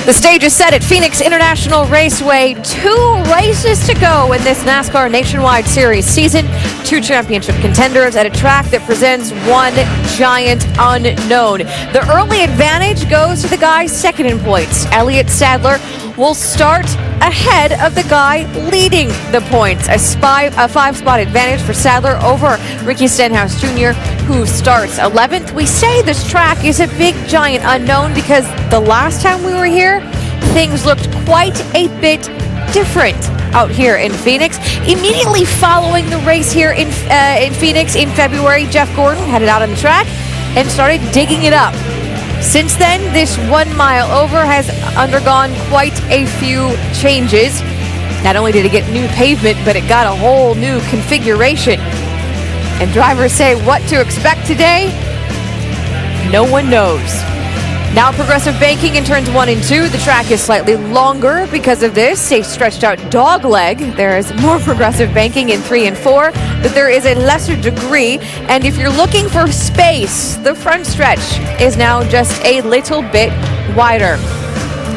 The stage is set at Phoenix International Raceway. 2 races to go in this NASCAR Nationwide Series season. 2 championship contenders at a track that presents one giant unknown. The early advantage goes to the guy second in points. Elliot Sadler will start ahead of the guy leading the points. A 5-spot advantage for Sadler over Ricky Stenhouse Jr., who starts 11th. We say this track is a big, giant unknown because the last time we were here, things looked quite a bit different out here in Phoenix. Immediately following the race here in Phoenix in February, Jeff Gordon headed out on the track and started digging it up. Since then, this 1 mile over has undergone quite a few changes. Not only did it get new pavement, but it got a whole new configuration. And drivers say what to expect today, no one knows. Now progressive banking in turns 1 and 2. The track is slightly longer because of this. A stretched out dog leg. There is more progressive banking in 3 and 4, but there is a lesser degree. And if you're looking for space, the front stretch is now just a little bit wider.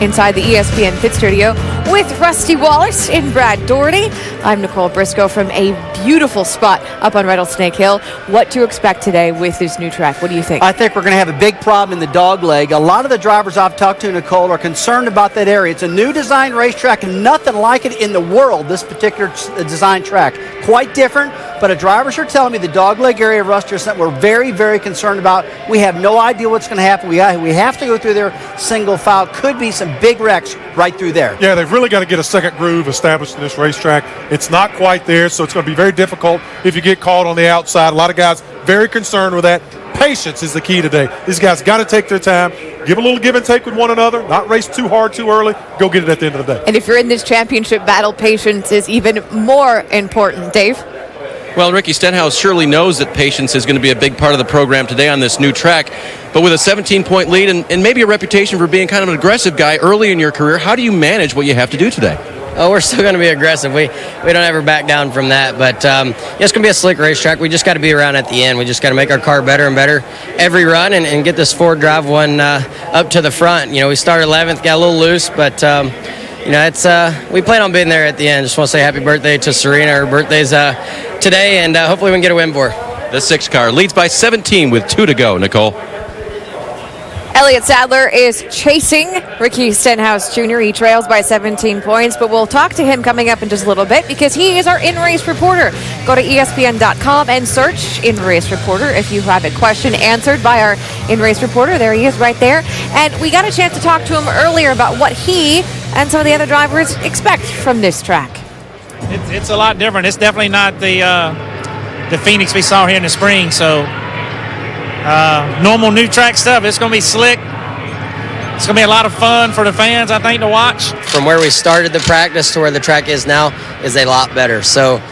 Inside the ESPN Pit Studio with Rusty Wallace and Brad Doherty. I'm Nicole Briscoe from a beautiful spot up on Rattlesnake Hill. What to expect today with this new track? What do you think? I think we're going to have a big problem in the dog leg. A lot of the drivers I've talked to, Nicole, are concerned about that area. It's a new design racetrack and nothing like it in the world, this particular design track. Quite different, but the drivers are telling me the dog leg area of Rusty is something we're very, very concerned about. We have no idea what's going to happen. We have to go through there single file. Could be some big wrecks right through there. Yeah, they've really got to get a second groove established in this racetrack. It's not quite there, so it's going to be very difficult if you get caught on the outside. A lot of guys very concerned with that. Patience is the key today. These guys got to take their time, give a little give and take with one another, not race too hard too early, go get it at the end of the day. And if you're in this championship battle, patience is even more important. Dave? Well, Ricky Stenhouse surely knows that patience is going to be a big part of the program today on this new track. But with a 17-point lead and maybe a reputation for being kind of an aggressive guy early in your career, how do you manage what you have to do today? Oh, we're still going to be aggressive. We don't ever back down from that. But it's going to be a slick racetrack. We just got to be around at the end. We just got to make our car better and better every run and get this Ford drive one up to the front. You know, we started 11th, got a little loose, but it's we plan on being there at the end. Just want to say happy birthday to Serena. Her birthday's today, and hopefully we can get a win for her. The 6 car leads by 17 with 2 to go, Nicole. Elliot Sadler is chasing Ricky Stenhouse Jr. He trails by 17 points, but we'll talk to him coming up in just a little bit because he is our in-race reporter. Go to ESPN.com and search in-race reporter if you have a question answered by our in-race reporter. There he is right there. And we got a chance to talk to him earlier about what he and some of the other drivers expect from this track. It's a lot different. It's definitely not the Phoenix we saw here in the spring, so normal new track stuff. It's going to be slick. It's going to be a lot of fun for the fans, I think, to watch. From where we started the practice to where the track is now is a lot better. So,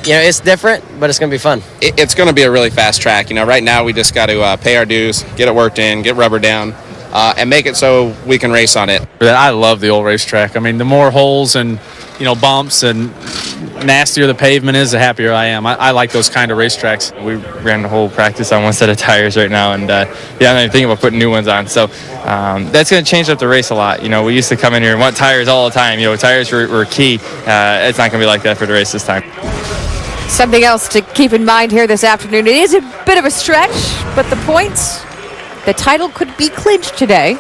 it's different, but it's going to be fun. It's going to be a really fast track. Right now we just got to pay our dues, get it worked in, get rubber down, and make it so we can race on it. I love the old racetrack. I mean, the more holes and, bumps and nastier the pavement is, the happier I am. I like those kind of racetracks. We ran the whole practice on one set of tires right now, and I'm not even thinking about putting new ones on. So that's going to change up the race a lot. We used to come in here and want tires all the time. Tires were key. It's not going to be like that for the race this time. Something else to keep in mind here this afternoon. It is a bit of a stretch, but the title could be clinched today.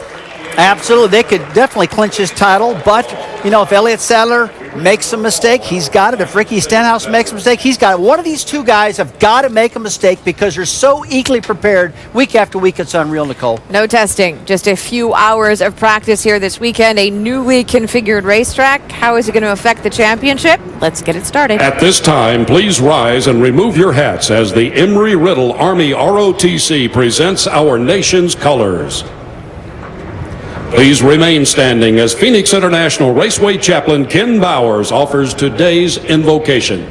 Absolutely. They could definitely clinch his title, but, if Elliot Sadler makes a mistake, he's got it. If Ricky Stenhouse makes a mistake, he's got it. One of these two guys have got to make a mistake because they're so equally prepared week after week. It's unreal, Nicole. No testing. Just a few hours of practice here this weekend. A newly configured racetrack. How is it going to affect the championship? Let's get it started. At this time, please rise and remove your hats as the Embry-Riddle Army ROTC presents our nation's colors. Please remain standing as Phoenix International Raceway Chaplain Ken Bowers offers today's invocation.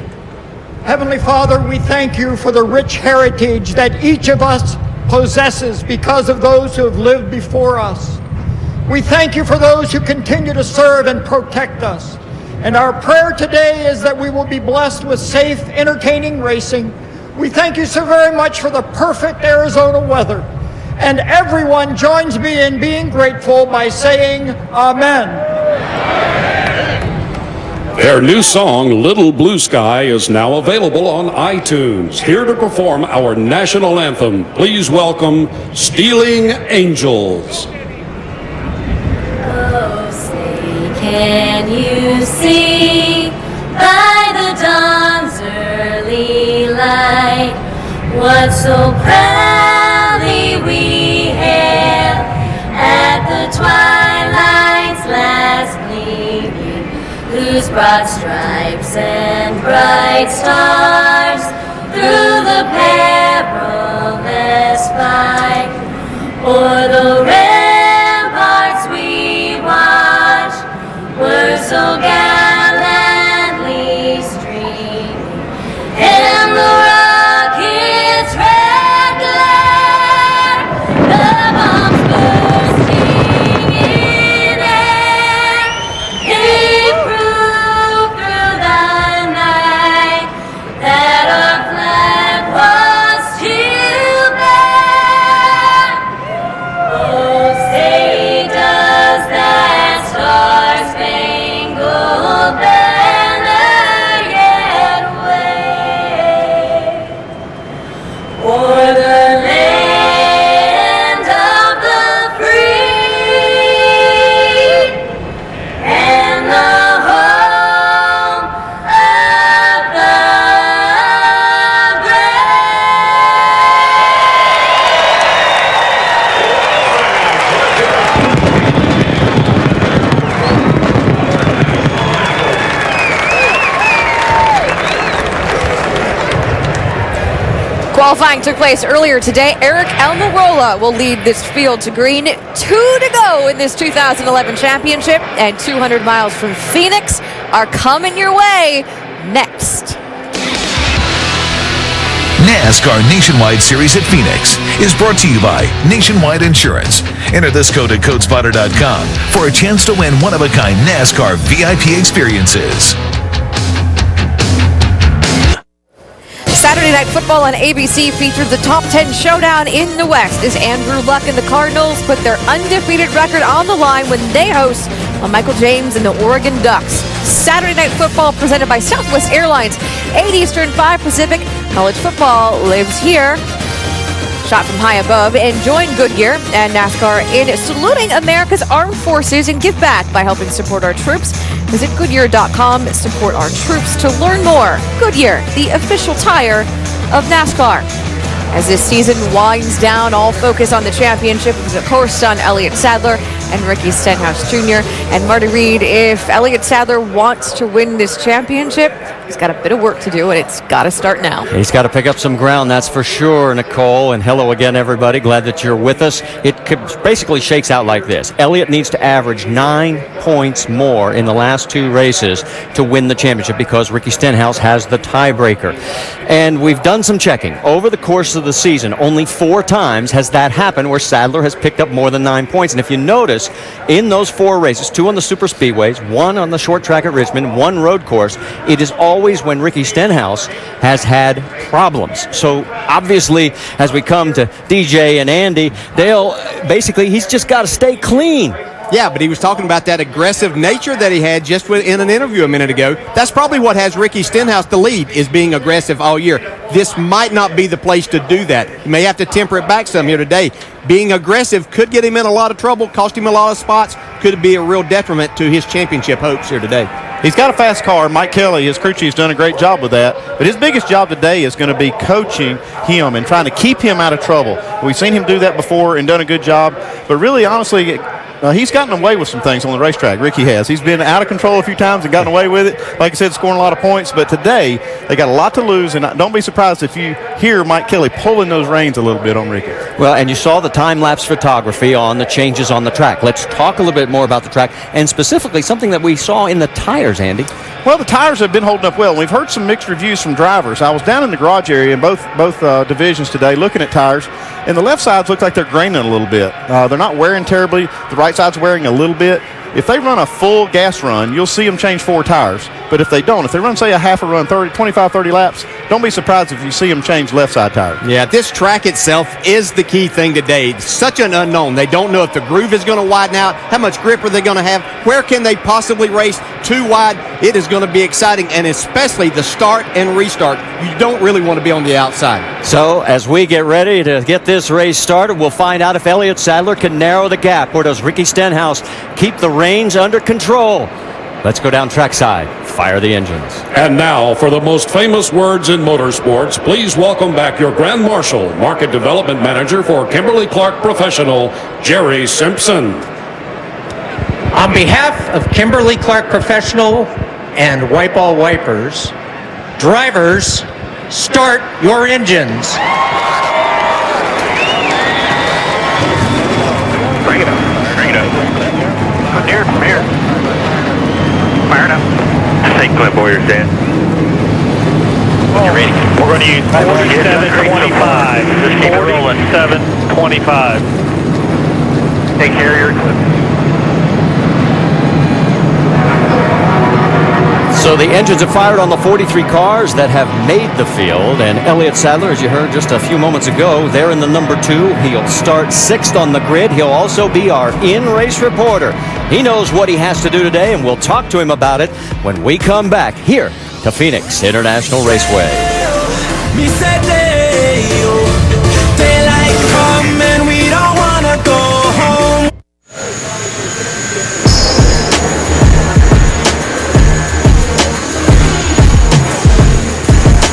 Heavenly Father, we thank you for the rich heritage that each of us possesses because of those who have lived before us. We thank you for those who continue to serve and protect us. And our prayer today is that we will be blessed with safe, entertaining racing. We thank you so very much for the perfect Arizona weather. And everyone joins me in being grateful by saying Amen. Their new song, Little Blue Sky, is now available on iTunes. Here to perform our national anthem, please welcome Stealing Angels. Oh, say, can you see by the dawn's early light what so proudly we hailed at the twilight's last gleaming, whose broad stripes and bright stars through the perilous fight o'er the ramparts we watched were so gallantly streaming, and the rockets' red glare, the bombs bursting in air, gave proof through the night that our flag was still there. Oh, say does that star-spangled banner yet wave o'er the land of the free and the home of the Qualifying took place earlier today. Eric Almirola will lead this field to green. 2 to go in this 2011 championship, and 200 miles from Phoenix are coming your way next. NASCAR Nationwide Series at Phoenix is brought to you by Nationwide Insurance. Enter this code at codespotter.com for a chance to win one-of-a-kind NASCAR VIP experiences. Saturday Night Football on ABC featured the top 10 showdown in the West as Andrew Luck and the Cardinals put their undefeated record on the line when they host Michael James and the Oregon Ducks. Saturday Night Football presented by Southwest Airlines, 8 Eastern, 5 Pacific. College football lives here. Shot from high above, and join Goodyear and NASCAR in saluting America's armed forces and give back by helping support our troops. Visit Goodyear.com, support our troops to learn more. Goodyear, the official tire of NASCAR. As this season winds down, all focus on the championship is, of course, on Elliot Sadler and Ricky Stenhouse Jr. And Marty Reed, if Elliot Sadler wants to win this championship, he's got a bit of work to do, and it's got to start now. He's got to pick up some ground, that's for sure, Nicole. And hello again, everybody. Glad that you're with us. It basically shakes out like this. Elliot needs to average 9 points more in the last 2 races to win the championship because Ricky Stenhouse has the tiebreaker. And we've done some checking. Over the course of the season, only 4 times has that happened where Sadler has picked up more than 9 points. And if you notice, in those 4 races, 2 on the super speedways, 1 on the short track at Richmond, 1 road course, it is always when Ricky Stenhouse has had problems. So obviously, as we come to DJ and Andy, he's just got to stay clean. Yeah, but he was talking about that aggressive nature that he had just in an interview a minute ago. That's probably what has Ricky Stenhouse the lead, is being aggressive all year. This might not be the place to do that. He may have to temper it back some here today. Being aggressive could get him in a lot of trouble, cost him a lot of spots, could be a real detriment to his championship hopes here today. He's got a fast car. Mike Kelly, his crew chief's done a great job with that. But his biggest job today is going to be coaching him and trying to keep him out of trouble. We've seen him do that before and done a good job. But really, honestly, he's gotten away with some things on the racetrack. Ricky has. He's been out of control a few times and gotten away with it. Like I said, scoring a lot of points. But today, they got a lot to lose. And don't be surprised if you hear Mike Kelly pulling those reins a little bit on Ricky. Well, and you saw the time-lapse photography on the changes on the track. Let's talk a little bit more about the track, and specifically something that we saw in the tires, Andy. Well, the tires have been holding up well. We've heard some mixed reviews from drivers. I was down in the garage area in both divisions today looking at tires, and the left sides look like they're graining a little bit. They're not wearing terribly. The right side's wearing a little bit. If they run a full gas run, you'll see them change 4 tires. But if they don't, if they run, say, a half a run, 25, 30 laps, don't be surprised if you see them change left side tires. Yeah, this track itself is the key thing today. It's such an unknown. They don't know if the groove is going to widen out. How much grip are they going to have? Where can they possibly race too wide? It is going to be exciting, and especially the start and restart. You don't really want to be on the outside. So as we get ready to get this race started, we'll find out if Elliot Sadler can narrow the gap, or does Ricky Stenhouse keep the reins under control. Let's go down trackside. Fire the engines. And now, for the most famous words in motorsports, please welcome back your Grand Marshal, Market Development Manager for Kimberly-Clark Professional, Jerry Simpson. On behalf of Kimberly-Clark Professional and Wypall Wipers, drivers, start your engines. Bring it up. Bring it up. Come here. Fire it up. St. Clint Boyer's dead. You ready? We're going to use 47.25. Just keep it rolling. 47.25. Take care of your equipment. So the engines have fired on the 43 cars that have made the field, and Elliot Sadler, as you heard just a few moments ago, there in the number 2. He'll start 6th on the grid. He'll also be our in-race reporter. He knows what he has to do today, and we'll talk to him about it when we come back here to Phoenix International Raceway. Daylight come and we don't wanna go home.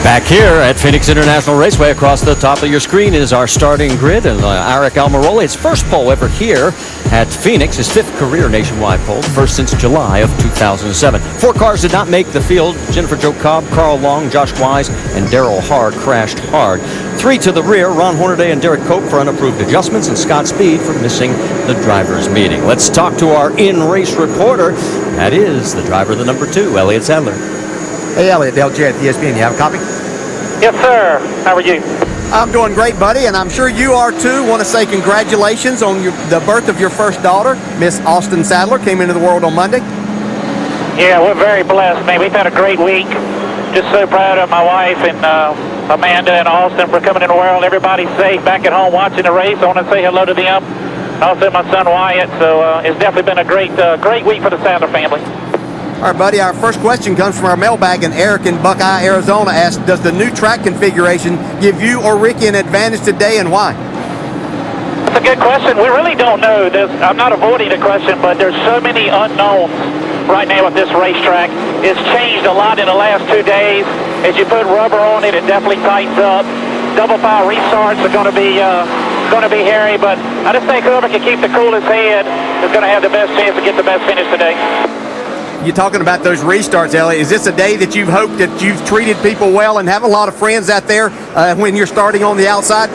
Back here at Phoenix International Raceway, across the top of your screen is our starting grid, and Eric Almirola, his first pole ever here at Phoenix, his 5th career nationwide pole, first since July of 2007. 4 cars did not make the field. Jennifer Jo Cobb, Carl Long, Josh Wise, and Darrell Hard crashed hard. 3 to the rear, Ron Hornaday and Derek Cope for unapproved adjustments, and Scott Speed for missing the driver's meeting. Let's talk to our in-race reporter. That is the driver of the number 2, Elliot Sadler. Hey, Elliot, Dale J at ESPN. You have a copy? Yes, sir. How are you? I'm doing great, buddy, and I'm sure you are too. Want to say congratulations on the birth of your first daughter, Miss Austin Sadler, came into the world on Monday. Yeah, we're very blessed, man. We've had a great week. Just so proud of my wife and Amanda and Austin for coming in the world. Everybody's safe back at home watching the race. I want to say hello to them. Also my son Wyatt. So it's definitely been a great week for the Sadler family. All right, buddy, our first question comes from our mailbag, and Eric in Buckeye, Arizona asked, does the new track configuration give you or Ricky an advantage today, and why? That's a good question. We really don't know. I'm not avoiding the question, but there's so many unknowns right now with this racetrack. It's changed a lot in the last 2 days. As you put rubber on it, it definitely tightens up. Double file restarts are going to be hairy, but I just think whoever can keep the coolest head is going to have the best chance to get the best finish today. You're talking about those restarts, Elliot. Is this a day that you've hoped that you've treated people well and have a lot of friends out there when you're starting on the outside?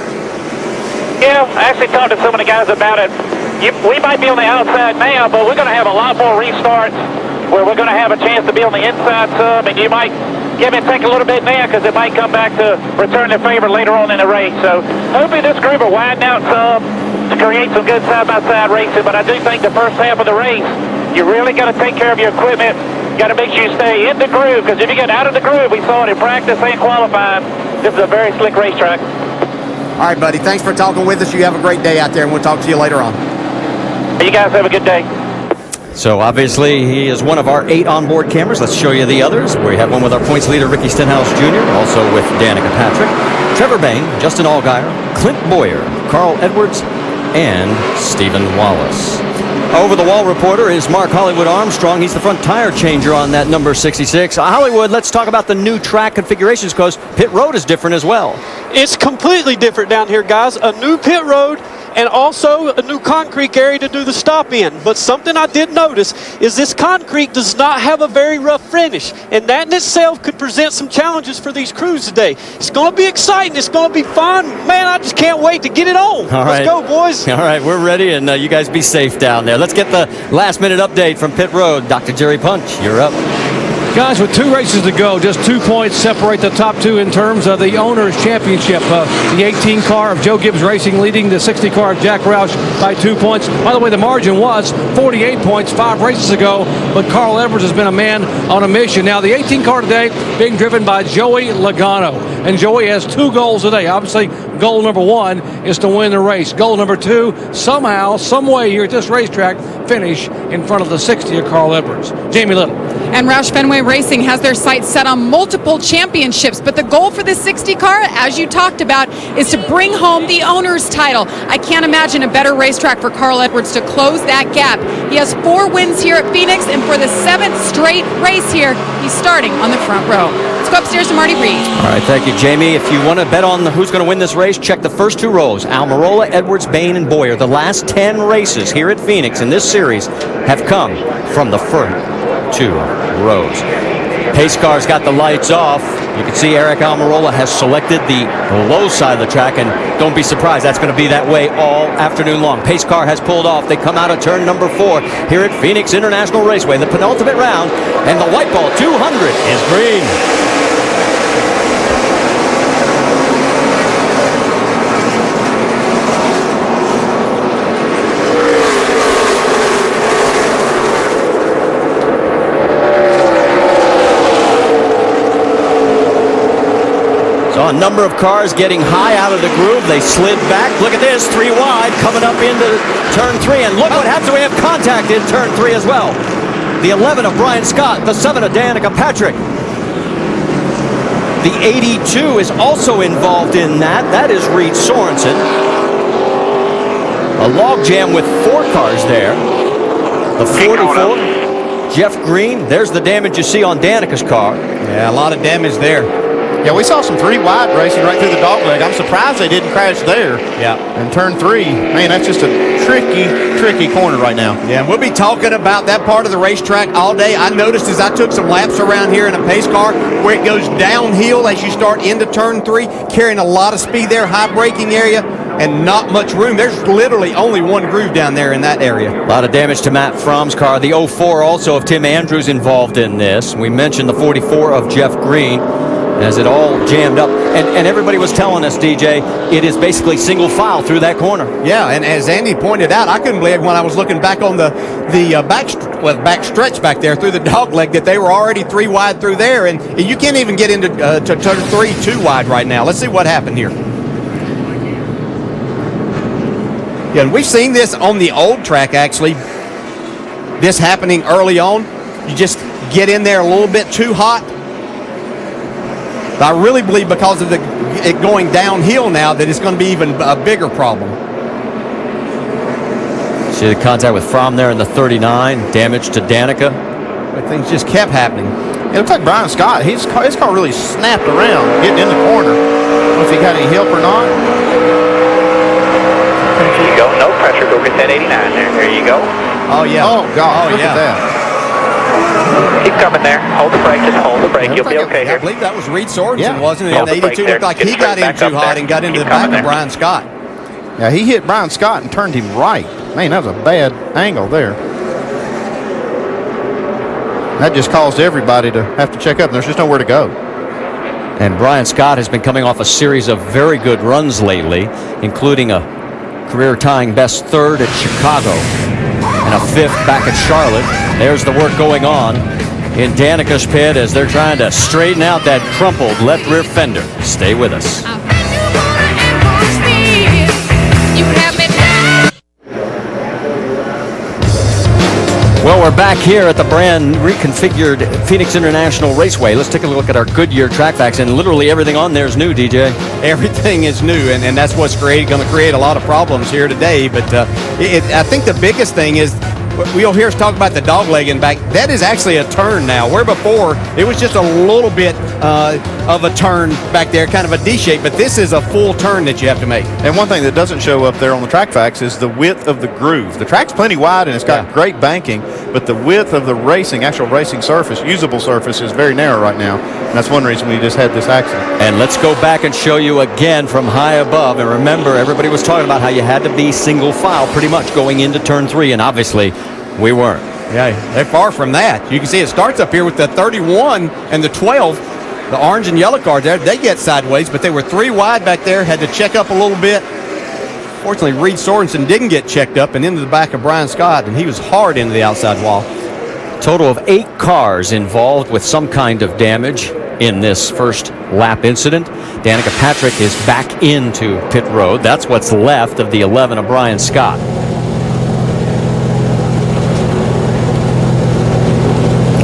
Yeah, I actually talked to some of the guys about it. We might be on the outside now, but we're going to have a lot more restarts where we're going to have a chance to be on the inside some, and you might give and take a little bit now because it might come back to return their favor later on in the race. So hopefully this group will widen out some to create some good side-by-side racing, but I do think the first half of the race, you really got to take care of your equipment. Got to make sure you stay in the groove, because if you get out of the groove, we saw it in practice and qualifying, this is a very slick racetrack. All right, buddy. Thanks for talking with us. You have a great day out there, and we'll talk to you later on. You guys have a good day. So obviously he is one of our 8 onboard cameras. Let's show you the others. We have one with our points leader, Ricky Stenhouse Jr., also with Danica Patrick, Trevor Bain, Justin Allgaier, Clint Boyer, Carl Edwards, and Stephen Wallace. Over the wall reporter is Mark Hollywood Armstrong. He's the front tire changer on that number 66. Hollywood, let's talk about the new track configurations, because pit road is different as well. It's completely different down here, guys. A new pit road and also a new concrete area to do the stop in. But something I did notice is this concrete does not have a very rough finish, and that in itself could present some challenges for these crews today. It's going to be exciting. It's going to be fun. Man, I just can't wait to get it on. All right. Let's go, boys. All right, we're ready, and you guys be safe down there. Let's get the last-minute update from pit road. Dr. Jerry Punch, you're up. Guys, with 2 races to go, just 2 points separate the top 2 in terms of the Owners' Championship. The 18 car of Joe Gibbs Racing leading the 60 car of Jack Roush by 2 points. By the way, the margin was 48 points 5 races ago, but Carl Edwards has been a man on a mission. Now, the 18 car today being driven by Joey Logano. And Joey has 2 goals today. Obviously, goal number 1 is to win the race. Goal number 2, somehow, some way here at this racetrack, finish in front of the 60 of Carl Edwards. Jamie Little. And Roush Fenway Racing has their sights set on multiple championships, but the goal for this 60 car, as you talked about, is to bring home the owner's title. I can't imagine a better racetrack for Carl Edwards to close that gap. He has 4 wins here at Phoenix, and for the 7th straight race here, he's starting on the front row. Let's go upstairs to Marty Reed. All right, thank you, Jamie. If you want to bet on who's going to win this race, check the first 2 rows. Almirola, Edwards, Bain, and Boyer. The last 10 races here at Phoenix in this series have come from the front 2 rows. Pace car's got the lights off. You can see Eric Almirola has selected the low side of the track, and don't be surprised, that's going to be that way all afternoon long. Pace car has pulled off. They come out of turn number 4 here at Phoenix International Raceway, the penultimate round, and the Wypall 200 is green. A number of cars getting high out of the groove. They slid back. Look at this, 3 wide, coming up into turn 3. And look what happens. We have contact in turn 3 as well. The 11 of Brian Scott, the 7 of Danica Patrick. The 82 is also involved in that. That is Reed Sorensen. A log jam with 4 cars there. The 44, Jeff Green. There's the damage you see on Danica's car. Yeah, a lot of damage there. Yeah, we saw some 3 wide racing right through the dog leg. I'm surprised they didn't crash there. Yeah. And turn 3, man, that's just a tricky corner right now. Yeah, and we'll be talking about that part of the racetrack all day. I noticed as I took some laps around here in a pace car where it goes downhill as you start into turn 3, carrying a lot of speed there, high braking area, and not much room. There's literally only 1 groove down there in that area. A lot of damage to Matt Fromm's car. The 04 also of Tim Andrews involved in this. We mentioned the 44 of Jeff Green. As it all jammed up. And everybody was telling us, DJ, it is basically single file through that corner. Yeah, and as Andy pointed out, I couldn't believe when I was looking back on the back stretch back there through the dog leg that they were already 3 wide through there. And you can't even get into to turn 3 2 wide right now. Let's see what happened here. Yeah, and we've seen this on the old track, actually. This happening early on. You just get in there a little bit too hot. But I really believe because of it going downhill now that it's going to be even a bigger problem. See the contact with Fromm there in the 39, damage to Danica. But things just kept happening. It looks like Brian Scott, his car really snapped around getting in the corner. I don't know if he got any help or not. There you go, no pressure, go get that 89 there you go. Oh yeah. Oh God, look at that. Keep coming there. Hold the brake. Just hold the brake. You'll be okay here. I believe that was Reed Sorensen, Yeah. wasn't it? Hold And the brake 82 looked there. like Get he straight got in back too up hot there. and got into Keep the back coming of there. Brian Scott. Yeah, he hit Brian Scott and turned him right. Man, that was a bad angle there. That just caused everybody to have to check up. There's just nowhere to go. And Brian Scott has been coming off a series of very good runs lately, including a career-tying best 3rd at Chicago and a 5th back at Charlotte. There's the work going on in Danica's pit as they're trying to straighten out that crumpled left rear fender. Stay with us. Well, we're back here at the brand reconfigured Phoenix International Raceway. Let's take a look at our Goodyear track facts, and literally everything on there is new, DJ. Everything is new, and that's what's going to create a lot of problems here today. But I think the biggest thing is we'll hear us talk about the dog leg in back. That is actually a turn now, where before it was just a little bit of a turn back there, kind of a D shape, but this is a full turn that you have to make. And one thing that doesn't show up there on the track facts is the width of the groove. The track's plenty wide and it's got great banking, but the width of the actual racing surface, usable surface, is very narrow right now. And that's one reason we just had this accident. And let's go back and show you again from high above. And remember, everybody was talking about how you had to be single file pretty much going into turn 3, and obviously we weren't. Yeah, they're far from that. You can see it starts up here with the 31 and the 12. The orange and yellow card there, they get sideways, but they were 3 wide back there, had to check up a little bit. Fortunately, Reed Sorensen didn't get checked up and into the back of Brian Scott, and he was hard into the outside wall. Total of 8 cars involved with some kind of damage in this first lap incident. Danica Patrick is back into pit road. That's what's left of the 11 of Brian Scott.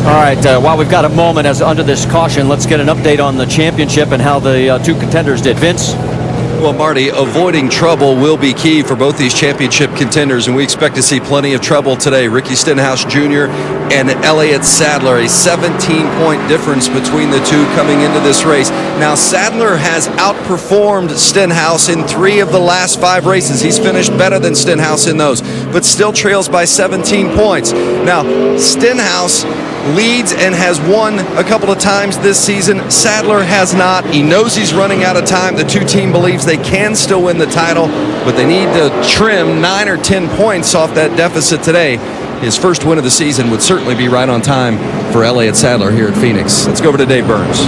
All right, while we've got a moment as under this caution, let's get an update on the championship and how the 2 contenders did. Vince? Well, Marty, avoiding trouble will be key for both these championship contenders, and we expect to see plenty of trouble today. Ricky Stenhouse Jr. and Elliot Sadler, a 17-point difference between the two coming into this race. Now, Sadler has outperformed Stenhouse in 3 of the last 5 races. He's finished better than Stenhouse in those, but still trails by 17 points. Now, Stenhouse leads and has won a couple of times this season. Sadler has not. He knows he's running out of time. The 2 team believes they can still win the title, but they need to trim 9 or 10 points off that deficit today. His first win of the season would certainly be right on time for Elliot Sadler here at Phoenix. Let's go over to Dave Burns.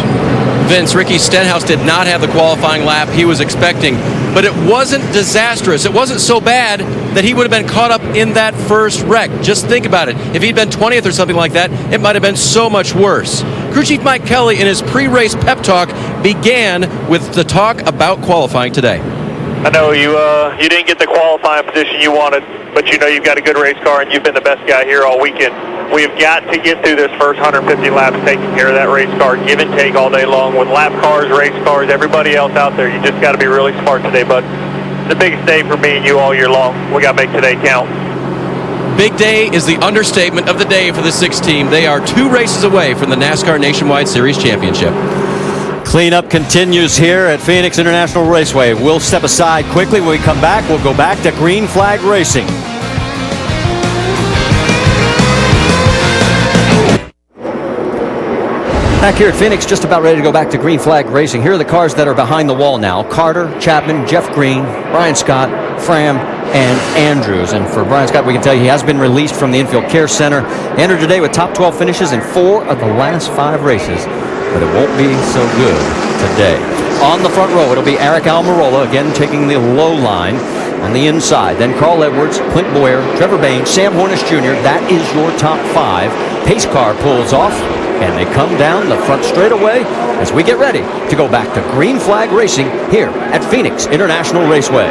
Vince, Ricky Stenhouse did not have the qualifying lap he was expecting, but it wasn't disastrous. It wasn't so bad that he would have been caught up in that first wreck. Just think about it. If he'd been 20th or something like that, it might have been so much worse. Crew Chief Mike Kelly, in his pre-race pep talk, began with the talk about qualifying today. I know you didn't get the qualifying position you wanted, but you know you've got a good race car and you've been the best guy here all weekend. We've got to get through this first 150 laps taking care of that race car, give and take all day long with lap cars, race cars, everybody else out there. You just got to be really smart today, bud. It's the biggest day for me and you all year long. We got to make today count. Big day is the understatement of the day for the 6 team. They are 2 races away from the NASCAR Nationwide Series Championship. Cleanup continues here at Phoenix International Raceway. We'll step aside quickly. When we come back, we'll go back to Green Flag Racing. Back here at Phoenix, just about ready to go back to Green Flag Racing. Here are the cars that are behind the wall now. Carter, Chapman, Jeff Green, Brian Scott, Fram, and Andrews. And for Brian Scott, we can tell you he has been released from the Infield Care Center. Entered today with top 12 finishes in 4 of the last 5 races. But it won't be so good today. On the front row, it'll be Eric Almirola, again taking the low line on the inside. Then Carl Edwards, Clint Boyer, Trevor Bain, Sam Hornish Jr. That is your top 5. Pace car pulls off, and they come down the front straightaway as we get ready to go back to Green Flag Racing here at Phoenix International Raceway.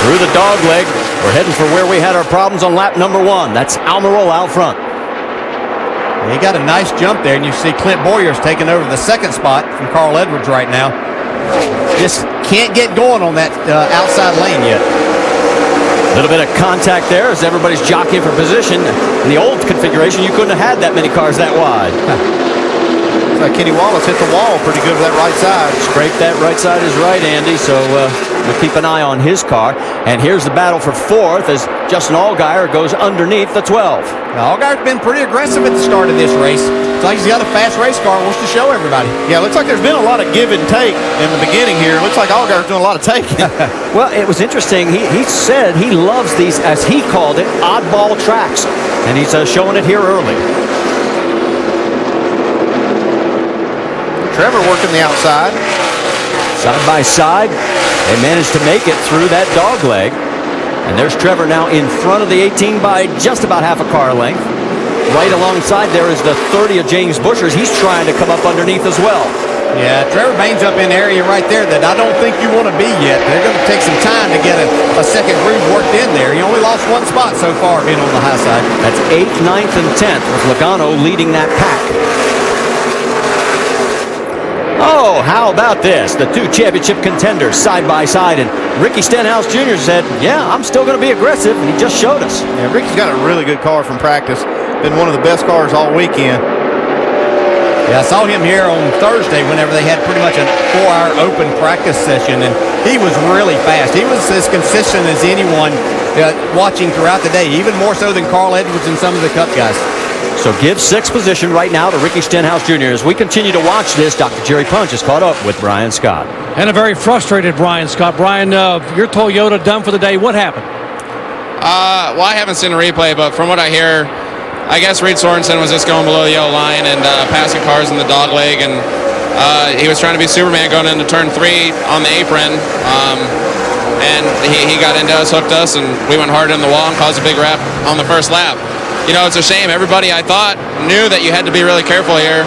Through the dog leg, we're heading for where we had our problems on lap number 1. That's Almirola out front. He got a nice jump there, and you see Clint Boyer's taking over the 2nd spot from Carl Edwards right now. Just can't get going on that outside lane yet. A little bit of contact there as everybody's jockeying for position. In the old configuration, you couldn't have had that many cars that wide. Kenny Wallace hit the wall pretty good with that right side. Scraped that right side is right, Andy, so we'll keep an eye on his car. And here's the battle for 4th as Justin Allgaier goes underneath the 12. Now, Allgaier's been pretty aggressive at the start of this race. It's like he's got a fast race car, wants to show everybody. Yeah, looks like there's been a lot of give and take in the beginning here. Looks like Allgaier's doing a lot of taking. Well, it was interesting. He said he loves these, as he called it, oddball tracks. And he's showing it here early. Trevor working the outside. Side by side, they managed to make it through that dog leg. And there's Trevor now in front of the 18 by just about half a car length. Right alongside there is the 30 of James Bushers. He's trying to come up underneath as well. Yeah, Trevor Bain's up in the area right there that I don't think you want to be yet. They're going to take some time to get a second groove worked in there. He only lost 1 spot so far being on the high side. That's 8th, 9th, and 10th with Logano leading that pack. Oh, how about this? The 2 championship contenders side by side. And Ricky Stenhouse Jr. said, yeah, I'm still going to be aggressive. And he just showed us. Yeah, Ricky's got a really good car from practice. Been one of the best cars all weekend. Yeah, I saw him here on Thursday whenever they had pretty much a 4-hour open practice session, and he was really fast. He was as consistent as anyone watching throughout the day, even more so than Carl Edwards and some of the Cup guys. So give 6th position right now to Ricky Stenhouse Jr. As we continue to watch this, Dr. Jerry Punch is caught up with Brian Scott. And a very frustrated Brian Scott. Brian, your Toyota done for the day. What happened? Well, I haven't seen a replay, but from what I hear, I guess Reed Sorensen was just going below the yellow line and passing cars in the dog leg, and he was trying to be Superman going into turn 3 on the apron, and he got into us, hooked us, and we went hard in the wall and caused a big wrap on the first lap. You know, it's a shame. Everybody, I thought, knew that you had to be really careful here.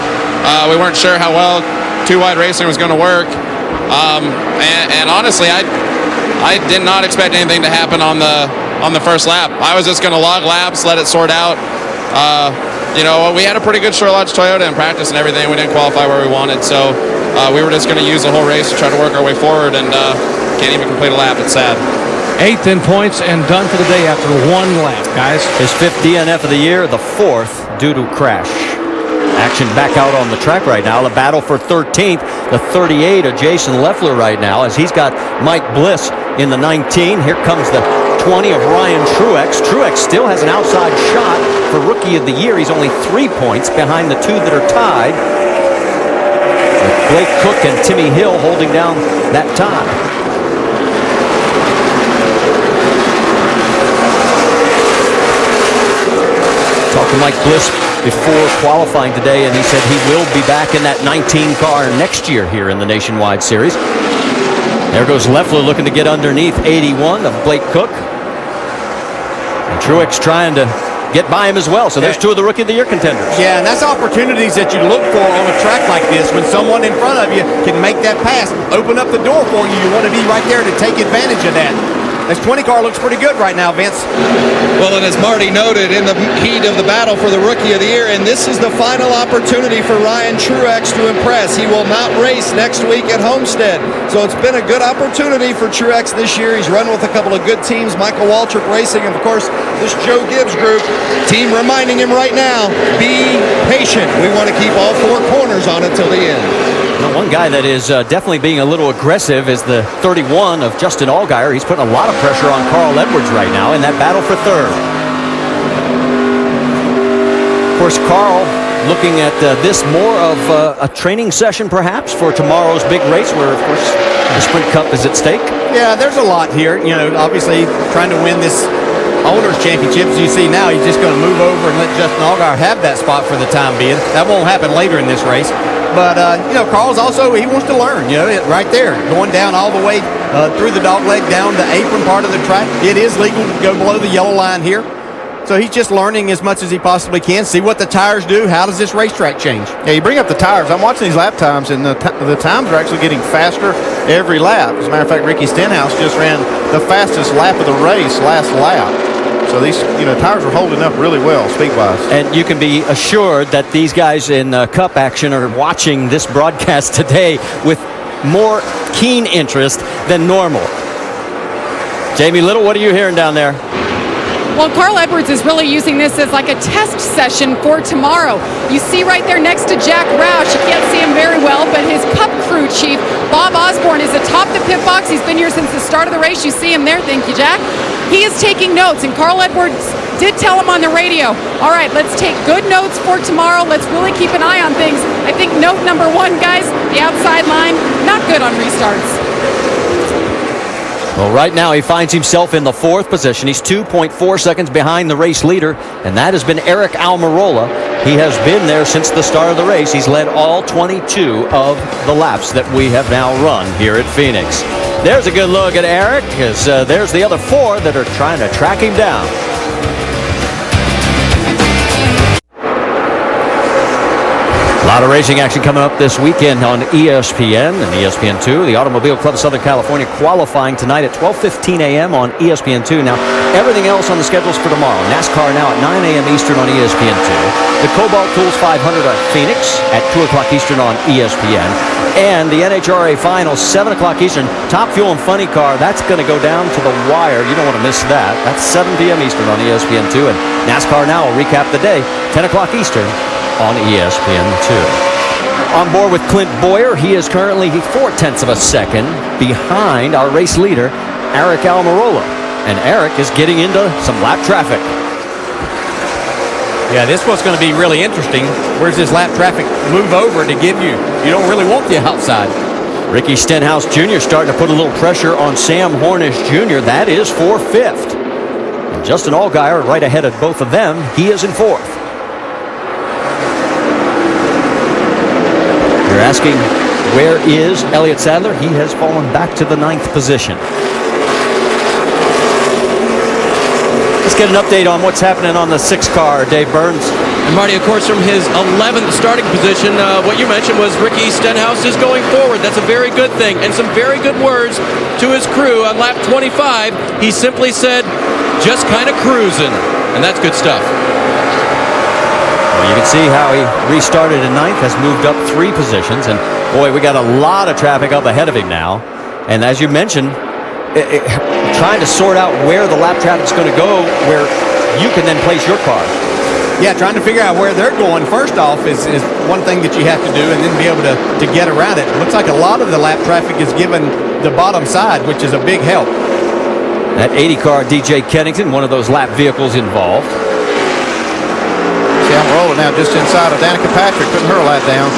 We weren't sure how well two-wide racing was going to work, and honestly, I did not expect anything to happen on the first lap. I was just going to log laps, let it sort out. You know, we had a pretty good Sherlock Toyota in practice and everything. We didn't qualify where we wanted, so we were just going to use the whole race to try to work our way forward, and can't even complete a lap. It's sad. 8th in points and done for the day after 1 lap, guys. His 5th DNF of the year, the 4th due to crash. Action back out on the track right now. The battle for 13th, the 38 of Jason Leffler right now, as he's got Mike Bliss in the 19. Here comes the 20 of Ryan Truex. Truex still has an outside shot for Rookie of the Year. He's only 3 points behind the 2 that are tied, with Blake Cook and Timmy Hill holding down that tie. Talked to Mike Bliss before qualifying today, and he said he will be back in that 19 car next year here in the Nationwide Series. There goes Leffler looking to get underneath 81 of Blake Cook. And Truex trying to get by him as well. So there's 2 of the Rookie of the Year contenders. Yeah, and that's opportunities that you look for on a track like this. When someone in front of you can make that pass, open up the door for you, you want to be right there to take advantage of that. This 20 car looks pretty good right now, Vince. Well, and as Marty noted, in the heat of the battle for the Rookie of the Year, and this is the final opportunity for Ryan Truex to impress. He will not race next week at Homestead. So it's been a good opportunity for Truex this year. He's run with a couple of good teams, Michael Waltrip Racing, and of course, this Joe Gibbs group. Team reminding him right now, be patient. We want to keep all 4 corners on it till the end. Now, one guy that is definitely being a little aggressive is the 31 of Justin Allgaier. He's putting a lot of pressure on Carl Edwards right now in that battle for 3rd. Of course, Carl looking at this more of a training session perhaps for tomorrow's big race where, of course, the Sprint Cup is at stake. Yeah, there's a lot here. You know, obviously trying to win this Owners Championship. As you see now, he's just going to move over and let Justin Allgaier have that spot for the time being. That won't happen later in this race. But, you know, Carl's also, he wants to learn, you know, right there, going down all the way through the dog leg, down the apron part of the track. It is legal to go below the yellow line here. So he's just learning as much as he possibly can, see what the tires do. How does this racetrack change? Yeah, you bring up the tires. I'm watching these lap times, and the times are actually getting faster every lap. As a matter of fact, Ricky Stenhouse just ran the fastest lap of the race last lap. So these, you know, tires are holding up really well, speed-wise. And you can be assured that these guys in Cup action are watching this broadcast today with more keen interest than normal. Jamie Little, what are you hearing down there? Well, Carl Edwards is really using this as like a test session for tomorrow. You see right there next to Jack Roush, you can't see him very well, but his Cup crew chief, Bob Osborne, is atop the pit box. He's been here since the start of the race. You see him there. Thank you, Jack. He is taking notes, and Carl Edwards did tell him on the radio, all right, let's take good notes for tomorrow. Let's really keep an eye on things. I think note number 1, guys, the outside line, not good on restarts. Well, right now he finds himself in the 4th position. He's 2.4 seconds behind the race leader, and that has been Eric Almirola. He has been there since the start of the race. He's led all 22 of the laps that we have now run here at Phoenix. There's a good look at Eric, as there's the other 4 that are trying to track him down. A lot of racing action coming up this weekend on ESPN and ESPN2. The Automobile Club of Southern California qualifying tonight at 12:15 a.m. on ESPN2. Now, everything else on the schedules for tomorrow. NASCAR now at 9 a.m. Eastern on ESPN2. The Cobalt Tools 500 at Phoenix at 2 o'clock Eastern on ESPN. And the NHRA Finals, 7 o'clock Eastern. Top Fuel and Funny Car, that's going to go down to the wire. You don't want to miss that. That's 7 p.m. Eastern on ESPN2. And NASCAR Now will recap the day, 10 o'clock Eastern on ESPN2. On board with Clint Boyer, he is currently 0.4 of a second behind our race leader, Eric Almirola. And Eric is getting into some lap traffic. Yeah, this one's going to be really interesting. Where's this lap traffic move over to give you? You don't really want the outside. Ricky Stenhouse Jr. starting to put a little pressure on Sam Hornish Jr. That is for 5th. And Justin Allgaier right ahead of both of them. He is in 4th. You're asking, where is Elliot Sadler? He has fallen back to the 9th position. Let's get an update on what's happening on the 6 car, Dave Burns. And Marty, of course, from his 11th starting position, what you mentioned was Ricky Stenhouse is going forward. That's a very good thing. And some very good words to his crew on lap 25. He simply said, just kind of cruising. And that's good stuff. Well, you can see how he restarted in 9th, has moved up 3 positions. And boy, we got a lot of traffic up ahead of him now. And as you mentioned, trying to sort out where the lap traffic's going to go, where you can then place your car. Yeah, trying to figure out where they're going first off is one thing that you have to do, and then be able to get around it. It looks like a lot of the lap traffic is given the bottom side, which is a big help. That 80 car, DJ Kennington, one of those lap vehicles involved. See, I'm rolling now just inside of Danica Patrick, putting her lap down.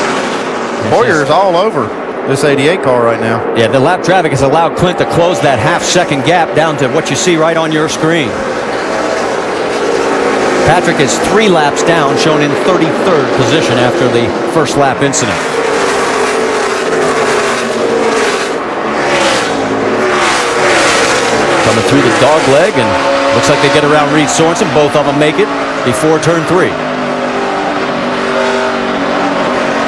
Boyer's all over this 88 car right now. Yeah, the lap traffic has allowed Clint to close that half-second gap down to what you see right on your screen. Patrick is 3 laps down, shown in 33rd position after the first lap incident. Coming through the dog leg, and looks like they get around Reed Sorensen. Both of them make it before turn 3.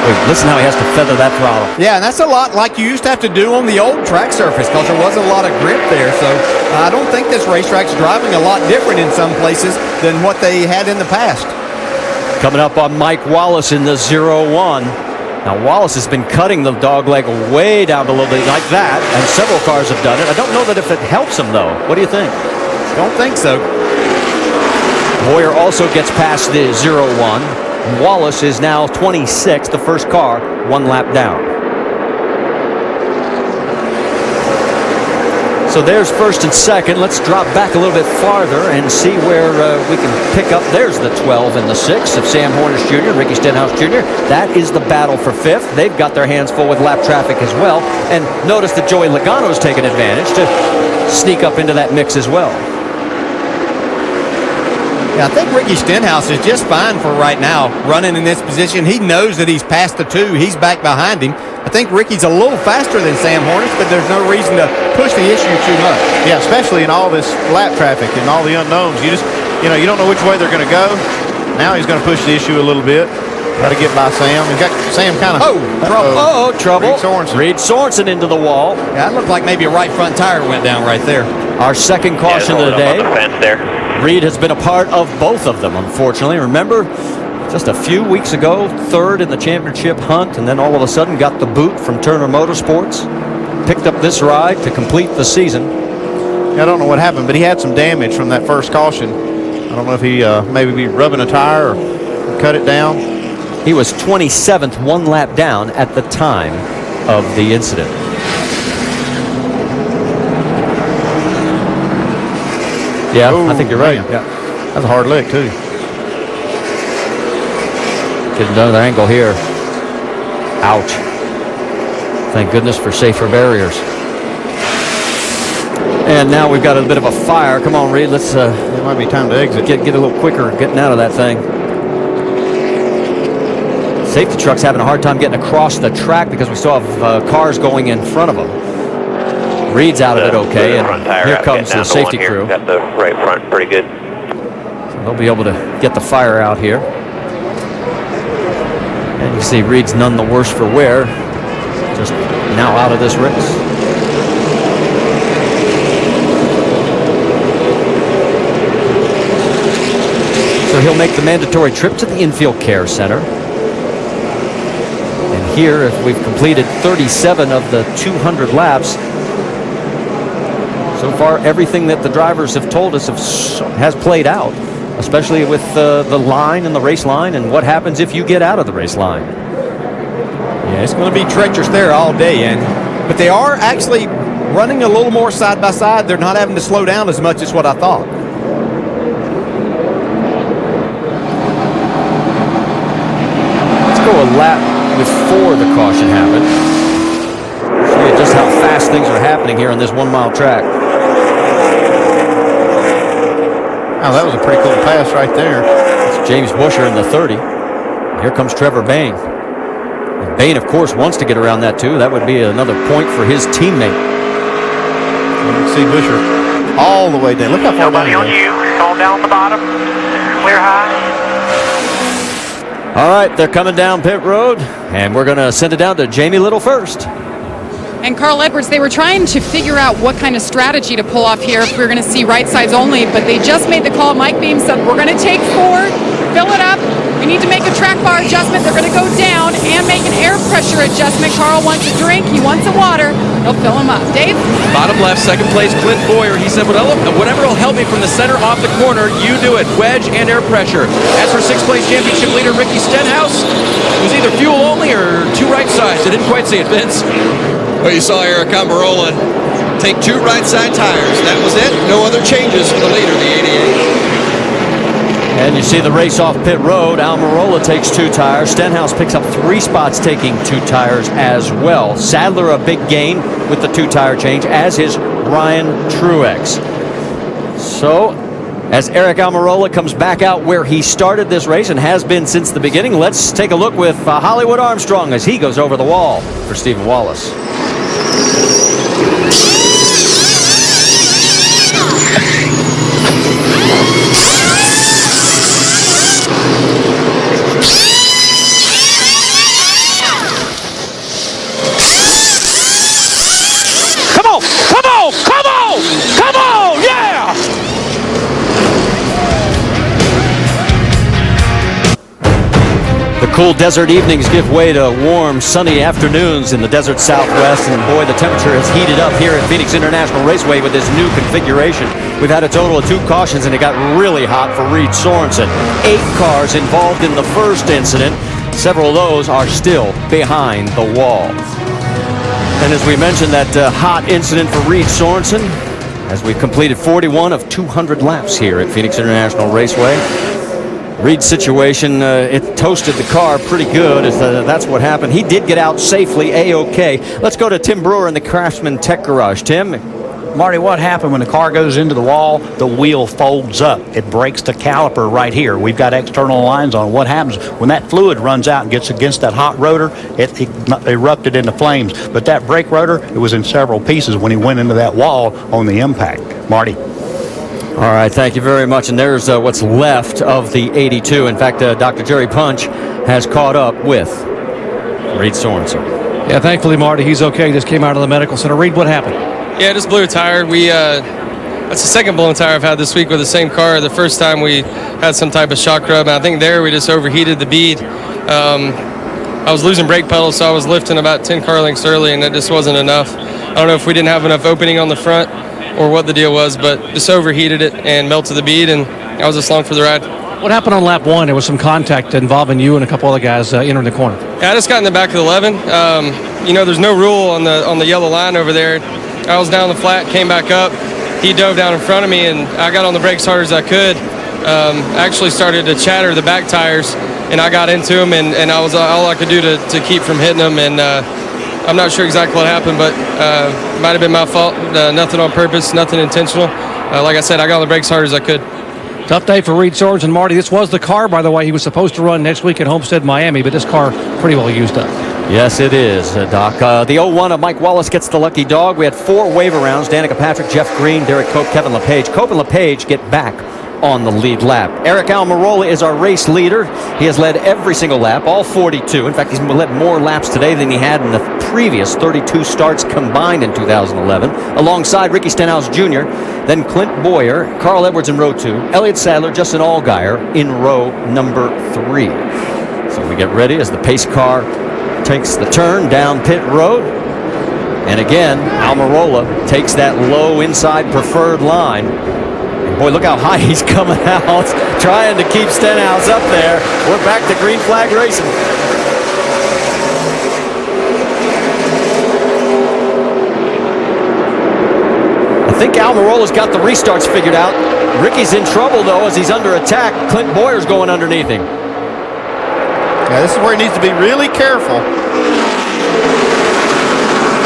Wait, listen how he has to feather that throttle. Yeah, and that's a lot like you used to have to do on the old track surface because there wasn't a lot of grip there. So I don't think this racetrack's driving a lot different in some places than what they had in the past. Coming up on Mike Wallace in the 0-1. Now, Wallace has been cutting the dog leg way down a little bit like that, and several cars have done it. I don't know that if it helps him, though. What do you think? Don't think so. Boyer also gets past the 0-1. Wallace is now 26th, the first car, 1 lap down. So there's first and second. Let's drop back a little bit farther and see where we can pick up. There's the 12 and the 6 of Sam Hornish Jr., Ricky Stenhouse Jr. That is the battle for 5th. They've got their hands full with lap traffic as well. And notice that Joey Logano's taken advantage to sneak up into that mix as well. Yeah, I think Ricky Stenhouse is just fine for right now, running in this position. He knows that he's past the 2. He's back behind him. I think Ricky's a little faster than Sam Hornish, but there's no reason to push the issue too much. Yeah, especially in all this lap traffic and all the unknowns. You just, you don't know which way they're going to go. Now he's going to push the issue a little bit. Got to get by Sam. He's got Sam kind of. Trouble. Trouble. Reed Sorensen. Reed Sorensen into the wall. Yeah, it looked like maybe a right front tire went down right there. Our second caution of the day. On the fence there. Reed has been a part of both of them, unfortunately. Remember, just a few weeks ago, 3rd in the championship hunt, and then all of a sudden got the boot from Turner Motorsports. Picked up this ride to complete the season. I don't know what happened, but he had some damage from that first caution. I don't know if he maybe be rubbing a tire or cut it down. He was 27th, 1 lap down at the time of the incident. Yeah, I think you're right. Yeah, that's a hard lick too. Get another angle here. Ouch. Thank goodness for safer barriers. And now we've got a bit of a fire. Come on, Reed. Let's. It might be time to exit. Get a little quicker getting out of that thing. Safety truck's having a hard time getting across the track because we still have cars going in front of them. Reed's out of it okay, and here comes the safety crew. Got the right front pretty good. So they'll be able to get the fire out here. And you see Reed's none the worse for wear, just now out of this race. So he'll make the mandatory trip to the infield care center. And here, if we've completed 37 of the 200 laps, so far, everything that the drivers have told us has played out, especially with the line and the race line and what happens if you get out of the race line. Yeah, it's going to be treacherous there all day, but they are actually running a little more side by side. They're not having to slow down as much as what I thought. Let's go a lap before the caution happened. Show you just how fast things are happening here on this 1 mile track. Oh, that was a pretty cool pass right there. It's James Busher in the 30. Here comes Trevor Bain. And Bain, of course, wants to get around that too. That would be another point for his teammate. You can see Busher all the way down. Look how far Nobody down on you. Going down the bottom. Clear high. All right, they're coming down pit road, and we're going to send it down to Jamie Little first. And Carl Edwards, they were trying to figure out what kind of strategy to pull off here if we were going to see right sides only, but they just made the call. Mike Beam said, we're going to take 4, fill it up. We need to make a track bar adjustment. They're going to go down and make an air pressure adjustment. Carl wants a drink. He wants a water. They'll fill him up. Dave? Bottom left, second place, Clint Boyer. He said, whatever will help me from the center off the corner, you do it. Wedge and air pressure. As for sixth place championship leader Ricky Stenhouse, it was either fuel only or 2 right sides. I didn't quite see it, Vince. Well, you saw Eric Almirola take 2 right side tires. That was it. No other changes for the leader, the 88. And you see the race off pit road. Almirola takes 2 tires. Stenhouse picks up 3 spots, taking 2 tires as well. Sadler a big gain with the 2-tire change, as is Ryan Truex. So, as Eric Almirola comes back out where he started this race and has been since the beginning, let's take a look with Hollywood Armstrong as he goes over the wall for Stephen Wallace. Cool desert evenings give way to warm, sunny afternoons in the desert Southwest, and boy, the temperature has heated up here at Phoenix International Raceway with this new configuration. We've had a total of 2 cautions, and it got really hot for Reed Sorensen. 8 cars involved in the first incident. Several of those are still behind the wall. And as we mentioned, that hot incident for Reed Sorensen, as we've completed 41 of 200 laps here at Phoenix International Raceway. Reed's situation, it toasted the car pretty good. That's what happened. He did get out safely, A-OK. Let's go to Tim Brewer in the Craftsman Tech Garage. Tim? Marty, what happened when the car goes into the wall? The wheel folds up. It breaks the caliper right here. We've got external lines on. What happens when that fluid runs out and gets against that hot rotor? It erupted into flames. But that brake rotor, it was in several pieces when he went into that wall on the impact. Marty. All right, thank you very much. And there's what's left of the 82. In fact, Dr. Jerry Punch has caught up with Reed Sorensen. Yeah, thankfully, Marty, he's okay. Just came out of the medical center. Reed, what happened? Yeah, just blew a tire. That's the second blown tire I've had this week with the same car. The first time we had some type of shock rub, and I think there we just overheated the bead. I was losing brake pedals, so I was lifting about 10 car lengths early, and that just wasn't enough. I don't know if we didn't have enough opening on the front or what the deal was, but just overheated it and melted the bead, and I was just along for the ride. What happened on lap 1? There was some contact involving you and a couple other guys entering the corner. Yeah, I just got in the back of the 11. There's no rule on the yellow line over there. I was down the flat, came back up. He dove down in front of me, and I got on the brakes as hard as I could. Actually started to chatter the back tires, and I got into them, and I was all I could do to keep from hitting them. And I'm not sure exactly what happened, but it might have been my fault. Nothing on purpose, nothing intentional. Like I said, I got on the brakes as hard as I could. Tough day for Reed Sorensen. Marty, this was the car, by the way, he was supposed to run next week at Homestead, Miami, but this car pretty well used up. Yes, it is, Doc. The 01 of Mike Wallace gets the lucky dog. We had 4 waiver rounds. Danica Patrick, Jeff Green, Derek Cope, Kevin LePage. Cope and LePage get back on the lead lap. Eric Almirola is our race leader. He has led every single lap, all 42. In fact, he's led more laps today than he had in the previous 32 starts combined in 2011, alongside Ricky Stenhouse Jr., then Clint Boyer, Carl Edwards in row 2, Elliot Sadler, Justin Allgaier in row number 3. So we get ready as the pace car takes the turn down pit road. And again, Almirola takes that low inside preferred line. And boy, look how high he's coming out, trying to keep Stenhouse up there. We're back to green flag racing. think Almirola's got the restarts figured out. Ricky's in trouble, though, as he's under attack. Clint Boyer's going underneath him. Yeah, this is where he needs to be really careful.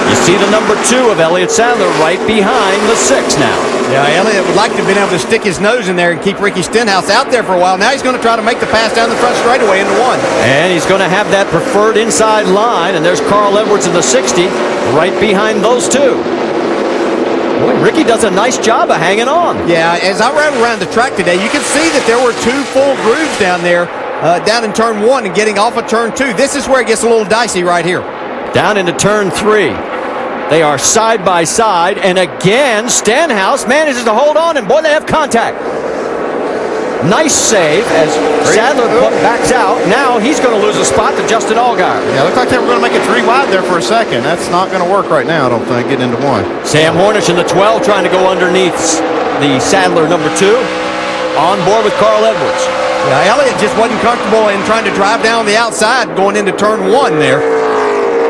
You see the number 2 of Elliot Sadler right behind the 6 now. Yeah, Elliot would like to have been able to stick his nose in there and keep Ricky Stenhouse out there for a while. Now he's going to try to make the pass down the front straightaway into 1. And he's going to have that preferred inside line, and there's Carl Edwards in the 60 right behind those 2. Boy, Ricky does a nice job of hanging on. Yeah, as I rode around the track today, you can see that there were 2 full grooves down there, down in turn 1 and getting off of turn 2. This is where it gets a little dicey right here. Down into turn 3. They are side by side, and again, Stenhouse manages to hold on, and boy, they have contact. Nice save as Sadler backs out. Now he's going to lose a spot to Justin Allgaier. Yeah, it looked like they were going to make it 3 wide there for a second. That's not going to work right now, I don't think, getting into 1. Sam Hornish in the 12 trying to go underneath the Sadler number 2. On board with Carl Edwards. Yeah, Elliott just wasn't comfortable in trying to drive down the outside going into turn 1 there.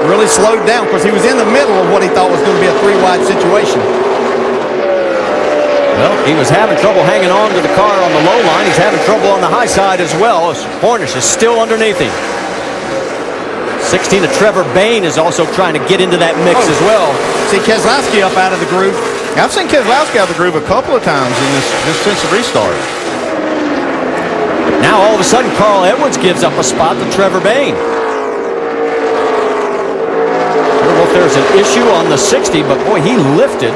Really slowed down because he was in the middle of what he thought was going to be a 3-wide situation. Well, he was having trouble hanging on to the car on the low line. He's having trouble on the high side as well. Hornish is still underneath him. 16 of Trevor Bain is also trying to get into that mix as well. See Keselowski up out of the groove. I've seen Keselowski out of the groove a couple of times in this just since the restart. Now all of a sudden Carl Edwards gives up a spot to Trevor Bain. I don't know if there's an issue on the 60, but boy, he lifted.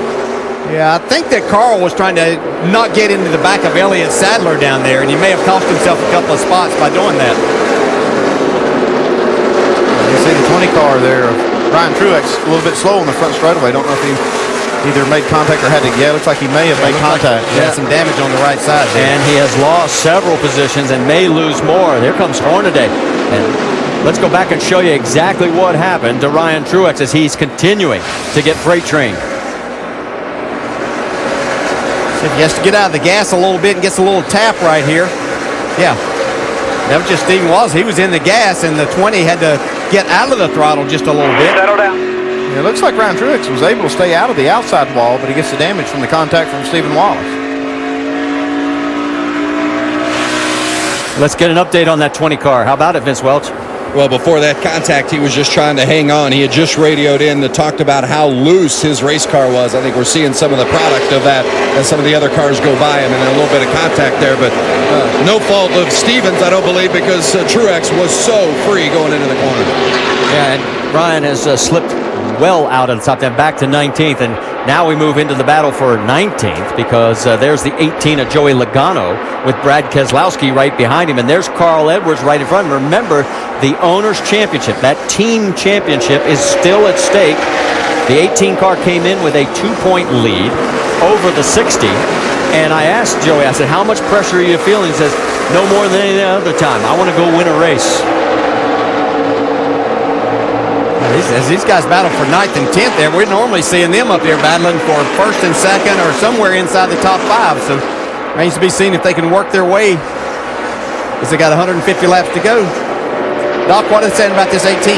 Yeah, I think that Carl was trying to not get into the back of Elliot Sadler down there, and he may have cost himself a couple of spots by doing that. You see the 20 car there. Ryan Truex a little bit slow on the front straightaway. Don't know if he either made contact or had to. Yeah, looks like he may have made contact. He had some damage on the right side there. And he has lost several positions and may lose more. Here comes Hornaday. And let's go back and show you exactly what happened to Ryan Truex as he's continuing to get freight trained. He has to get out of the gas a little bit and gets a little tap right here. Yeah. That was just Stephen Wallace. He was in the gas, and the 20 had to get out of the throttle just a little bit. Settle down. Yeah, it looks like Ryan Truex was able to stay out of the outside wall, but he gets the damage from the contact from Stephen Wallace. Let's get an update on that 20 car. How about it, Vince Welch? Well, before that contact, he was just trying to hang on. He had just radioed in that talked about how loose his race car was. I think we're seeing some of the product of that as some of the other cars go by him, and a little bit of contact there. But no fault of Stevens, I don't believe, because Truex was so free going into the corner. Yeah, and Ryan has slipped well out of the top 10, back to 19th, and now we move into the battle for 19th because there's the 18 of Joey Logano with Brad Keselowski right behind him, and there's Carl Edwards right in front. Remember, the Owners' Championship, that team championship, is still at stake. The 18 car came in with a 2-point lead over the 60, and I asked Joey, I said, how much pressure are you feeling? He says, no more than any other time. I want to go win a race. As these guys battle for 9th and 10th there, we're normally seeing them up there battling for 1st and 2nd or somewhere inside the top 5. So remains to be seen if they can work their way as they got 150 laps to go. Doc, what is saying about this 18?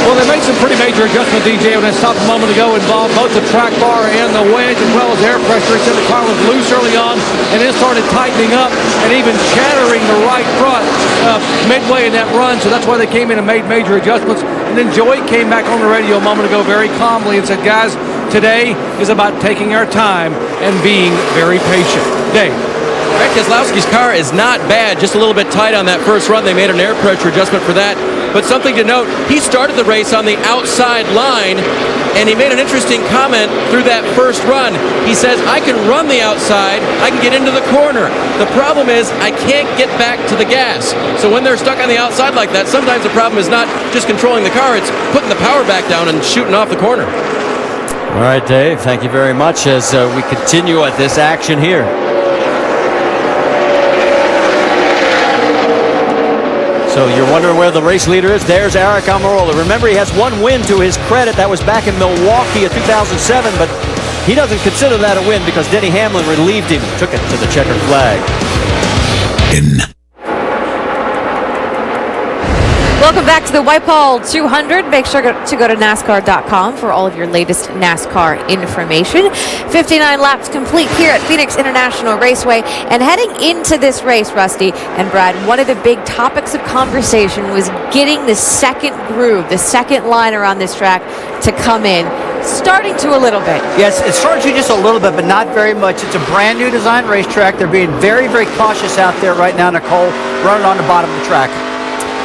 Well, they made some pretty major adjustments, DJ, when I stopped a moment ago, involved both the track bar and the wedge as well as air pressure. He said the car was loose early on and then started tightening up and even shattering the right front midway in that run. So that's why they came in and made major adjustments. And then Joey came back on the radio a moment ago very calmly and said, guys, today is about taking our time and being very patient. Dave. Brad Keselowski's car is not bad, just a little bit tight on that first run. They made an air pressure adjustment for that. But something to note, he started the race on the outside line, and he made an interesting comment through that first run. He says, I can run the outside, I can get into the corner. The problem is I can't get back to the gas. So when they're stuck on the outside like that, sometimes the problem is not just controlling the car, it's putting the power back down and shooting off the corner. All right, Dave, thank you very much as we continue at this action here. So you're wondering where the race leader is? There's Aric Almirola. Remember, he has one win to his credit. That was back in Milwaukee in 2007, but he doesn't consider that a win because Denny Hamlin relieved him, took it to the checkered flag. Welcome back to the Wypall 200. Make sure to go to NASCAR.com for all of your latest NASCAR information. 59 laps complete here at Phoenix International Raceway. And heading into this race, Rusty and Brad, one of the big topics of conversation was getting the second groove, the second line around this track to come in. Starting to a little bit. Yes, it's starting to just a little bit, but not very much. It's a brand new design racetrack. They're being very, very cautious out there right now, Nicole, running on the bottom of the track.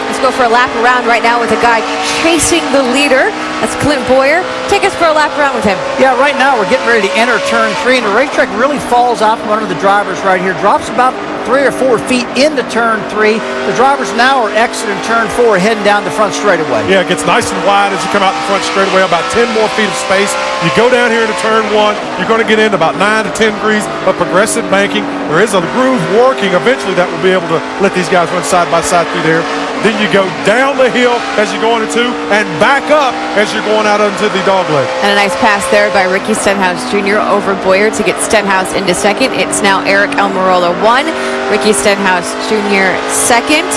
Let's go for a lap around right now with a guy chasing the leader. That's Clint Boyer. Take us for a lap around with him. Yeah, right now we're getting ready to enter turn 3, and the racetrack really falls out from under the drivers right here. Drops about 3 or 4 feet into turn 3. The drivers now are exiting turn 4, heading down the front straightaway. Yeah, it gets nice and wide as you come out the front straightaway, about 10 more feet of space. You go down here into turn 1, you're going to get into about 9 to 10 degrees of progressive banking. There is a groove working eventually that will be able to let these guys run side by side through there. Then you go down the hill as you go into 2 and back up as you're going out into the dogleg. And a nice pass there by Ricky Stenhouse Jr. over Boyer to get Stenhouse into second. It's now Eric Almirola 1, Ricky Stenhouse Jr. second.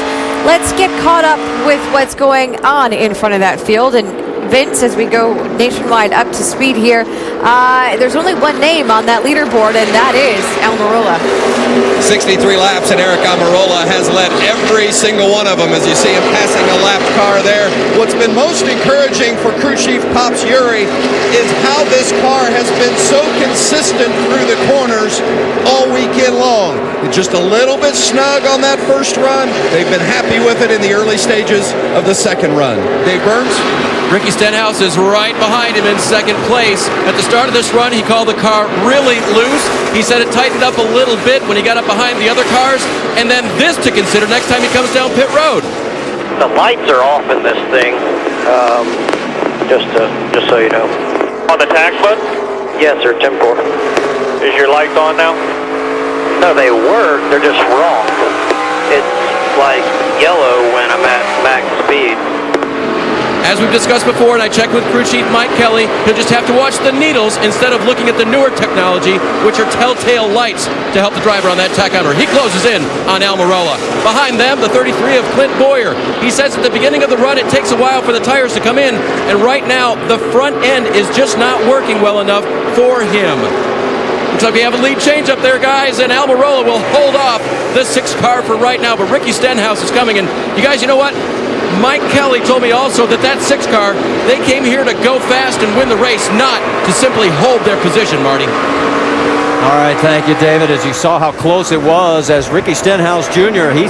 Let's get caught up with what's going on in front of that field. And Vince, as we go nationwide up to speed here, there's only one name on that leaderboard, and that is Almirola. 63 laps, and Eric Almirola has led every single one of them, as you see him passing a lapped car there. What's been most encouraging for crew chief Pops Urey is how this car has been so consistent through the corners all weekend long. Just a little bit snug on that first run. They've been happy with it in the early stages of the second run. Dave Burns? Ricky Stenhouse is right behind him in second place. At the start of this run, he called the car really loose. He said it tightened up a little bit when he got up behind the other cars. And then this to consider next time he comes down pit road. The lights are off in this thing, just so you know. On the tax button? Yes, sir, 10-4. Is your lights on now? No, they were. They're just wrong. It's like yellow when I'm at max speed. As we've discussed before, and I checked with crew chief Mike Kelly, he'll just have to watch the needles instead of looking at the newer technology, which are telltale lights to help the driver on that tachometer. He closes in on Almirola. Behind them, the 33 of Clint Boyer. He says at the beginning of the run, it takes a while for the tires to come in, and right now, the front end is just not working well enough for him. Looks like we have a lead change up there, guys, and Almirola will hold off the 6th car for right now, but Ricky Stenhouse is coming, and you guys, you know what? Mike Kelly told me also that 6th car, they came here to go fast and win the race, not to simply hold their position, Marty. All right, thank you, David. As you saw how close it was, as Ricky Stenhouse Jr., he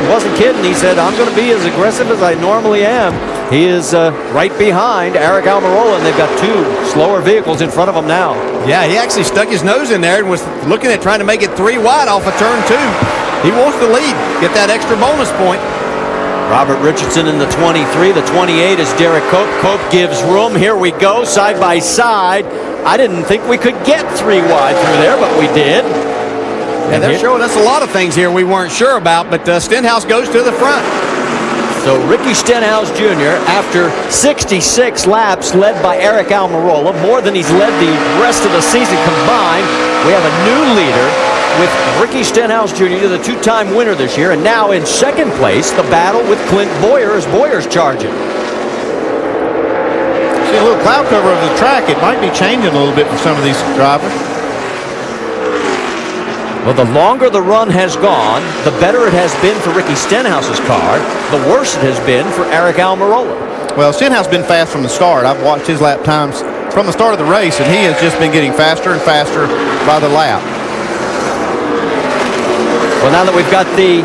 wasn't kidding. He said, I'm going to be as aggressive as I normally am. He is right behind Eric Almirola, and they've got 2 slower vehicles in front of him now. Yeah, he actually stuck his nose in there and was looking at trying to make it 3 wide off of turn 2. He wants the lead, get that extra bonus point. Robert Richardson in the 23. The 28 is Derek Cope. Cope gives room. Here we go, side by side. I didn't think we could get 3 wide through there, but we did. And they're showing us a lot of things here we weren't sure about, but Stenhouse goes to the front. So Ricky Stenhouse Jr., after 66 laps, led by Eric Almirola, more than he's led the rest of the season combined. We have a new leader with Ricky Stenhouse Jr., the 2-time winner this year, and now in second place, the battle with Clint Boyer as Boyer's charging. See a little cloud cover of the track. It might be changing a little bit for some of these drivers. Well, the longer the run has gone, the better it has been for Ricky Stenhouse's car. The worse it has been for Eric Almirola. Well, Stenhouse has been fast from the start. I've watched his lap times from the start of the race, and he has just been getting faster and faster by the lap. Well, now that we've got the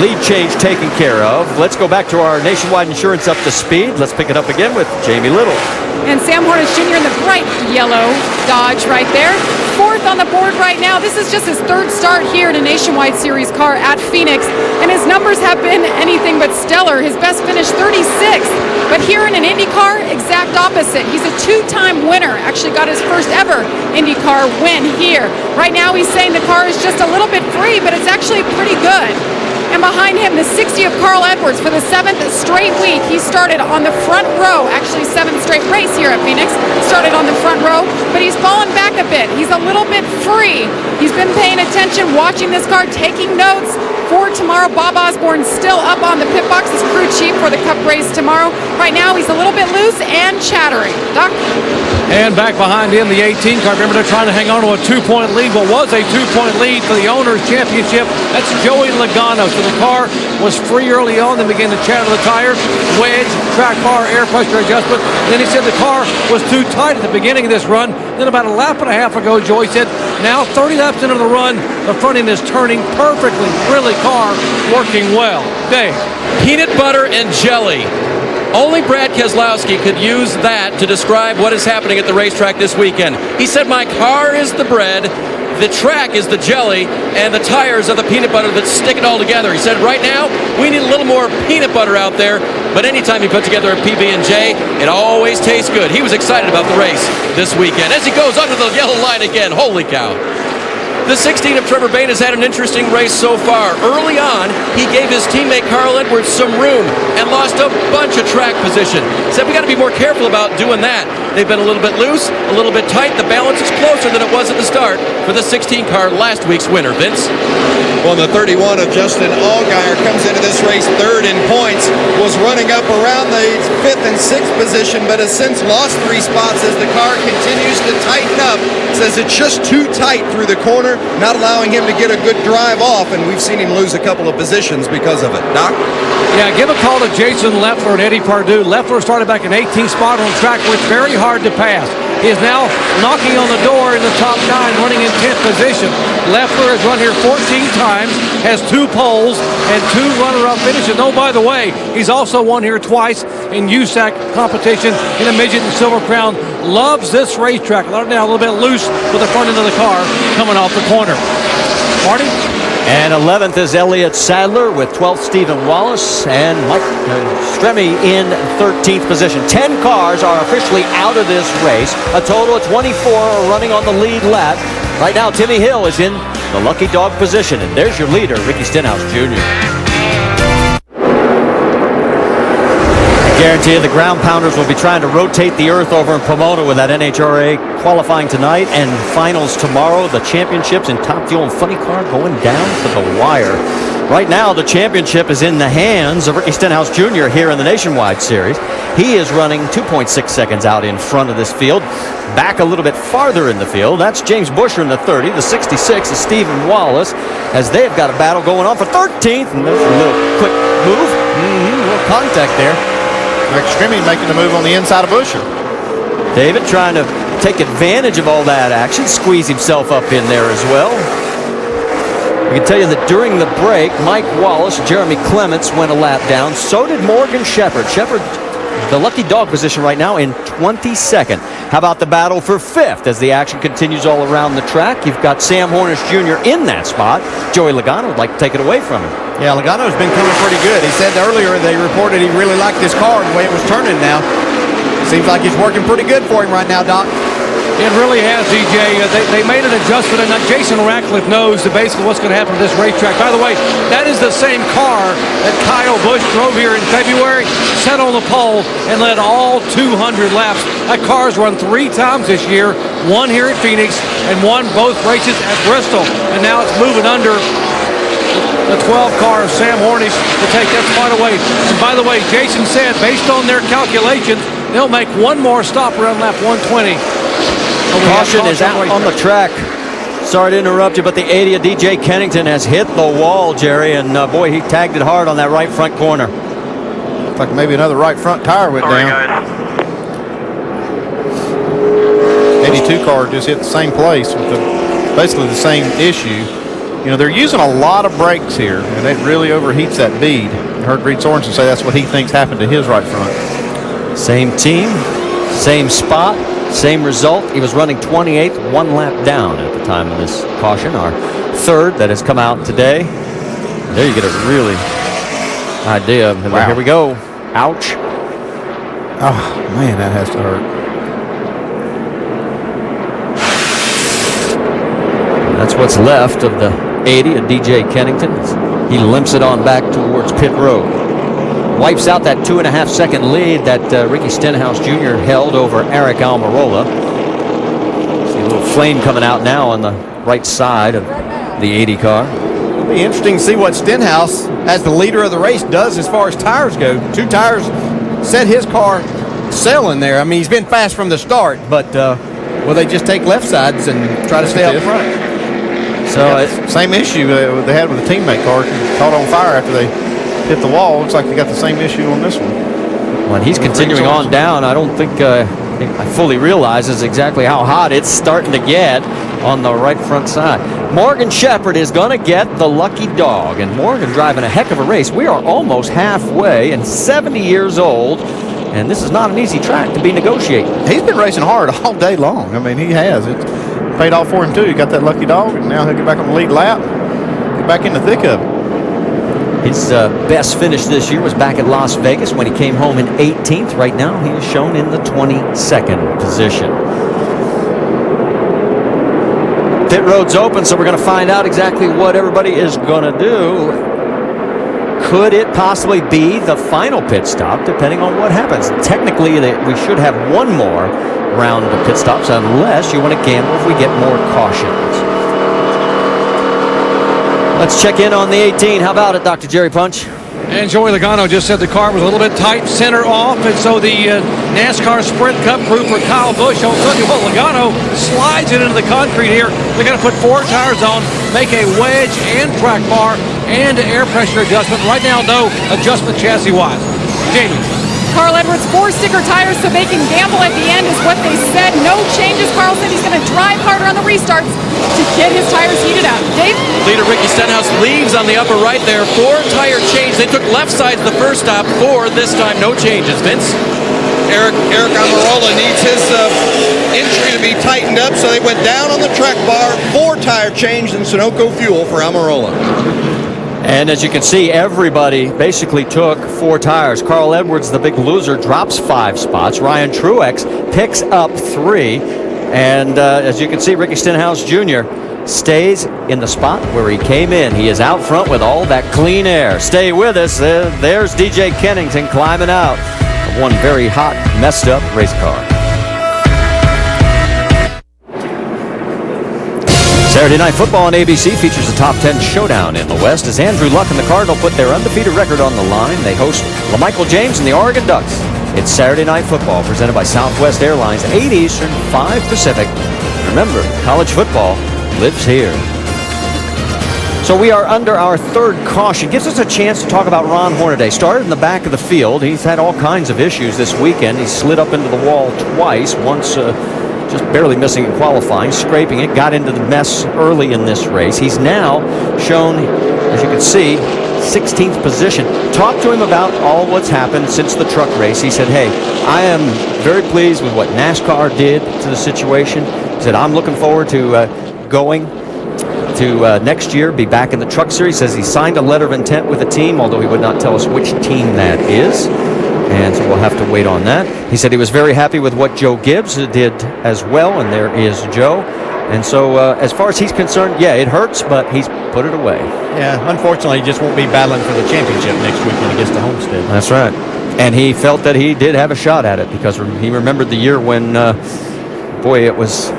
lead change taken care of, let's go back to our Nationwide Insurance Up to Speed. Let's pick it up again with Jamie Little. And Sam Hornish Jr. in the bright yellow Dodge right there. 4th on the board right now. This is just his 3rd start here in a Nationwide Series car at Phoenix. And his numbers have been anything but stellar. His best finish, 36th. But here in an Indy car, exact opposite. He's a 2-time winner. Actually got his first ever IndyCar win here. Right now he's saying the car is just a little bit free, but it's actually pretty good. And behind him, the 60 of Carl Edwards for the 7th straight week. He started on the front row, actually 7th straight race here at Phoenix. Started on the front row, but he's fallen back a bit. He's a little bit free. He's been paying attention, watching this car, taking notes for tomorrow. Bob Osborne still up on the pit box as crew chief for the Cup race tomorrow. Right now, he's a little bit loose and chattering. Doc? And back behind him, the 18 car. Remember, they're trying to hang on to a 2-point lead. What was a 2-point lead for the Owners' Championship? That's Joey Logano. So the car was free early on, then began to chatter the tires, wedge, track bar, air pressure adjustment. And then he said the car was too tight at the beginning of this run. Then about a lap and a half ago, Joey said, now 30 laps into the run, the front end is turning perfectly. Really, car working well. Dave. Peanut butter and jelly. Only Brad Keselowski could use that to describe what is happening at the racetrack this weekend. He said, my car is the bread, the track is the jelly, and the tires are the peanut butter that stick it all together. He said, right now, we need a little more peanut butter out there, but anytime you put together a PB&J, it always tastes good. He was excited about the race this weekend as he goes under the yellow line again. Holy cow. The 16 of Trevor Bayne has had an interesting race so far. Early on, he gave his teammate Carl Edwards some room and lost a bunch of track position. Said we got to be more careful about doing that. They've been a little bit loose, a little bit tight. The balance is closer than it was at the start for the 16 car, last week's winner. Vince? Well, the 31 of Justin Allgaier comes into this race third in points, was running up around the 5th and 6th position, but has since lost 3 spots as the car continues to tighten up. Says it's just too tight through the corner, not allowing him to get a good drive off, and we've seen him lose a couple of positions because of it. Doc? Yeah, give a call to Jason Leffler and Eddie Pardue. Leffler started back in 18th spot on track where it's very hard to pass. He is now knocking on the door in the top 9, running in 10th position. Leffler has run here 14 times, has 2 poles and 2 runner-up finishes. Oh, by the way, he's also won here twice in USAC competition in a midget and Silver Crown. Loves this racetrack. Now a little bit loose with the front end of the car coming off the corner. Marty? And 11th is Elliot Sadler with 12th Stephen Wallace and Mike Stremme in 13th position. 10 cars are officially out of this race. A total of 24 are running on the lead lap. Right now, Timmy Hill is in the lucky dog position. And there's your leader, Ricky Stenhouse Jr. I guarantee you the ground pounders will be trying to rotate the earth over in Pomona with that NHRA qualifying tonight and finals tomorrow. The championships in Top Fuel and Funny Car going down to the wire. Right now, the championship is in the hands of Ricky Stenhouse Jr. here in the Nationwide Series. He is running 2.6 seconds out in front of this field. Back a little bit farther in the field, that's James Busher in the 30. The 66 is Stephen Wallace, as they've got a battle going on for 13th. And there's a little quick move, a little contact there. Stremme making the move on the inside of Busher. David trying to take advantage of all that action, squeeze himself up in there as well. I can tell you that during the break, Mike Wallace, Jeremy Clements went a lap down. So did Morgan Shepherd. Shepherd, the lucky dog position right now in 22nd. How about the battle for 5th as the action continues all around the track? You've got Sam Hornish Jr. in that spot. Joey Logano would like to take it away from him. Yeah, Logano's been coming pretty good. He said earlier they reported he really liked this car and the way it was turning now. Seems like it's working pretty good for him right now, Doc. It really has, DJ. They made an adjustment, and Jason Ratcliffe knows basically what's going to happen to this racetrack. By the way, that is the same car that Kyle Busch drove here in February, set on the pole, and led all 200 laps. That car's run 3 times this year, one here at Phoenix, and won both races at Bristol. And now it's moving under the 12 car of Sam Hornish to take that spot away. And by the way, Jason said, based on their calculations, they'll make one more stop around lap 120. Caution is out on the track. Sorry to interrupt you, but the 80 of DJ Kennington has hit the wall, Jerry, and boy, he tagged it hard on that right front corner. Looks like maybe another right front tire went down. 82 car just hit the same place with basically the same issue. You know, they're using a lot of brakes here, and that really overheats that bead. I heard Reed Sorensen say that's what he thinks happened to his right front. Same team, same spot, same result. He was running 28th, 1 lap down at the time of this caution. Our 3rd that has come out today. There you get a really idea. Wow. Here we go. Ouch. Oh, man, that has to hurt. That's what's left of the 80 of DJ Kennington. He limps it on back towards pit road. Wipes out that 2.5-second lead that Ricky Stenhouse Jr. held over Eric Almirola. See a little flame coming out now on the right side of the 80 car. It'll be interesting to see what Stenhouse, as the leader of the race, does as far as tires go. 2 tires set his car sailing there. I mean, he's been fast from the start, but will they just take left sides and try to stay up front? So same issue they had with the teammate car. Caught on fire after they hit the wall. Looks like they got the same issue on this one. Well, and he's continuing on down. I don't think I fully realizes exactly how hot it's starting to get on the right front side. Morgan Shepherd is going to get the lucky dog, and Morgan driving a heck of a race. We are almost halfway and 70 years old, and this is not an easy track to be negotiating. He's been racing hard all day long. I mean, he has. It's paid off for him, too. He got that lucky dog, and now he'll get back on the lead lap, get back in the thick of it. His best finish this year was back at Las Vegas when he came home in 18th. Right now, he is shown in the 22nd position. Pit road's open, so we're going to find out exactly what everybody is going to do. Could it possibly be the final pit stop, depending on what happens? Technically, we should have one more round of pit stops, unless you want to gamble if we get more cautions. Let's check in on the 18. How about it, Dr. Jerry Punch? And Joey Logano just said the car was a little bit tight, center off, and so the NASCAR Sprint Cup crew for Kyle Busch, I'll tell you what, Logano slides it into the concrete here. They're going to put 4 tires on, make a wedge and track bar and air pressure adjustment. Right now, no adjustment chassis-wise. Jamie. Carl Edwards, 4 sticker tires, so they can gamble at the end is what they said. No changes. Carl said he's going to drive harder on the restarts to get his tires heated up. Dave? Leader Ricky Stenhouse leaves on the upper right there. 4 tire change. They took left sides the first stop. 4 this time. No changes. Vince? Eric Almirola needs his entry to be tightened up, so they went down on the track bar. 4 tire change in Sunoco fuel for Almirola. And as you can see, everybody basically took 4 tires. Carl Edwards, the big loser, drops 5 spots. Ryan Truex picks up 3. And as you can see, Ricky Stenhouse Jr. stays in the spot where he came in. He is out front with all that clean air. Stay with us. There's DJ Kennington climbing out of one very hot, messed up race car. Saturday Night Football on ABC features a top 10 showdown in the West as Andrew Luck and the Cardinal put their undefeated record on the line. They host LaMichael James and the Oregon Ducks. It's Saturday Night Football presented by Southwest Airlines, 8 Eastern, 5 Pacific. Remember, college football lives here. So we are under our 3rd caution. Gives us a chance to talk about Ron Hornaday. Started in the back of the field. He's had all kinds of issues this weekend. He slid up into the wall twice, once just barely missing in qualifying, scraping it, got into the mess early in this race. He's now shown, as you can see, 16th position. Talk to him about all what's happened since the truck race. He said, hey, I am very pleased with what NASCAR did to the situation. He said, I'm looking forward to going to next year, be back in the truck series. Says he signed a letter of intent with the team, although he would not tell us which team that is. And so we'll have to wait on that. He said he was very happy with what Joe Gibbs did as well, and there is Joe. And so as far as he's concerned, yeah, it hurts, but he's put it away. Yeah, unfortunately, he just won't be battling for the championship next week when he gets to Homestead. That's right. And he felt that he did have a shot at it because he remembered the year when, boy, it was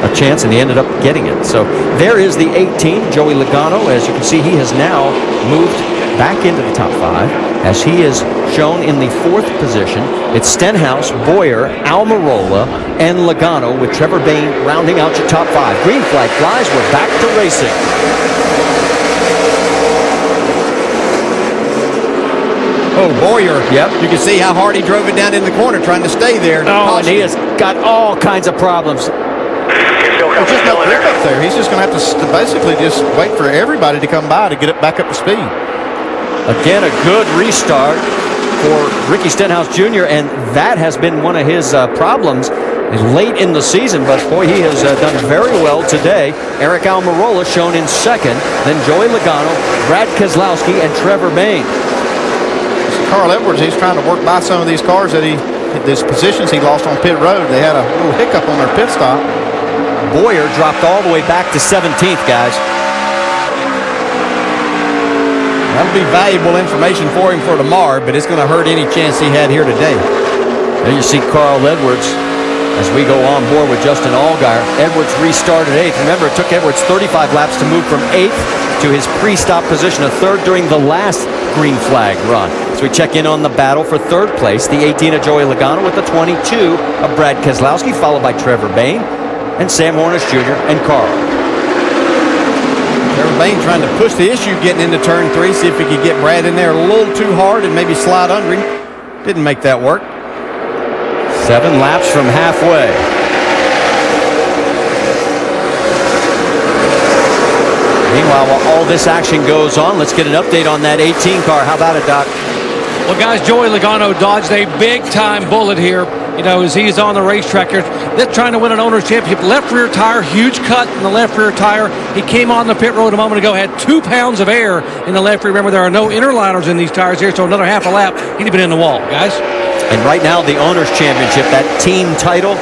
a chance, and he ended up getting it. So there is the 18, Joey Logano. As you can see, he has now moved back into the top 5 as he is shown in the 4th position. It's Stenhouse, Boyer, Almirola, and Logano, with Trevor Bayne rounding out your top 5. Green flag flies. We're back to racing. Oh, Boyer. Yep. You can see how hard he drove it down in the corner trying to stay there. Oh, and he has got all kinds of problems. There's just no grip up there. He's just going to have to basically just wait for everybody to come by to get it back up to speed. Again, a good restart for Ricky Stenhouse Jr., and that has been one of his problems late in the season, but boy, he has done very well today. Eric Almirola shown in 2nd, then Joey Logano, Brad Keselowski, and Trevor Bayne. Carl Edwards, he's trying to work by some of these cars that these positions he lost on pit road. They had a little hiccup on their pit stop. Boyer dropped all the way back to 17th, guys. That'll be valuable information for him for tomorrow, but it's going to hurt any chance he had here today. There you see Carl Edwards as we go on board with Justin Allgaier. Edwards restarted 8th. Remember, it took Edwards 35 laps to move from 8th to his pre-stop position of 3rd during the last green flag run. So we check in on the battle for 3rd place. The 18 of Joey Logano with the 22 of Brad Keselowski, followed by Trevor Bayne and Sam Hornish Jr. and Carl. Trevor Bayne trying to push the issue getting into turn 3, see if he could get Brad in there a little too hard and maybe slide under him. Didn't make that work. 7 laps from halfway. Meanwhile, while all this action goes on, let's get an update on that 18 car. How about it, Doc? Well, guys, Joey Logano dodged a big-time bullet here, as he's on the racetrack here. They're trying to win an owner's championship. Left rear tire, huge cut in the left rear tire. He came on the pit road a moment ago, had 2 pounds of air in the left rear. Remember, there are no interliners in these tires here, so another half a lap, he'd have been in the wall, guys. And right now, the owner's championship, that team title,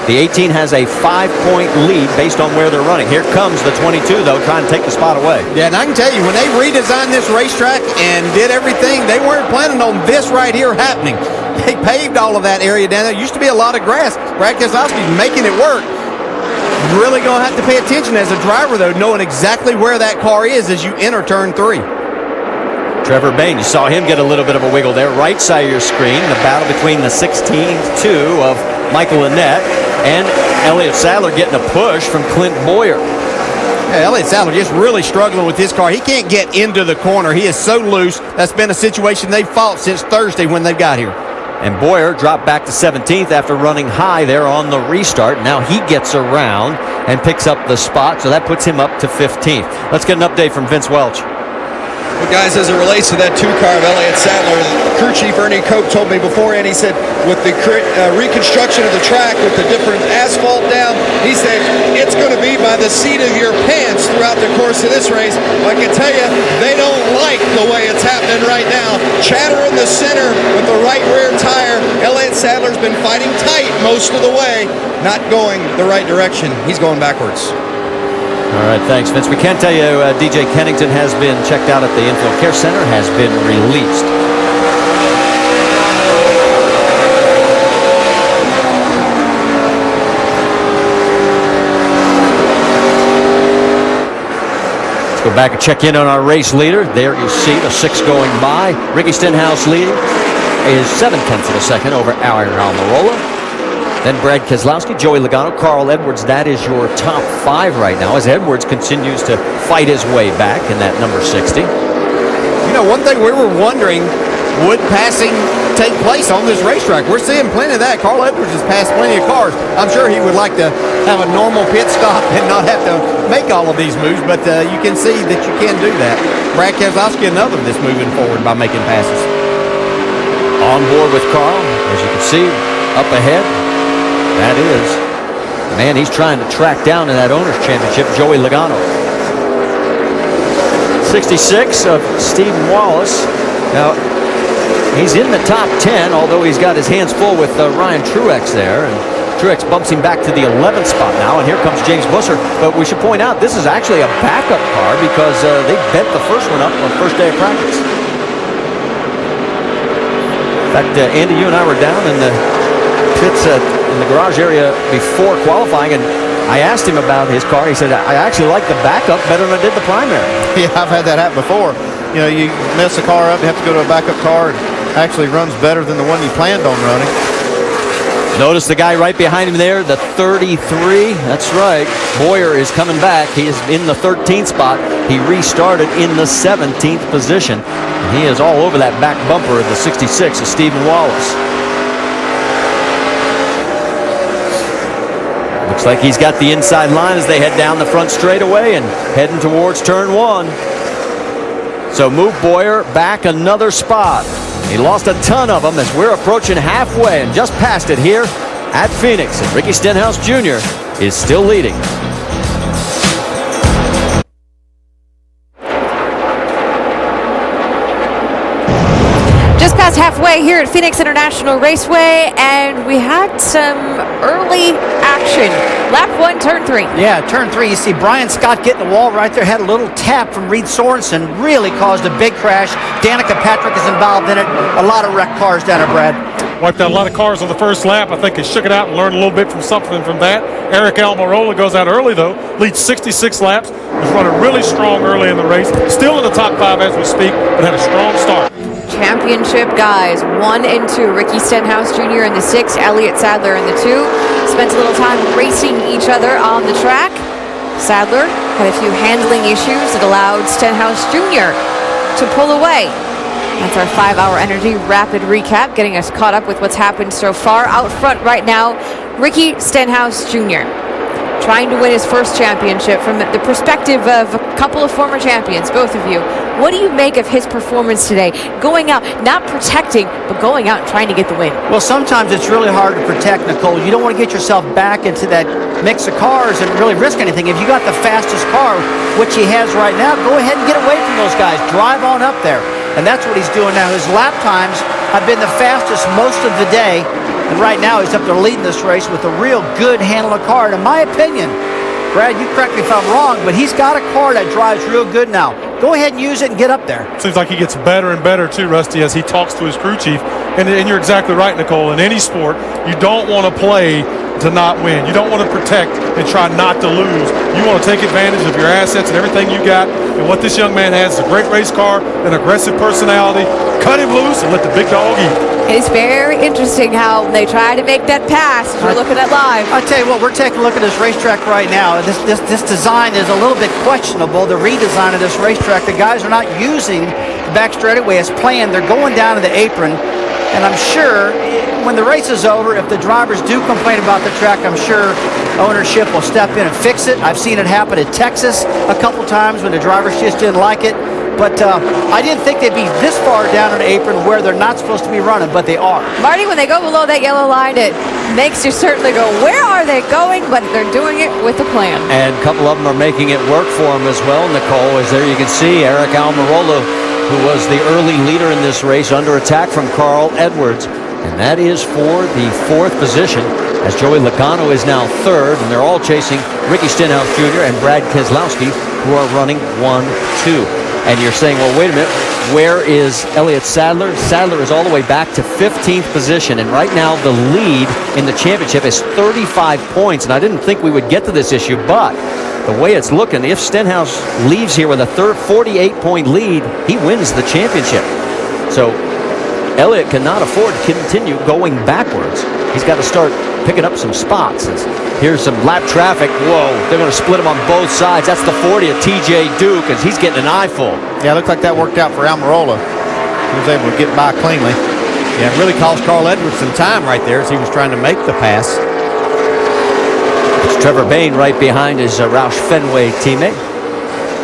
the 18 has a 5-point lead based on where they're running. Here comes the 22, though, trying to take the spot away. Yeah, and I can tell you, when they redesigned this racetrack and did everything, they weren't planning on this right here happening. They paved all of that area down there. It used to be a lot of grass. Brad Keselowski's making it work. Really going to have to pay attention as a driver, though, knowing exactly where that car is as you enter turn 3. Trevor Bayne, you saw him get a little bit of a wiggle there. Right side of your screen, the battle between the 16-2 of Michael Annett and Elliot Sadler getting a push from Clint Boyer. Yeah, Elliot Sadler just really struggling with his car. He can't get into the corner. He is so loose. That's been a situation they've fought since Thursday when they got here. And Boyer dropped back to 17th after running high there on the restart. Now he gets around and picks up the spot, so that puts him up to 15th. Let's get an update from Vince Welch. Well, guys, as it relates to that 2 car of Elliot Sadler, crew chief Ernie Koch told me beforehand, he said, with the reconstruction of the track, with the different asphalt down, he said, it's going to be by the seat of your pants throughout the course of this race. I can tell you, they don't like the way it's happening right now. Chatter in the center with the right rear tire. Elliot Sadler's been fighting tight most of the way, not going the right direction. He's going backwards. All right, thanks, Vince. We can tell you DJ Kennington has been checked out at the Infield Care Center, has been released. Let's go back and check in on our race leader. There you see the 6 going by. Ricky Stenhouse leading is 7/10 of a second over Aaron Almirola. Then Brad Keselowski, Joey Logano, Carl Edwards. That is your top 5 right now as Edwards continues to fight his way back in that number 60. One thing we were wondering, would passing take place on this racetrack? We're seeing plenty of that. Carl Edwards has passed plenty of cars. I'm sure he would like to have a normal pit stop and not have to make all of these moves, but you can see that you can do that. Brad Keselowski, another that's moving forward by making passes. On board with Carl, as you can see, up ahead. That is, man, he's trying to track down in that owner's championship, Joey Logano. 66 of Stephen Wallace. Now, he's in the top 10, although he's got his hands full with Ryan Truex there. And Truex bumps him back to the 11th spot now, and here comes James Busser. But we should point out, this is actually a backup car because they bent the first one up on the first day of practice. In fact, Andy, you and I were down in the pits in the garage area before qualifying, and I asked him about his car. He said, I actually like the backup better than I did the primary. Yeah, I've had that happen before. You mess the car up, you have to go to a backup car, and actually runs better than the one you planned on running. Notice the guy right behind him there, the 33. That's right. Boyer is coming back. He is in the 13th spot. He restarted in the 17th position. And he is all over that back bumper of the 66 of Stephen Wallace. Looks like he's got the inside line as they head down the front straightaway and heading towards turn 1. So move Boyer back another spot. He lost a ton of them as we're approaching halfway and just past it here at Phoenix. And Ricky Stenhouse Jr. is still leading. Just past halfway here at Phoenix International Raceway, and we had some early action Lap 1, turn 3. Yeah, turn 3. You see Brian Scott getting the wall right there. Had a little tap from Reed Sorensen. Really caused a big crash. Danica Patrick is involved in it. A lot of wrecked cars down there, Brad. Wiped out a lot of cars on the first lap. I think they shook it out and learned a little bit from something from that. Eric Almirola goes out early, though. Leads 66 laps. Was running really strong early in the race. Still in the top 5 as we speak, but had a strong start. Championship guys, 1 and 2. Ricky Stenhouse Jr. in the 6, Elliot Sadler in the 2. Spent a little time racing each other on the track. Sadler had a few handling issues that allowed Stenhouse Jr. to pull away. That's our 5-hour energy rapid recap, getting us caught up with what's happened so far. Out front right now, Ricky Stenhouse Jr. trying to win his first championship from the perspective of a couple of former champions, both of you. What do you make of his performance today? Going out, not protecting, but going out and trying to get the win. Well, sometimes it's really hard to protect, Nicole. You don't want to get yourself back into that mix of cars and really risk anything. If you got the fastest car, which he has right now, go ahead and get away from those guys. Drive on up there. And that's what he's doing now. His lap times have been the fastest most of the day. And right now he's up there leading this race with a real good handle of car. And in my opinion, Brad, you correct me if I'm wrong, but he's got a car that drives real good now. Go ahead and use it and get up there. Seems like he gets better and better too, Rusty, as he talks to his crew chief. And you're exactly right, Nicole. In any sport, you don't want to play to not win. You don't want to protect and try not to lose. You want to take advantage of your assets and everything you got. And what this young man has is a great race car, an aggressive personality. Cut him loose and let the big dog eat. It's very interesting how they try to make that pass. We're looking at live. I'll tell you what, we're taking a look at this racetrack right now. This design is a little bit questionable, the redesign of this racetrack. The guys are not using the back straightaway as planned. They're going down to the apron. And I'm sure when the race is over, if the drivers do complain about the track, I'm sure ownership will step in and fix it. I've seen it happen in Texas a couple times when the drivers just didn't like it. But I didn't think they'd be this far down an apron where they're not supposed to be running, but they are. Marty, when they go below that yellow line, it makes you certainly go, where are they going? But they're doing it with a plan. And a couple of them are making it work for them as well, Nicole. As there you can see, Eric Almirola, who was the early leader in this race, under attack from Carl Edwards. And that is for the 4th position, as Joey Logano is now 3rd, and they're all chasing Ricky Stenhouse Jr. and Brad Keselowski, who are running 1-2. And you're saying, well, wait a minute, where is Elliot Sadler? Sadler is all the way back to 15th position, and right now the lead in the championship is 35 points. And I didn't think we would get to this issue, but the way it's looking, if Stenhouse leaves here with a 48-point lead, he wins the championship. So Elliott cannot afford to continue going backwards. He's got to start picking up some spots. Here's some lap traffic. Whoa, they're going to split him on both sides. That's the 40 of TJ Duke as he's getting an eyeful. Yeah, it looked like that worked out for Almirola. He was able to get by cleanly. Yeah, it really cost Carl Edwards some time right there as he was trying to make the pass. It's Trevor Bayne right behind his Roush Fenway teammate.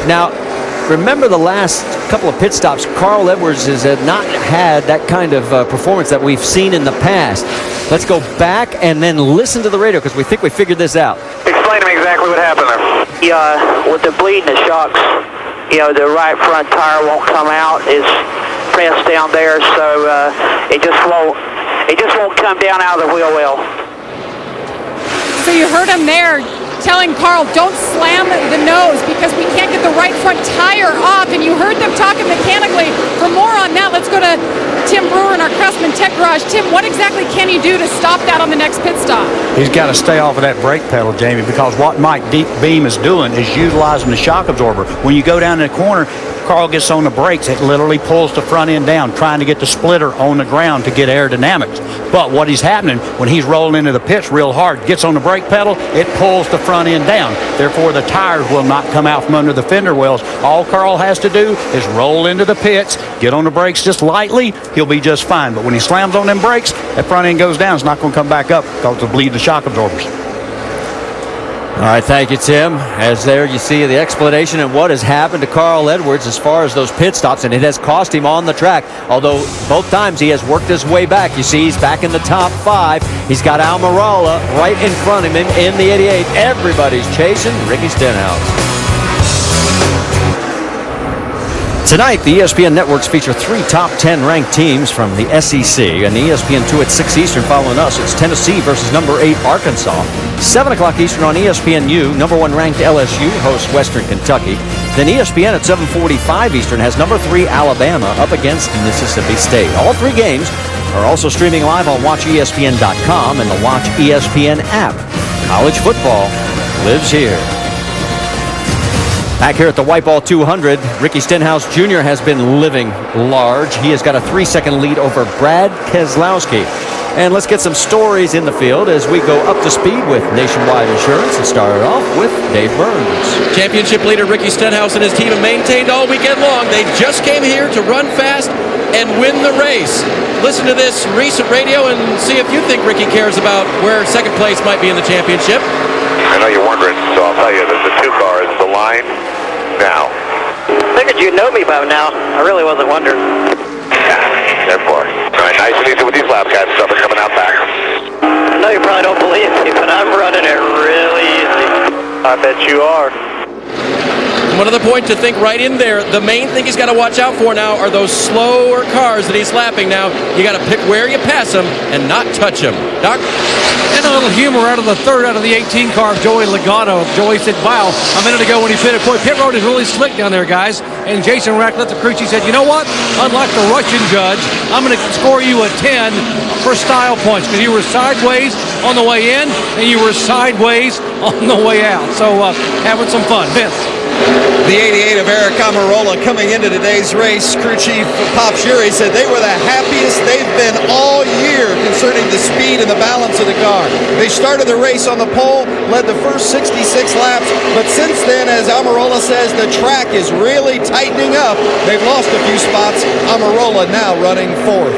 Now, remember the last couple of pit stops, Carl Edwards has not had that kind of performance that we've seen in the past. Let's go back and then listen to the radio because we think we figured this out. Explain to me exactly what happened there. Yeah, with the bleeding the shocks, the right front tire won't come out. It's pressed down there, so it just won't come down out of the wheel well. So you heard him there telling Carl, don't slam the nose because we can't get the right front tire off. And you heard them talking mechanically. For more on that, let's go to Tim Brewer in our Craftsman Tech Garage. Tim, what exactly can he do to stop that on the next pit stop? He's got to stay off of that brake pedal, Jamie, because what Mike Beam is doing is utilizing the shock absorber. When you go down in the corner, Carl gets on the brakes, it literally pulls the front end down, trying to get the splitter on the ground to get aerodynamics. But what is happening when he's rolling into the pits real hard, gets on the brake pedal, it pulls the front end down. Therefore, the tires will not come out from under the fender wells. All Carl has to do is roll into the pits, get on the brakes just lightly, he'll be just fine. But when he slams on them brakes, that front end goes down. It's not going to come back up because it'll bleed the shock absorbers. All right, thank you, Tim. As there you see the explanation and what has happened to Carl Edwards as far as those pit stops, and it has cost him on the track. Although both times he has worked his way back. You see he's back in the top 5. He's got Almirola right in front of him in the 88. Everybody's chasing Ricky Stenhouse. Tonight, the ESPN networks feature 3 top 10 ranked teams from the SEC, and the ESPN2 at 6 Eastern following us. It's Tennessee versus number 8 Arkansas. 7 o'clock Eastern on ESPNU, number 1 ranked LSU hosts Western Kentucky. Then ESPN at 7:45 Eastern has number 3 Alabama up against Mississippi State. All 3 games are also streaming live on WatchESPN.com and the Watch ESPN app. College football lives here. Back here at the Wypall 200, Ricky Stenhouse Jr. has been living large. He has got a 3-second lead over Brad Keselowski. And let's get some stories in the field as we go up to speed with Nationwide Insurance and start it off with Dave Burns. Championship leader Ricky Stenhouse and his team have maintained all weekend long. They just came here to run fast and win the race. Listen to this recent radio and see if you think Ricky cares about where second place might be in the championship. I know you're wondering, so I'll tell you that the 2 cars, the line now. Figured you'd know me by now. I really wasn't wondering. Yeah, therefore. All right, nice and easy with these lap guys. Stuff are coming out back. I know you probably don't believe me, but I'm running it really easy. I bet you are. One other point to think right in there, the main thing he's got to watch out for now are those slower cars that he's lapping now. You got to pick where you pass them and not touch them. Doc? And a little humor out of the third out of the 18 car of Joey Logano. Joey said, wow, a minute ago when he pitted, boy, pit road is really slick down there, guys. And Jason Ratcliffe, the crew chief, said, you know what? Unlike the Russian judge, I'm going to score you a 10 for style points because you were sideways on the way in and you were sideways on the way out. So having some fun. Vince. The 88 of Eric Amarola coming into today's race, crew chief Pop Shuri said they were the happiest they've been all year concerning the speed and the balance of the car. They started the race on the pole, led the first 66 laps, but since then, as Amarola says, the track is really tightening up. They've lost a few spots. Amarola now running 4th.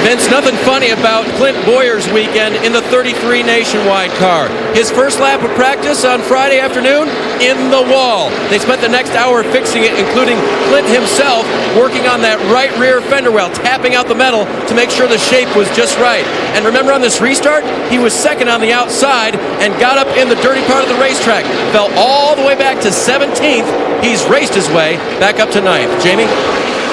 Vince, nothing funny about Clint Boyer's weekend in the 33 Nationwide car. His first lap of practice on Friday afternoon, in the wall. They spent the next hour fixing it, including Clint himself working on that right rear fender well, tapping out the metal to make sure the shape was just right. And remember on this restart, he was second on the outside and got up in the dirty part of the racetrack. Fell all the way back to 17th. He's raced his way back up to 9th. Jamie?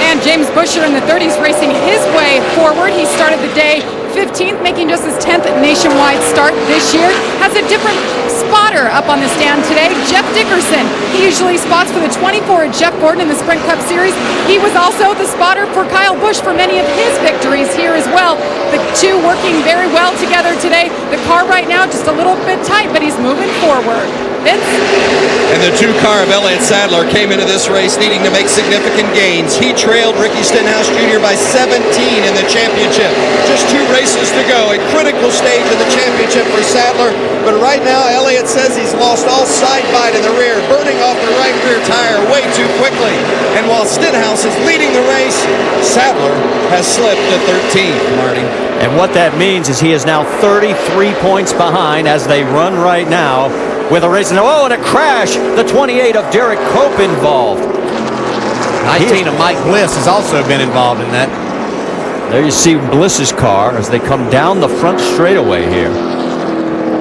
And James Buescher in the 30s racing his way forward. He started the day 15th, making just his 10th nationwide start this year. Has a different spotter up on the stand today. Jeff Dickerson. He usually spots for the 24 at Jeff Gordon in the Sprint Cup Series. He was also the spotter for Kyle Busch for many of his victories here as well. The two working very well together today. The car right now just a little bit tight, but he's moving forward. Vince? And the 2 car of Elliot Sadler came into this race needing to make significant gains. He trailed Ricky Stenhouse Jr. by 17 in the championship. Just 2 races to go. A critical stage of the championship for Sadler. But right now, Elliot says he's lost all side bite in the rear, burning off the right rear tire way too quickly. And while Stenhouse is leading the race, Sadler has slipped to 13th, Marty. And what that means is he is now 33 points behind as they run right now with a race. And a crash. The 28 of Derek Cope involved. 19 of Mike Bliss has also been involved in that. There you see Bliss's car as they come down the front straightaway here.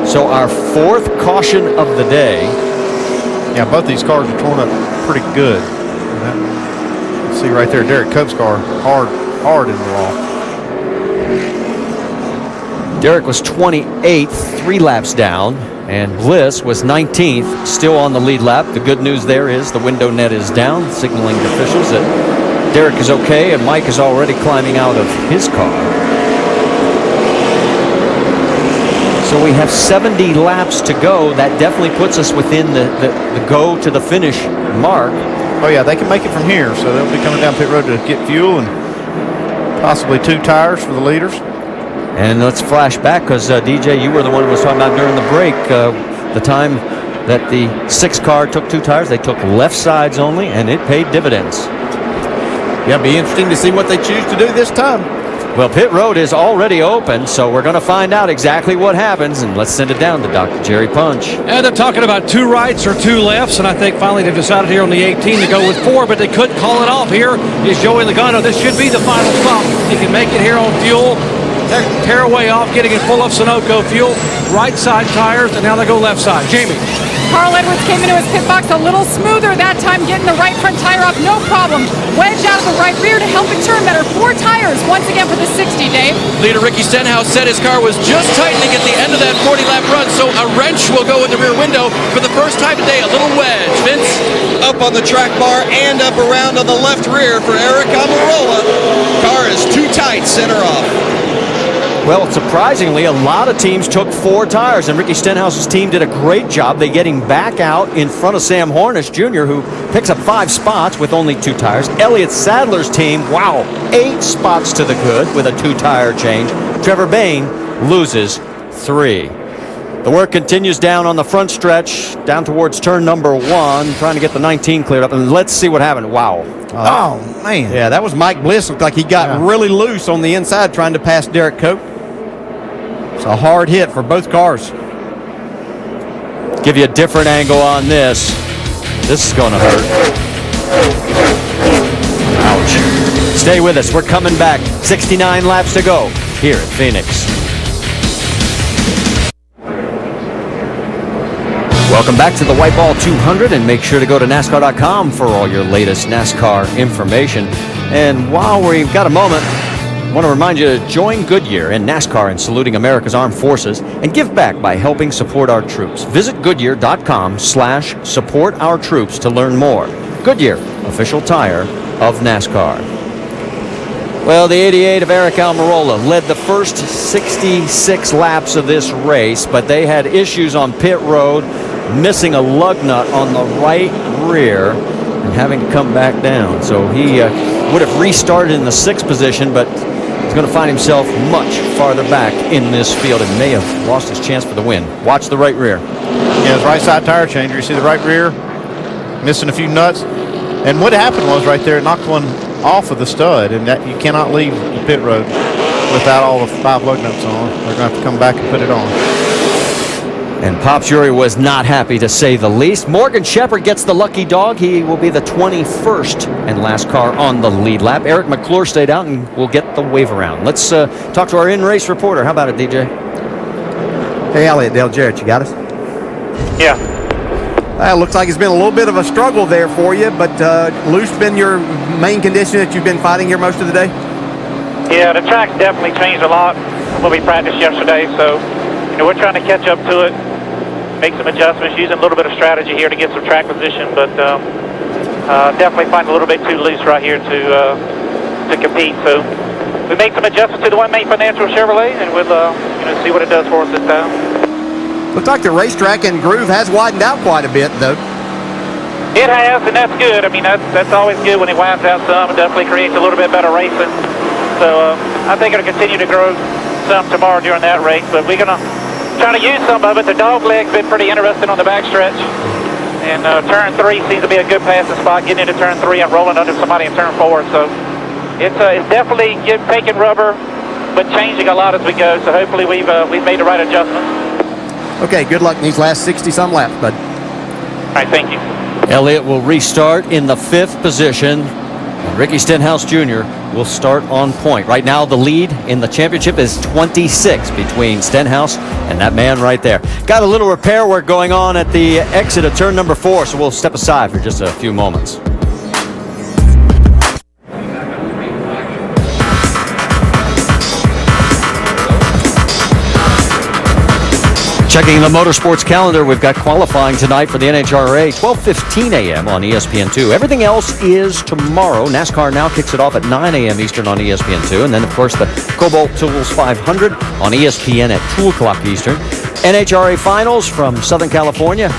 So our 4th caution of the day. Yeah, both these cars are torn up pretty good. See right there, Derek Cope's car hard in the wall. Derek was 28th, 3 laps down, and Bliss was 19th, still on the lead lap. The good news there is the window net is down, signaling to officials that Derek is okay, and Mike is already climbing out of his car. So we have 70 laps to go. That definitely puts us within the go to the finish mark. Oh yeah, they can make it from here, so they'll be coming down pit road to get fuel and possibly 2 tires for the leaders. And let's flash back because DJ, you were the one who was talking about during the break the time that the 6 car took 2 tires. They took left sides only, and it paid dividends. Yeah, it'll be interesting to see what they choose to do this time. Well, pit road is already open, so we're going to find out exactly what happens, and let's send it down to Dr. Jerry Punch. And they're talking about 2 rights or 2 lefts, and I think finally they've decided here on the 18 to go with 4, but they could call it off. Here is Joey Logano. This should be the final stop. He can make it here on fuel. tearaway off, getting it full of Sunoco fuel, right side tires, and now they go left side. Jamie. Carl Edwards came into his pit box a little smoother that time, getting the right front tire off, no problem. Wedge out of the right rear to help it turn better. 4 tires once again for the 60, Dave. Leader Ricky Stenhouse said his car was just tightening at the end of that 40-lap run, so a wrench will go in the rear window for the first time today. A little wedge. Vince? Up on the track bar and up around on the left rear for Eric Almirola. Car is too tight, center off. Well, surprisingly, a lot of teams took 4 tires, and Ricky Stenhouse's team did a great job. They get him back out in front of Sam Hornish Jr., who picks up 5 spots with only 2 tires. Elliot Sadler's team, wow, 8 spots to the good with a 2-tire change. Trevor Bain loses 3. The work continues down on the front stretch, down towards turn number 1, trying to get the 19 cleared up. And let's see what happened. Wow. Oh, man. Yeah, that was Mike Bliss. Looked like he got really loose on the inside trying to pass Derek Cope. It's a hard hit for both cars. Give you a different angle on this. This is going to hurt. Ouch. Stay with us. We're coming back. 69 laps to go here at Phoenix. Welcome back to the Wypall 200, and make sure to go to NASCAR.com for all your latest NASCAR information. And while we've got a moment, I want to remind you to join Goodyear and NASCAR in saluting America's armed forces and give back by helping support our troops. Visit Goodyear.com/support our troops to learn more. Goodyear, official tire of NASCAR. Well, the 88 of Eric Almirola led the first 66 laps of this race, but they had issues on pit road, missing a lug nut on the right rear and having to come back down. So he would have restarted in the 6th position, but he's going to find himself much farther back in this field and may have lost his chance for the win. Watch the right rear. Yeah, his right side tire changer. You see the right rear missing a few nuts. And what happened was right there, it knocked one off of the stud, and that you cannot leave the pit road without all the 5 lug nuts on. They're going to have to come back and put it on. And Pops Uri was not happy, to say the least. Morgan Shepherd gets the lucky dog. He will be the 21st and last car on the lead lap. Eric McClure stayed out and will get the wave around. Let's talk to our in-race reporter. How about it, DJ? Hey, Elliot, Dale Jarrett, you got us? Yeah. Looks like it's been a little bit of a struggle there for you, but loose been your main condition that you've been fighting here most of the day? Yeah, the track's definitely changed a lot from what we practiced yesterday, so we're trying to catch up to it, make some adjustments, using a little bit of strategy here to get some track position, but definitely find a little bit too loose right here to compete. So we made some adjustments to the one main financial Chevrolet, and we'll see what it does for us this time. Looks like the racetrack and groove has widened out quite a bit, though. It has, and that's good. I mean, that's always good when it winds out some. It definitely creates a little bit better racing. So I think it'll continue to grow some tomorrow during that race, but we're going to try to use some of it. The dog leg's been pretty interesting on the backstretch, and turn 3 seems to be a good passing spot, getting into turn 3 and rolling under somebody in turn 4. So it's definitely taking rubber, but changing a lot as we go. So hopefully we've made the right adjustments. Okay, good luck in these last 60-some laps, bud. All right, thank you. Elliott will restart in the 5th position. Ricky Stenhouse Jr. will start on point. Right now, the lead in the championship is 26 between Stenhouse and that man right there. Got a little repair work going on at the exit of turn number 4, so we'll step aside for just a few moments. Checking the motorsports calendar, we've got qualifying tonight for the NHRA, 12:15 a.m. on ESPN2. Everything else is tomorrow. NASCAR now kicks it off at 9 a.m. Eastern on ESPN2. And then, of course, the Cobalt Tools 500 on ESPN at 2 o'clock Eastern. NHRA Finals from Southern California,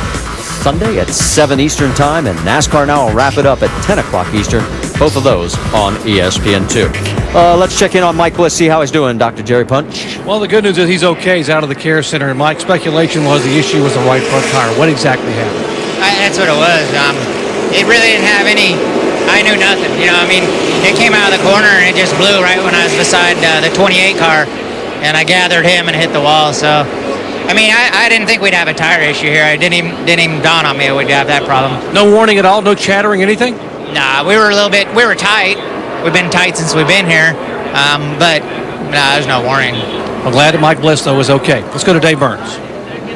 Sunday at 7 Eastern Time. And NASCAR now will wrap it up at 10 o'clock Eastern. Both of those on ESPN2. Let's check in on Mike Bliss, see how he's doing, Dr. Jerry Punch. Well, the good news is he's okay. He's out of the care center. And Mike's speculation was the issue was the right front tire. What exactly happened? That's what it was. It really didn't have any. I knew nothing. It came out of the corner and it just blew right when I was beside the 28 car, and I gathered him and hit the wall. So, I didn't think we'd have a tire issue here. It didn't even dawn on me we'd have that problem. No warning at all? No chattering, anything? Nah, we were tight. We've been tight since we've been here. But there's no warning. I'm glad that Mike Bliss, though, was okay. Let's go to Dave Burns.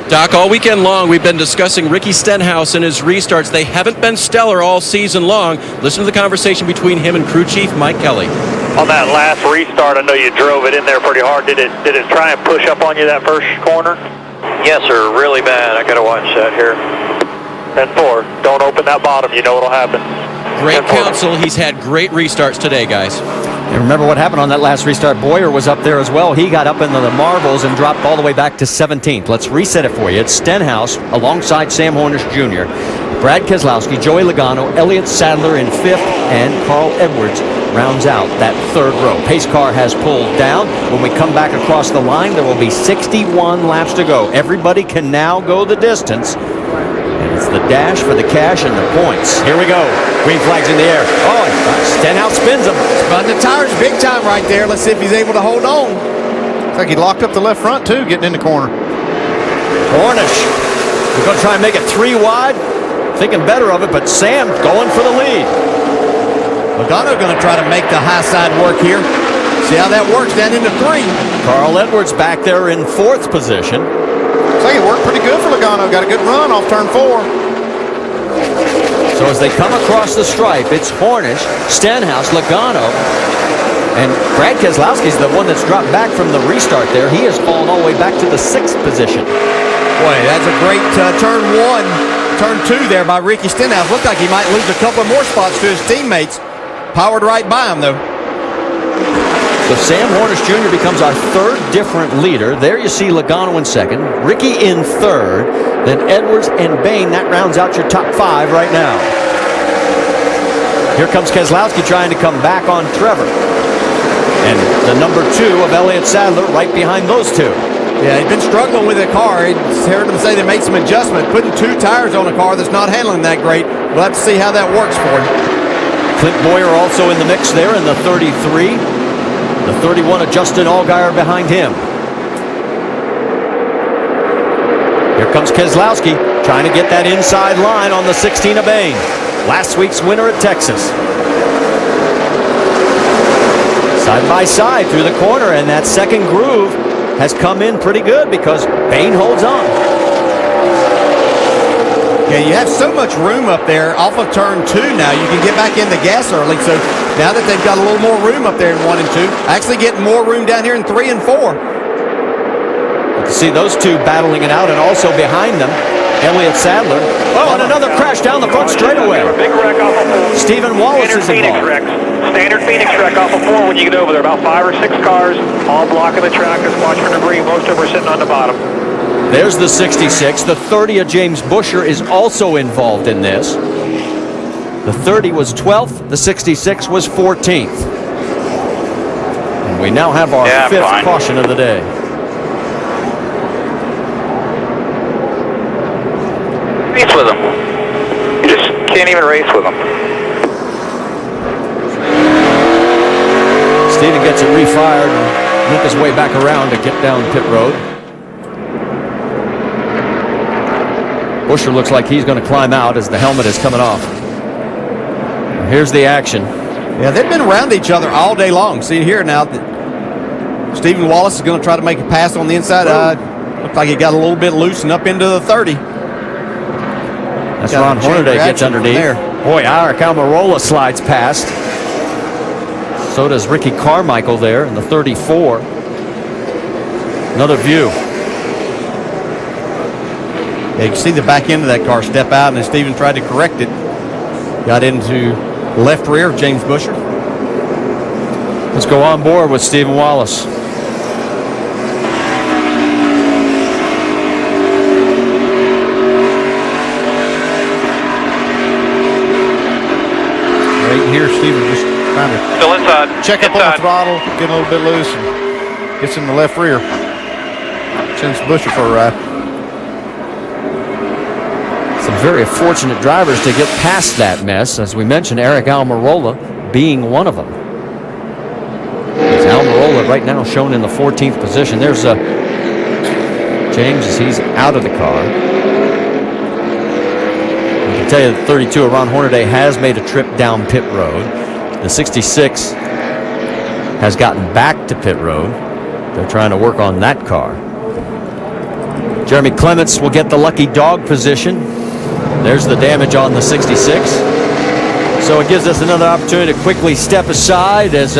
Doc, all weekend long we've been discussing Ricky Stenhouse and his restarts. They haven't been stellar all season long. Listen to the conversation between him and crew chief Mike Kelly. On that last restart, I know you drove it in there pretty hard. Did it try and push up on you that first corner? Yes, sir. Really bad. I got to watch that here. 10-4. Don't open that bottom. You know what'll happen. Great counsel. He's had great restarts today, guys. And remember what happened on that last restart? Boyer was up there as well. He got up into the marbles and dropped all the way back to 17th. Let's reset it for you. It's Stenhouse alongside Sam Hornish Jr., Brad Keselowski, Joey Logano, Elliot Sadler in 5th, and Carl Edwards rounds out that 3rd row. Pace car has pulled down. When we come back across the line, there will be 61 laps to go. Everybody can now go the distance. And it's the dash for the cash and the points. Here we go. Green flag's in the air. Oh, Stenhouse spins them. Spun the tires big time right there. Let's see if he's able to hold on. Looks like he locked up the left front, too, getting in the corner. Hornish. We're going to try and make it 3 wide. Thinking better of it, but Sam going for the lead. Logano going to try to make the high side work here. See how that works down into 3. Carl Edwards back there in 4th position. Looks like it worked pretty good for Logano. Got a good run off turn 4. So as they come across the stripe, it's Hornish, Stenhouse, Logano, and Brad Keselowski's the one that's dropped back from the restart there. He has fallen all the way back to the 6th position. Boy, that's a great turn 1, turn 2 there by Ricky Stenhouse. Looked like he might lose a couple more spots to his teammates. Powered right by him, though. So Sam Hornish Jr. becomes our 3rd different leader. There you see Logano in 2nd, Ricky in 3rd, then Edwards and Bain. That rounds out your top 5 right now. Here comes Keselowski trying to come back on Trevor. And the number 2 of Elliot Sadler right behind those 2. Yeah, he's been struggling with the car. It's heard them say they made some adjustment, putting 2 tires on a car that's not handling that great. We'll have to see how that works for him. Clint Boyer also in the mix there in the 33. The 31 of Justin Allgaier behind him. Here comes Keselowski trying to get that inside line on the 16 of Bain. Last week's winner at Texas. Side by side through the corner, and that 2nd groove has come in pretty good because Bain holds on. Yeah, you have so much room up there off of turn 2 now. You can get back in the gas early. So now that they've got a little more room up there in 1 and 2, actually getting more room down here in 3 and 4. You can see those 2 battling it out, and also behind them, Elliot Sadler. Oh, and another crash down the front straightaway. Big wreck off of 4. Stephen Wallace is involved. Standard Phoenix wreck off of 4 when you get over there. About 5 or 6 cars all blocking the track. Just watch for debris. Most of them are sitting on the bottom. There's the 66. The 30 of James Busher is also involved in this. The 30 was 12th. The 66 was 14th. And we now have our 5th caution of the day. Race with them. You just can't even race with them. Steven gets it refired and limp his way back around to get down pit road. Busher looks like he's going to climb out as the helmet is coming off. Here's the action. Yeah, they've been around each other all day long. See here now that Stephen Wallace is going to try to make a pass on the inside. Looks like he got a little bit loose and up into the 30. That's Ron Hornaday gets underneath. Boy, Eric Almirola slides past. So does Ricky Carmichael there in the 34. Another view. Yeah, you can see the back end of that car step out, and then Steven tried to correct it. Got into left rear of James Busher. Let's go on board with Stephen Wallace. Right here, Steven just trying to Still inside. check up on the throttle, get a little bit loose, and gets in the left rear. Sends Busher for a ride. Some very fortunate drivers to get past that mess. As we mentioned, Eric Almirola being one of them. It's Almirola right now shown in the 14th position. There's James as he's out of the car. I can tell you that 32 of Ron Hornaday has made a trip down pit road. The 66 has gotten back to pit road. They're trying to work on that car. Jeremy Clements will get the lucky dog position. There's the damage on the 66. So it gives us another opportunity to quickly step aside as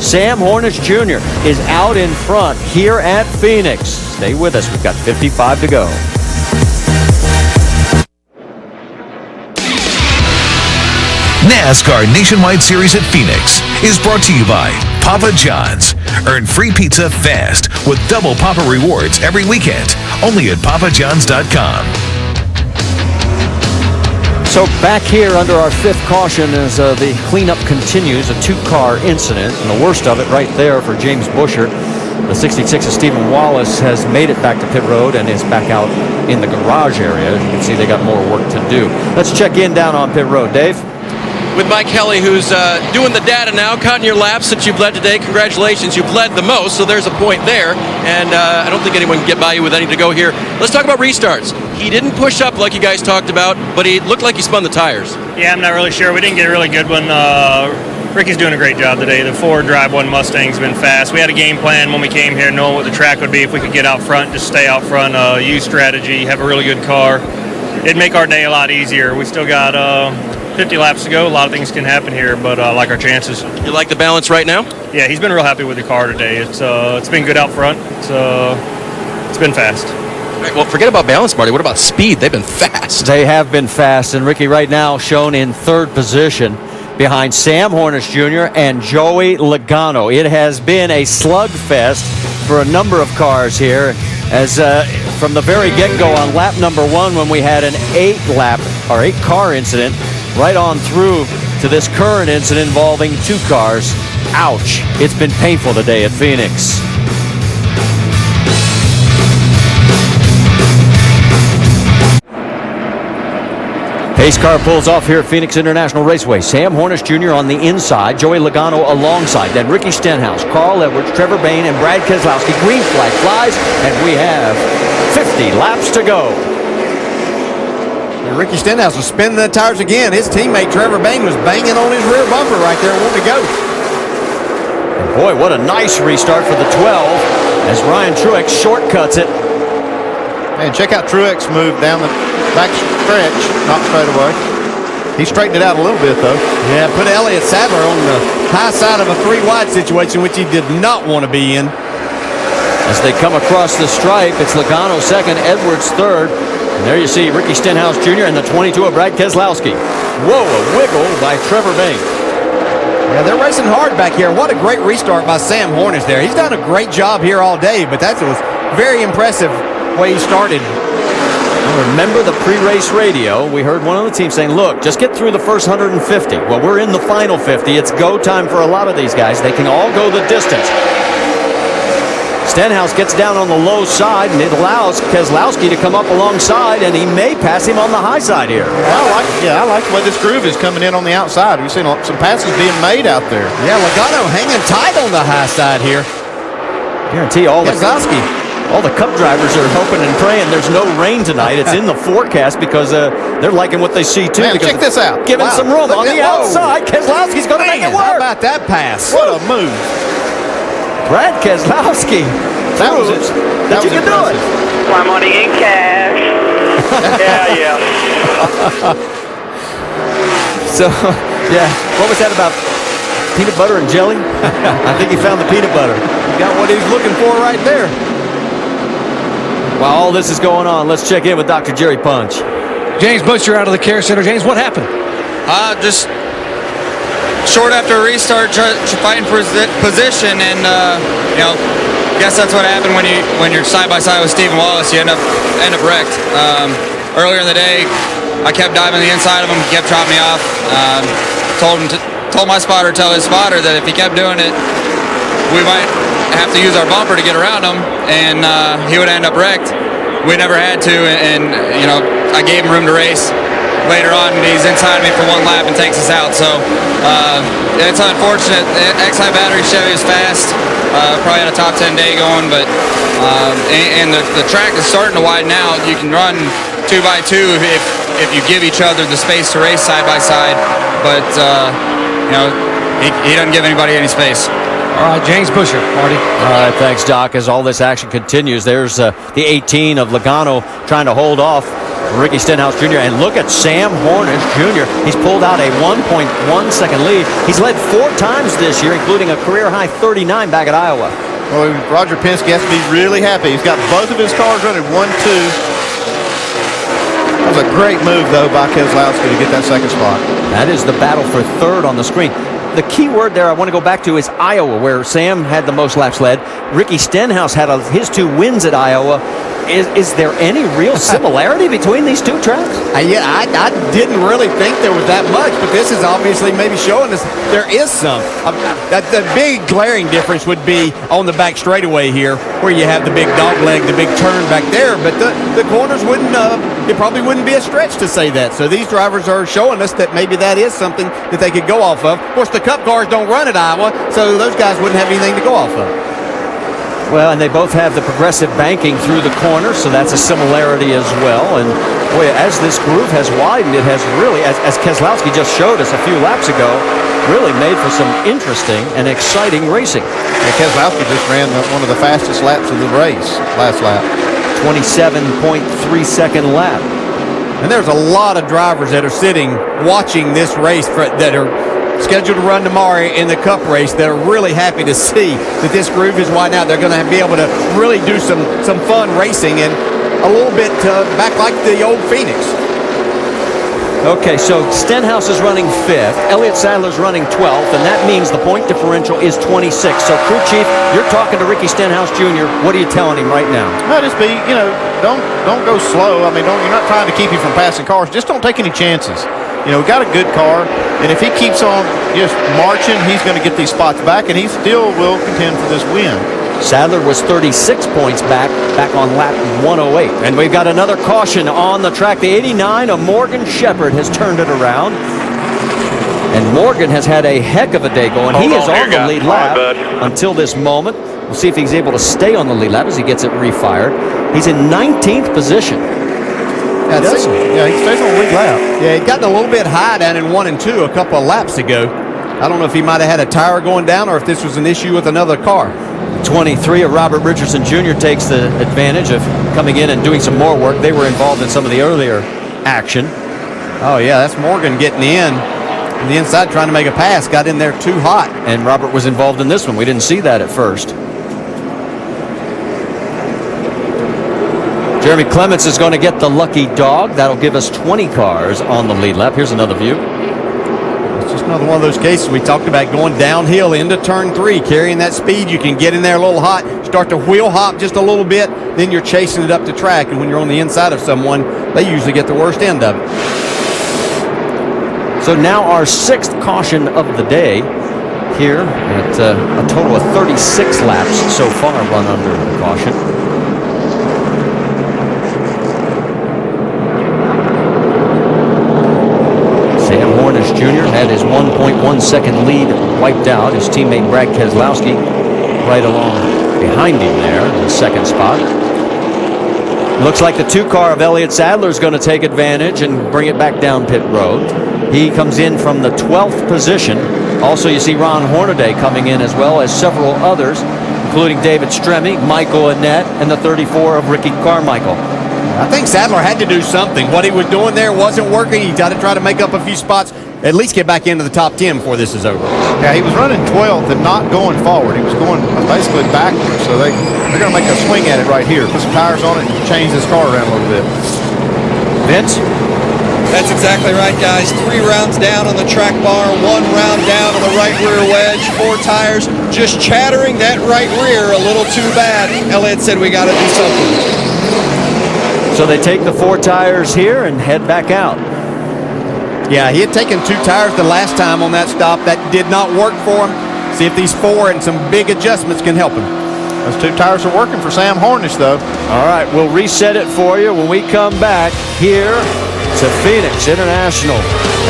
Sam Hornish Jr. is out in front here at Phoenix. Stay with us. We've got 55 to go. NASCAR Nationwide Series at Phoenix is brought to you by Papa John's. Earn free pizza fast with double Papa rewards every weekend. Only at papajohns.com. So back here under our fifth caution as the cleanup continues, a two-car incident, and the worst of it right there for James Busher. The 66 of Stephen Wallace has made it back to pit road and is back out in the garage area. As you can see, they got more work to do. Let's check in down on pit road. Dave? With Mike Kelly, who's doing the data now, counting your laps since you've led today. Congratulations, you've led the most, so there's a point there. And I don't think anyone can get by you with any to go here. Let's talk about restarts. He didn't push up like you guys talked about, but he looked like he spun the tires. Yeah, I'm not really sure. We didn't get a really good one. Ricky's doing a great job today. The Ford Drive 1 Mustang's been fast. We had a game plan when we came here, knowing what the track would be. If we could get out front, just stay out front, use strategy, have a really good car. It'd make our day a lot easier. We still got 50 laps to go. A lot of things can happen here, but I like our chances. You like the balance right now? Yeah, he's been real happy with the car today. It's been good out front. It's been fast. All right, well, forget about balance, Marty. What about speed? They've been fast. They have been fast, and Ricky right now shown in third position behind Sam Hornish Jr. and Joey Logano. It has been a slugfest for a number of cars here, as from the very get-go on lap number 1 when we had an 8-car incident, right on through to this current incident involving 2 cars. Ouch. It's been painful today at Phoenix. Pace car pulls off here at Phoenix International Raceway. Sam Hornish Jr. on the inside, Joey Logano alongside, then Ricky Stenhouse, Carl Edwards, Trevor Bayne, and Brad Keselowski. Green flag flies, and we have 50 laps to go. And Ricky Stenhouse was spinning the tires again. His teammate Trevor Bayne was banging on his rear bumper right there, wanting to go. And boy, what a nice restart for the 12 as Ryan Truex shortcuts it. Man, check out Truex move down the back stretch, not straight away. He straightened it out a little bit, though. Yeah, put Elliot Sadler on the high side of a 3-wide situation, which he did not want to be in. As they come across the stripe, it's Logano second, Edwards third. And there you see Ricky Stenhouse Jr. and the 22 of Brad Keselowski. Whoa, a wiggle by Trevor Bayne. Yeah, they're racing hard back here. What a great restart by Sam Hornish there. He's done a great job here all day, but that was very impressive way he started. Remember the pre-race radio, we heard one of the teams saying, look, just get through the first 150. Well, we're in the final 50. It's go time for a lot of these guys. They can all go the distance. Stenhouse gets down on the low side, and it allows Keselowski to come up alongside, and he may pass him on the high side here. I like the way this groove is coming in on the outside. We've seen some passes being made out there. Yeah, Logano hanging tight on the high side here. Guarantee all the Cup drivers are hoping and praying there's no rain tonight. It's in the forecast because they're liking what they see, too. Man, check this out. Giving some room on the outside. Keselowski's going to make it work. How about that pass? What a move. Brad Keselowski. That was you can do it. My money in cash. yeah. So, yeah, what was that about? Peanut butter and jelly? I think he found the peanut butter. He got what he was looking for right there. While all this is going on, let's check in with Dr. Jerry Punch. James Busher out of the care center. James, what happened? Just short after a restart, fighting for position, and I guess that's what happened when you're side by side with Stephen Wallace. You end up wrecked. Earlier in the day, I kept diving the inside of him. He kept dropping me off. Told my spotter, tell his spotter that if he kept doing it, we might have to use our bumper to get around him, and he would end up wrecked. We never had to, and I gave him room to race. Later on, he's inside of me for one lap and takes us out. So it's unfortunate. X-High battery Chevy is fast. Probably had a top 10 day going, but and the track is starting to widen out. You can run 2x2 if you give each other the space to race side by side, but he doesn't give anybody any space. All right, James Busher, Marty. All right, thanks, Doc. As all this action continues, there's the 18 of Logano trying to hold off Ricky Stenhouse Jr. And look at Sam Hornish Jr. He's pulled out a 1.1 second lead. He's led 4 times this year, including a career-high 39 back at Iowa. Well, Roger Penske has to be really happy. He's got both of his cars running 1-2. That was a great move, though, by Keselowski to get that second spot. That is the battle for third on the screen. The key word there I want to go back to is Iowa, where Sam had the most laps led. Ricky Stenhouse had his 2 wins at Iowa. Is there any real similarity between these 2 tracks? I didn't really think there was that much, but this is obviously maybe showing us there is some. The big glaring difference would be on the back straightaway here, where you have the big dog leg, the big turn back there, but the corners wouldn't, it probably wouldn't be a stretch to say that. So these drivers are showing us that maybe that is something that they could go off of. Of course, the Cup cars don't run at Iowa, so those guys wouldn't have anything to go off of. Well, and they both have the progressive banking through the corner, so that's a similarity as well. And boy, as this groove has widened, it has really, as Keselowski just showed us a few laps ago, really made for some interesting and exciting racing. Yeah, Keselowski just ran one of the fastest laps of the race last lap. 27.3-second lap. And there's a lot of drivers that are sitting watching this race that are scheduled to run tomorrow in the Cup race that are really happy to see that this groove is widened out. They're going to be able to really do some fun racing and a little bit back like the old Phoenix. Okay, so Stenhouse is running 5th. Elliot Sadler's running 12th, and that means the point differential is 26. So, crew chief, you're talking to Ricky Stenhouse Jr. What are you telling him right now? No, just be, don't go slow. I mean, you're not trying to keep you from passing cars. Just don't take any chances. We got a good car, and if he keeps on just marching, he's going to get these spots back, and he still will contend for this win. Sadler was 36 points back on lap 108. And we've got another caution on the track. The 89 of Morgan Shepherd has turned it around. And Morgan has had a heck of a day going. He is on the lead lap until this moment. We'll see if he's able to stay on the lead lap as he gets it refired. He's in 19th position. Yeah, he stays on the lead lap. Yeah, he'd gotten a little bit high down in 1 and 2 a couple of laps ago. I don't know if he might have had a tire going down or if this was an issue with another car. 23 of Robert Richardson Jr. takes the advantage of coming in and doing some more work. They were involved in some of the earlier action. Oh, yeah, that's Morgan getting in. On the inside trying to make a pass. Got in there too hot. And Robert was involved in this one. We didn't see that at first. Jeremy Clements is going to get the lucky dog. That'll give us 20 cars on the lead lap. Here's another view. It's just another one of those cases we talked about going downhill into turn 3, carrying that speed. You can get in there a little hot, start to wheel hop just a little bit, then you're chasing it up the track. And when you're on the inside of someone, they usually get the worst end of it. So now our 6th caution of the day here at a total of 36 laps so far run under the caution. Jr. had his 1.1 second lead wiped out. His teammate Brad Keselowski right along behind him there in the 2nd spot. Looks like the 2 car of Elliot Sadler is going to take advantage and bring it back down pit road. He comes in from the 12th position. Also, you see Ron Hornaday coming in as well as several others, including David Stremme, Michael Annett, and the 34 of Ricky Carmichael. I think Sadler had to do something. What he was doing there wasn't working. He got to try to make up a few spots, at least get back into the top 10 before this is over. Yeah, he was running 12th and not going forward. He was going basically backwards. So they're going to make a swing at it right here. Put some tires on it and change this car around a little bit. Vince? That's exactly right, guys. 3 rounds down on the track bar, 1 round down on the right rear wedge, 4 tires, just chattering that right rear a little too bad. Elliot said we got to do something. So they take the 4 tires here and head back out. Yeah, he had taken 2 tires the last time on that stop. That did not work for him. See if these 4 and some big adjustments can help him. Those 2 tires are working for Sam Hornish, though. All right, we'll reset it for you when we come back here to Phoenix International,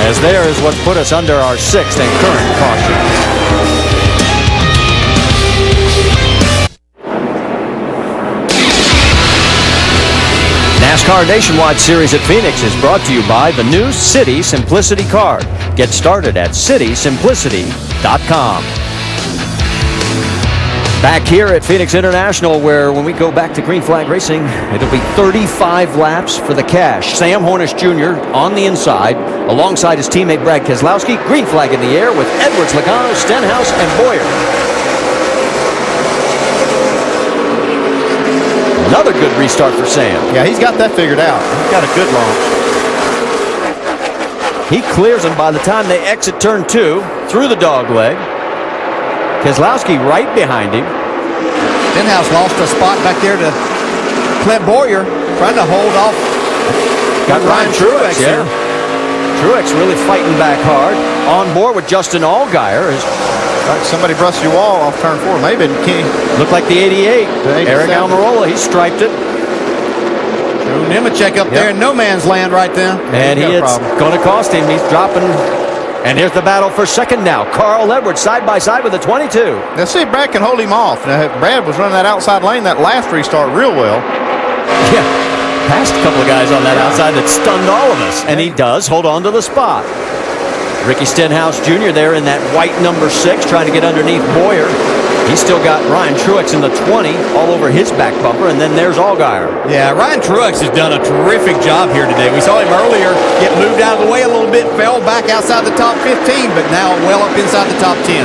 as there is what put us under our 6th and current caution. NASCAR Nationwide Series at Phoenix is brought to you by the new City Simplicity card. Get started at citysimplicity.com. Back here at Phoenix International, where when we go back to Green Flag Racing, it'll be 35 laps for the cash. Sam Hornish Jr. on the inside, alongside his teammate Brad Keselowski. Green flag in the air with Edwards, Logano, Stenhouse, and Boyer. Another good restart for Sam. Yeah, he's got that figured out. He's got a good launch. He clears them by the time they exit turn 2 through the dog leg. Keselowski right behind him. Stenhouse lost a spot back there to Clint Boyer, trying to hold off. Got Ryan Truex, yeah. Truex really fighting back hard. On board with Justin Allgaier. Like somebody brushed your wall off turn 4. Maybe King. Looked like the 88. Eric Almirola, he striped it. Drew Nemechek up there in no man's land right there. And it's going to cost him. He's dropping. And here's the battle for second now. Carl Edwards side by side with the 22. Let's see if Brad can hold him off. Now, Brad was running that outside lane that last restart real well. Yeah, passed a couple of guys on that outside that stunned all of us. And he does hold on to the spot. Ricky Stenhouse Jr. there in that white number 6 trying to get underneath Boyer. He's still got Ryan Truex in the 20 all over his back bumper, and then there's Allgaier. Yeah, Ryan Truex has done a terrific job here today. We saw him earlier get moved out of the way a little bit, fell back outside the top 15, but now well up inside the top 10.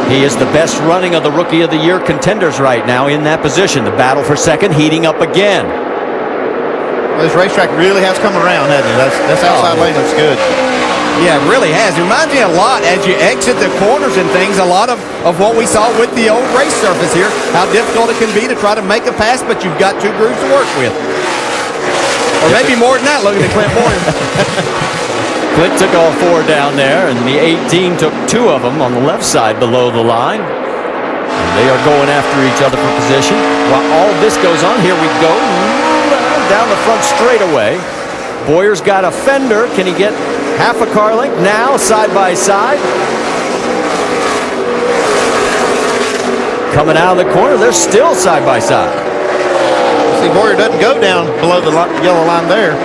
He is the best running of the Rookie of the Year contenders right now in that position. The battle for second heating up again. Well, this racetrack really has come around, hasn't it? That's outside lane looks good. Yeah, it really has. It reminds me a lot as you exit the corners and things, a lot of what we saw with the old race surface here, how difficult it can be to try to make a pass, but you've got 2 grooves to work with. Or maybe more than that, looking at Clint Boyer. Clint took all 4 down there, and the 18 took 2 of them on the left side below the line. And they are going after each other for position. While all this goes on, here we go. Down the front straightaway. Boyer's got a fender. Can he get half a car length? Now, side by side. Coming out of the corner, they're still side by side. See, Boyer doesn't go down below the yellow line there.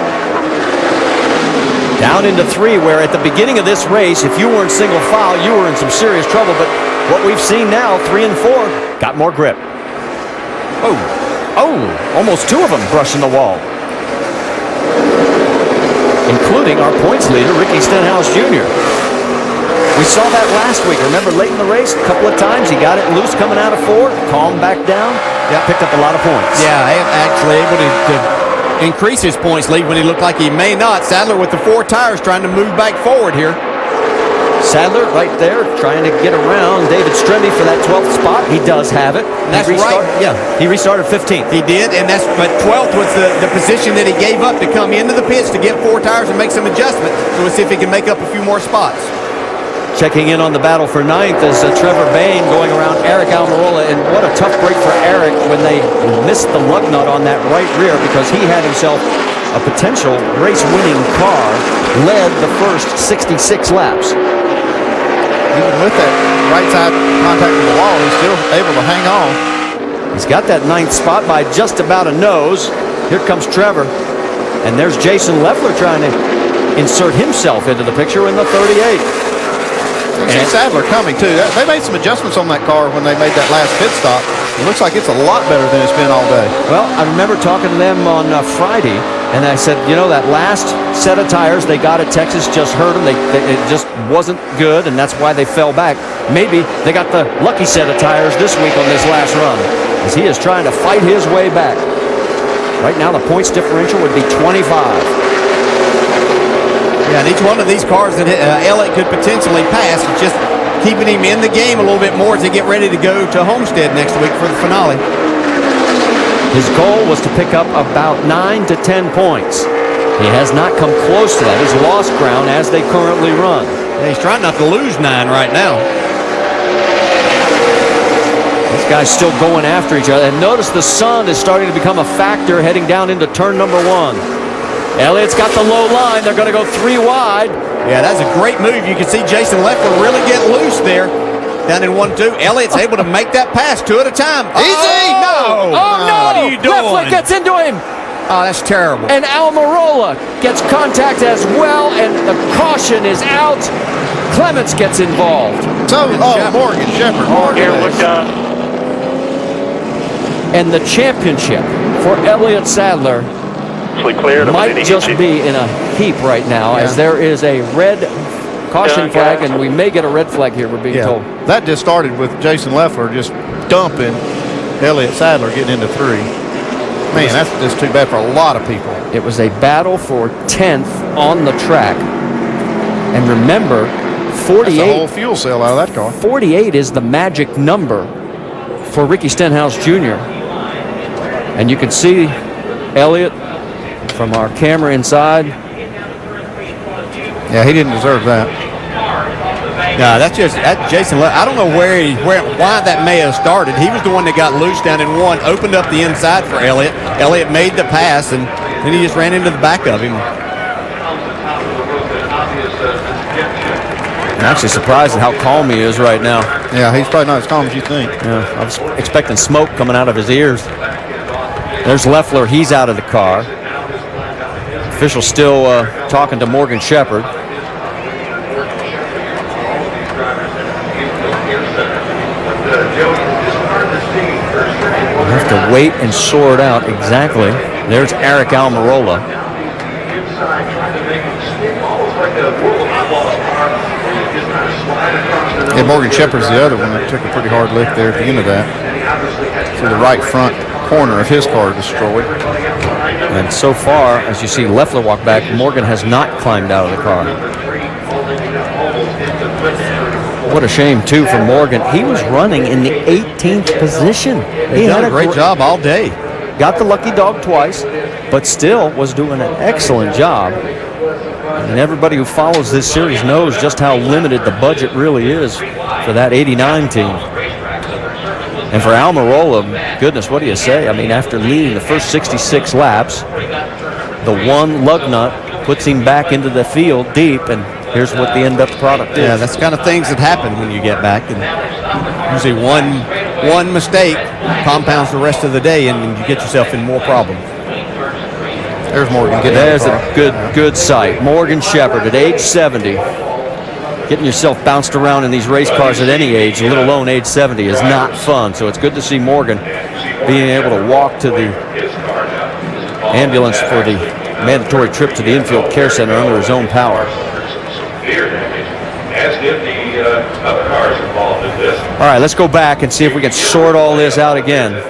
Down into 3, where at the beginning of this race, if you weren't single file, you were in some serious trouble. But what we've seen now, 3 and 4, got more grip. Oh, almost 2 of them brushing the wall. Including our points leader, Ricky Stenhouse Jr. We saw that last week. Remember, late in the race, a couple of times, he got it loose coming out of 4, calmed back down, picked up a lot of points. Yeah, actually able to increase his points lead when he looked like he may not. Sadler with the 4 tires trying to move back forward here. Sadler right there trying to get around David Stremme for that 12th spot. He does have it. That's right. Yeah, he restarted 15th. He did, and but 12th was the position that he gave up to come into the pits to get 4 tires and make some adjustments. So we'll see if he can make up a few more spots. Checking in on the battle for 9th is Trevor Bayne going around Eric Almirola, and what a tough break for Eric when they missed the lug nut on that right rear, because he had himself a potential race-winning car, led the first 66 laps. Even with that right side contact with the wall, he's still able to hang on. He's got that 9th spot by just about a nose. Here comes Trevor. And there's Jason Leffler trying to insert himself into the picture in the 38. And Sadler coming, too. They made some adjustments on that car when they made that last pit stop. It looks like it's a lot better than it's been all day. Well, I remember talking to them on Friday, and I said, you know, that last set of tires they got at Texas just hurt them. It just wasn't good, and that's why they fell back. Maybe they got the lucky set of tires this week on this last run, as he is trying to fight his way back. Right now, the points differential would be 25. Yeah, and each one of these cars that Elliott could potentially pass is just keeping him in the game a little bit more as they get ready to go to Homestead next week for the finale. His goal was to pick up about 9 to 10 points. He has not come close to that. He's lost ground as they currently run. Yeah, he's trying not to lose 9 right now. These guys still going after each other. And notice the sun is starting to become a factor heading down into turn number 1. Elliott's got the low line. They're going to go 3 wide. Yeah, that's a great move. You can see Jason Leffler really get loose there. Down in 1-2. Elliott's able to make that pass 2 at a time. Easy! No! No! What are you doing? Leffler gets into him. Oh, that's terrible. And Almirola gets contact as well, and the caution is out. Clements gets involved. So, Morgan Shepherd. Morgan, look, And the championship for Elliot Sadler might just be in a heap right now, as there is a red caution flag, and we may get a red flag here, we're being told. That just started with Jason Leffler just dumping Elliot Sadler getting into 3. Man, that's just too bad for a lot of people. It was a battle for 10th on the track. And remember, 48. That's a whole fuel cell out of that car. 48 is the magic number for Ricky Stenhouse Jr. And you can see Elliot from our camera inside. Yeah, he didn't deserve that. No, that's Jason. I don't know why that may have started. He was the one that got loose down in 1, opened up the inside for Elliot. Elliot made the pass, and then he just ran into the back of him. I'm actually surprised at how calm he is right now. Yeah, he's probably not as calm as you think. Yeah, I was expecting smoke coming out of his ears. There's Leffler. He's out of the car. Official still talking to Morgan Shepherd. We'll have to wait and sort out exactly. There's Eric Almirola. Yeah, Morgan Shepherd's the other one that took a pretty hard lick there at the end of that. So the right front corner of his car destroyed. And so far, as you see Leffler walk back, Morgan has not climbed out of the car. What a shame, too, for Morgan. He was running in the 18th position. He done a great job all day. Got the lucky dog twice, but still was doing an excellent job. And everybody who follows this series knows just how limited the budget really is for that 89 team. And for Almirola, goodness, what do you say? I mean, after leading the first 66 laps, the one lug nut puts him back into the field deep, and here's what the end up product is. Yeah, that's the kind of things that happen when you get back. And usually one mistake compounds the rest of the day, and you get yourself in more problems. There's Morgan. There's a good sight. Morgan Shepherd at age 70. Getting yourself bounced around in these race cars at any age, let alone age 70, is not fun. So it's good to see Morgan being able to walk to the ambulance for the mandatory trip to the infield care center under his own power. All right, let's go back and see if we can sort all this out again. You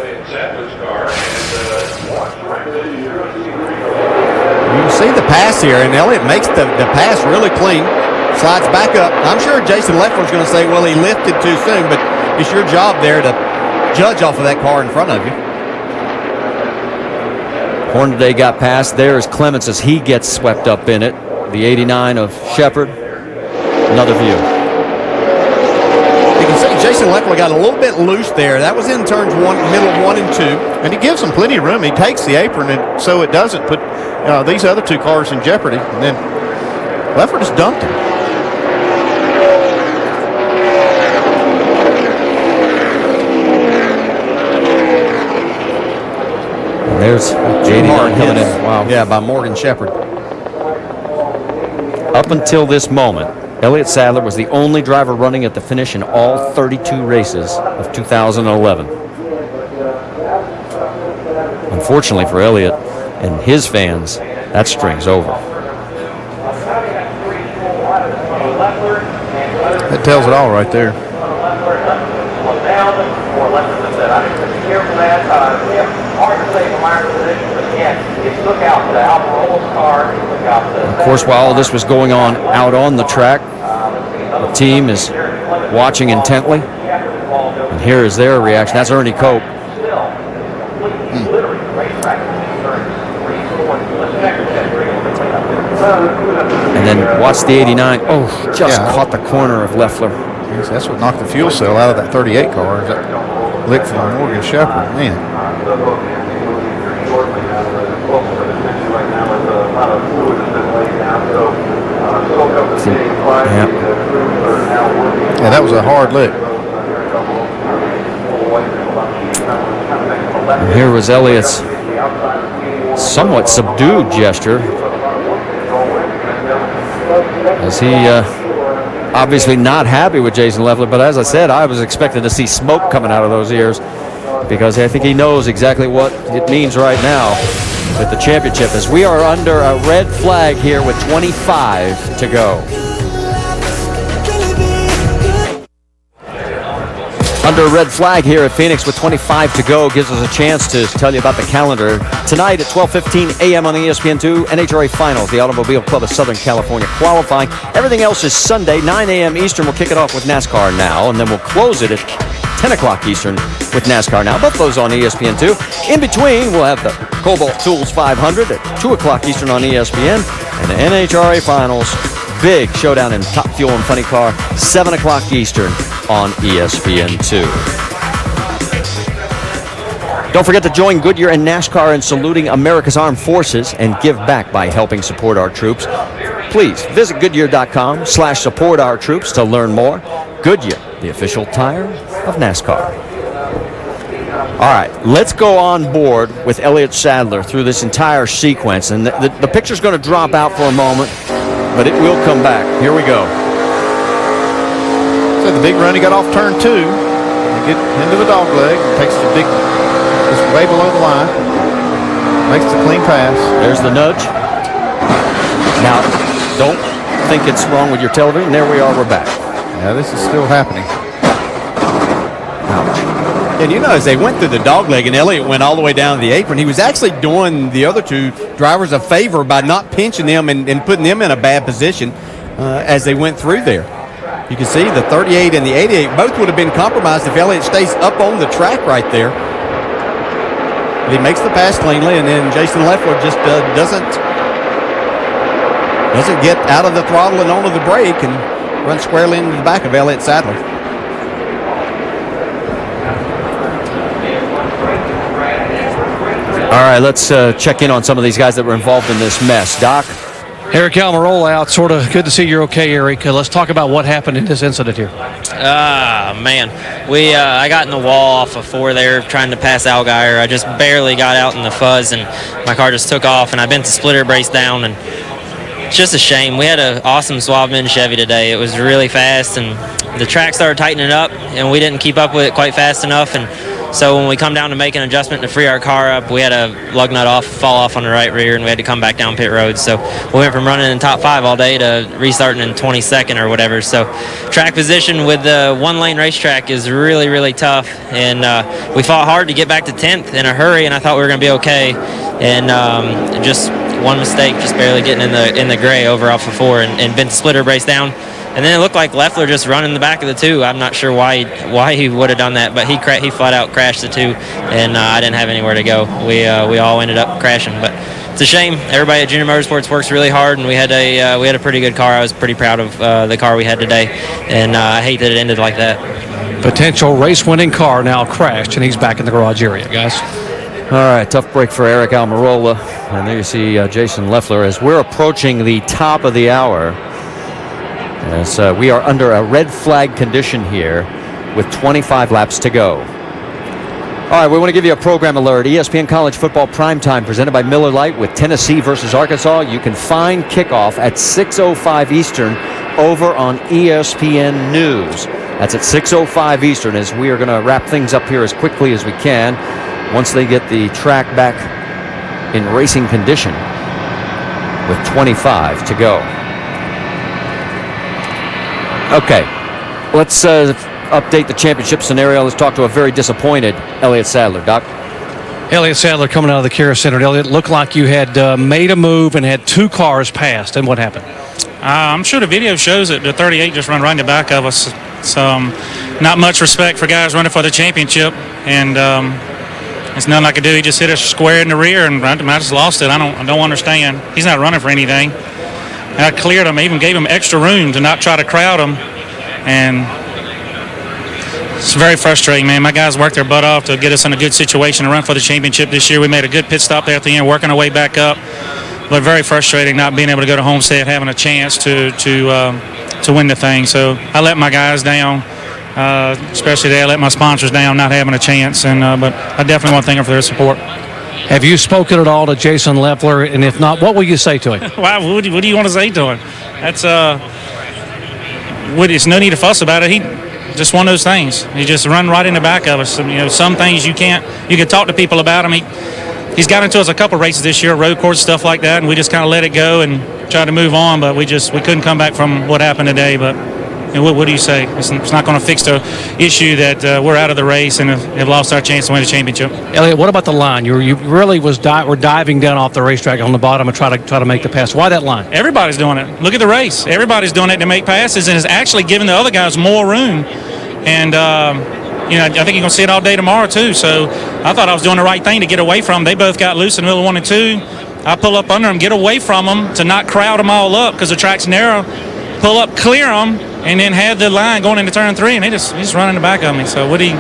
can see the pass here, and Elliott makes the pass really clean. Slides back up. I'm sure Jason Leffler's going to say, well, he lifted too soon, but it's your job there to judge off of that car in front of you. Hornaday got past. There is Clements as he gets swept up in it. The 89 of Shepherd. Another view. You can see Jason Leffler got a little bit loose there. That was in turns middle of 1 and 2. And he gives him plenty of room. He takes the apron, and so it doesn't put these other 2 cars in jeopardy. And then Leffler just dumped him. There's J.D. coming in. Wow. Yeah, by Morgan Shepherd. Up until this moment, Elliot Sadler was the only driver running at the finish in all 32 races of 2011. Unfortunately for Elliot and his fans, that string's over. That tells it all right there. Of course, while all this was going on out on the track, the team is watching intently. And here is their reaction. That's Ernie Cope. And then watch the 89. Oh, just caught the corner of Leffler. That's what knocked the fuel cell out of that 38 car. That lick from Morgan Shepherd. Man. Yeah, that was a hard lick. And here was Elliott's somewhat subdued gesture, as he obviously not happy with Jason Leffler, but as I said, I was expecting to see smoke coming out of those ears. because I think he knows exactly what it means right now with the championship, as we are under a red flag here with 25 to go. Under a red flag here at Phoenix with 25 to go gives us a chance to tell you about the calendar. Tonight at 12:15 a.m. on ESPN2, NHRA Finals, the Automobile Club of Southern California qualifying. Everything else is Sunday, 9 a.m. Eastern. We'll kick it off with NASCAR now, and then we'll close it at 10 o'clock Eastern with NASCAR now. Both those on ESPN2. In between, we'll have the Cobalt Tools 500 at 2 o'clock Eastern on ESPN, and the NHRA Finals. Big showdown in Top Fuel and Funny Car, 7 o'clock Eastern on ESPN2. Don't forget to join Goodyear and NASCAR in saluting America's Armed Forces and give back by helping support our troops. Please visit Goodyear.com/support our troops to learn more. Goodyear, the official tire of NASCAR. All right, let's go on board with Elliot Sadler through this entire sequence. And the picture's going to drop out for a moment, but it will come back. Here we go. So the big run, he got off turn 2. They get into the dog leg, takes the big, just way below the line, makes the clean pass. There's the nudge. Now, don't think it's wrong with your television. There we are, we're back. Yeah, this is still happening. Ouch. And you know, as they went through the dogleg and Elliott went all the way down to the apron, he was actually doing the other two drivers a favor by not pinching them and putting them in a bad position as they went through there. You can see the 38 and the 88 both would have been compromised if Elliott stays up on the track right there. But he makes the pass cleanly, and then Jason Leffler just doesn't get out of the throttle and onto the brake and runs squarely into the back of Elliot Sadler. All right, let's check in on some of these guys that were involved in this mess. Doc? Eric Almirola out, sort of good to see you're okay, Eric. Let's talk about what happened in this incident here. Man, I got in the wall off of 4 there trying to pass Allgaier. I just barely got out in the fuzz, and my car just took off, and I bent the splitter brace down, and it's just a shame. We had an awesome Swabman Chevy today. It was really fast, and the track started tightening up, and we didn't keep up with it quite fast enough, and so when we come down to make an adjustment to free our car up, we had a lug nut fall off on the right rear, and we had to come back down pit road. So we went from running in top 5 all day to restarting in 22nd or whatever. So track position with the one-lane racetrack is really, really tough. And we fought hard to get back to 10th in a hurry, and I thought we were going to be okay. And just one mistake, just barely getting in the gray over off of 4 and bent the splitter brace down. And then it looked like Leffler just running the back of the 2. I'm not sure why he would have done that, but he flat out crashed the 2, and I didn't have anywhere to go. We all ended up crashing, but it's a shame. Everybody at Junior Motorsports works really hard, and we had a pretty good car. I was pretty proud of the car we had today, and I hate that it ended like that. Potential race-winning car now crashed, and he's back in the garage area, guys. All right, tough break for Eric Almirola, and there you see Jason Leffler as we're approaching the top of the hour. As we are under a red flag condition here with 25 laps to go. All right, we want to give you a program alert. ESPN College Football Primetime presented by Miller Lite with Tennessee versus Arkansas. You can find kickoff at 6:05 Eastern over on ESPN News. That's at 6:05 Eastern, as we are going to wrap things up here as quickly as we can once they get the track back in racing condition with 25 to go. Okay, let's update the championship scenario. Let's talk to a very disappointed Elliot Sadler. Doc? Elliot Sadler coming out of the Care Center. Elliot, looked like you had made a move and had 2 cars passed. And what happened? I'm sure the video shows that the 38 just run right in the back of us. So not much respect for guys running for the championship. And there's nothing I could do. He just hit us square in the rear, and I just lost it. I don't understand. He's not running for anything. And I cleared him. I even gave him extra room to not try to crowd him. And it's very frustrating, man. My guys worked their butt off to get us in a good situation to run for the championship this year. We made a good pit stop there at the end, working our way back up. But very frustrating not being able to go to Homestead, having a chance to win the thing. So I let my guys down, especially today. I let my sponsors down, not having a chance. And but I definitely want to thank them for their support. Have you spoken at all to Jason Leffler? And if not, what will you say to him? Wow, what do you want to say to him? That's it's no need to fuss about it. just one of those things. He just run right in the back of us. Some things you can talk to people about him. He's got into us a couple races this year, road course, stuff like that, and we just kind of let it go and tried to move on, but we couldn't come back from what happened today. But what do you say? It's not going to fix the issue that we're out of the race and have lost our chance to win the championship. Elliot, what about the line? You really were diving down off the racetrack on the bottom and try to make the pass. Why that line? Everybody's doing it. Look at the race. Everybody's doing it to make passes, and it's actually giving the other guys more room. And I think you're going to see it all day tomorrow too. So I thought I was doing the right thing to get away from them. They both got loose in the middle of 1 and 2. I pull up under them, get away from them to not crowd them all up because the track's narrow. Pull up, clear them, and then had the line going into turn 3, and he's just running the back of me. So very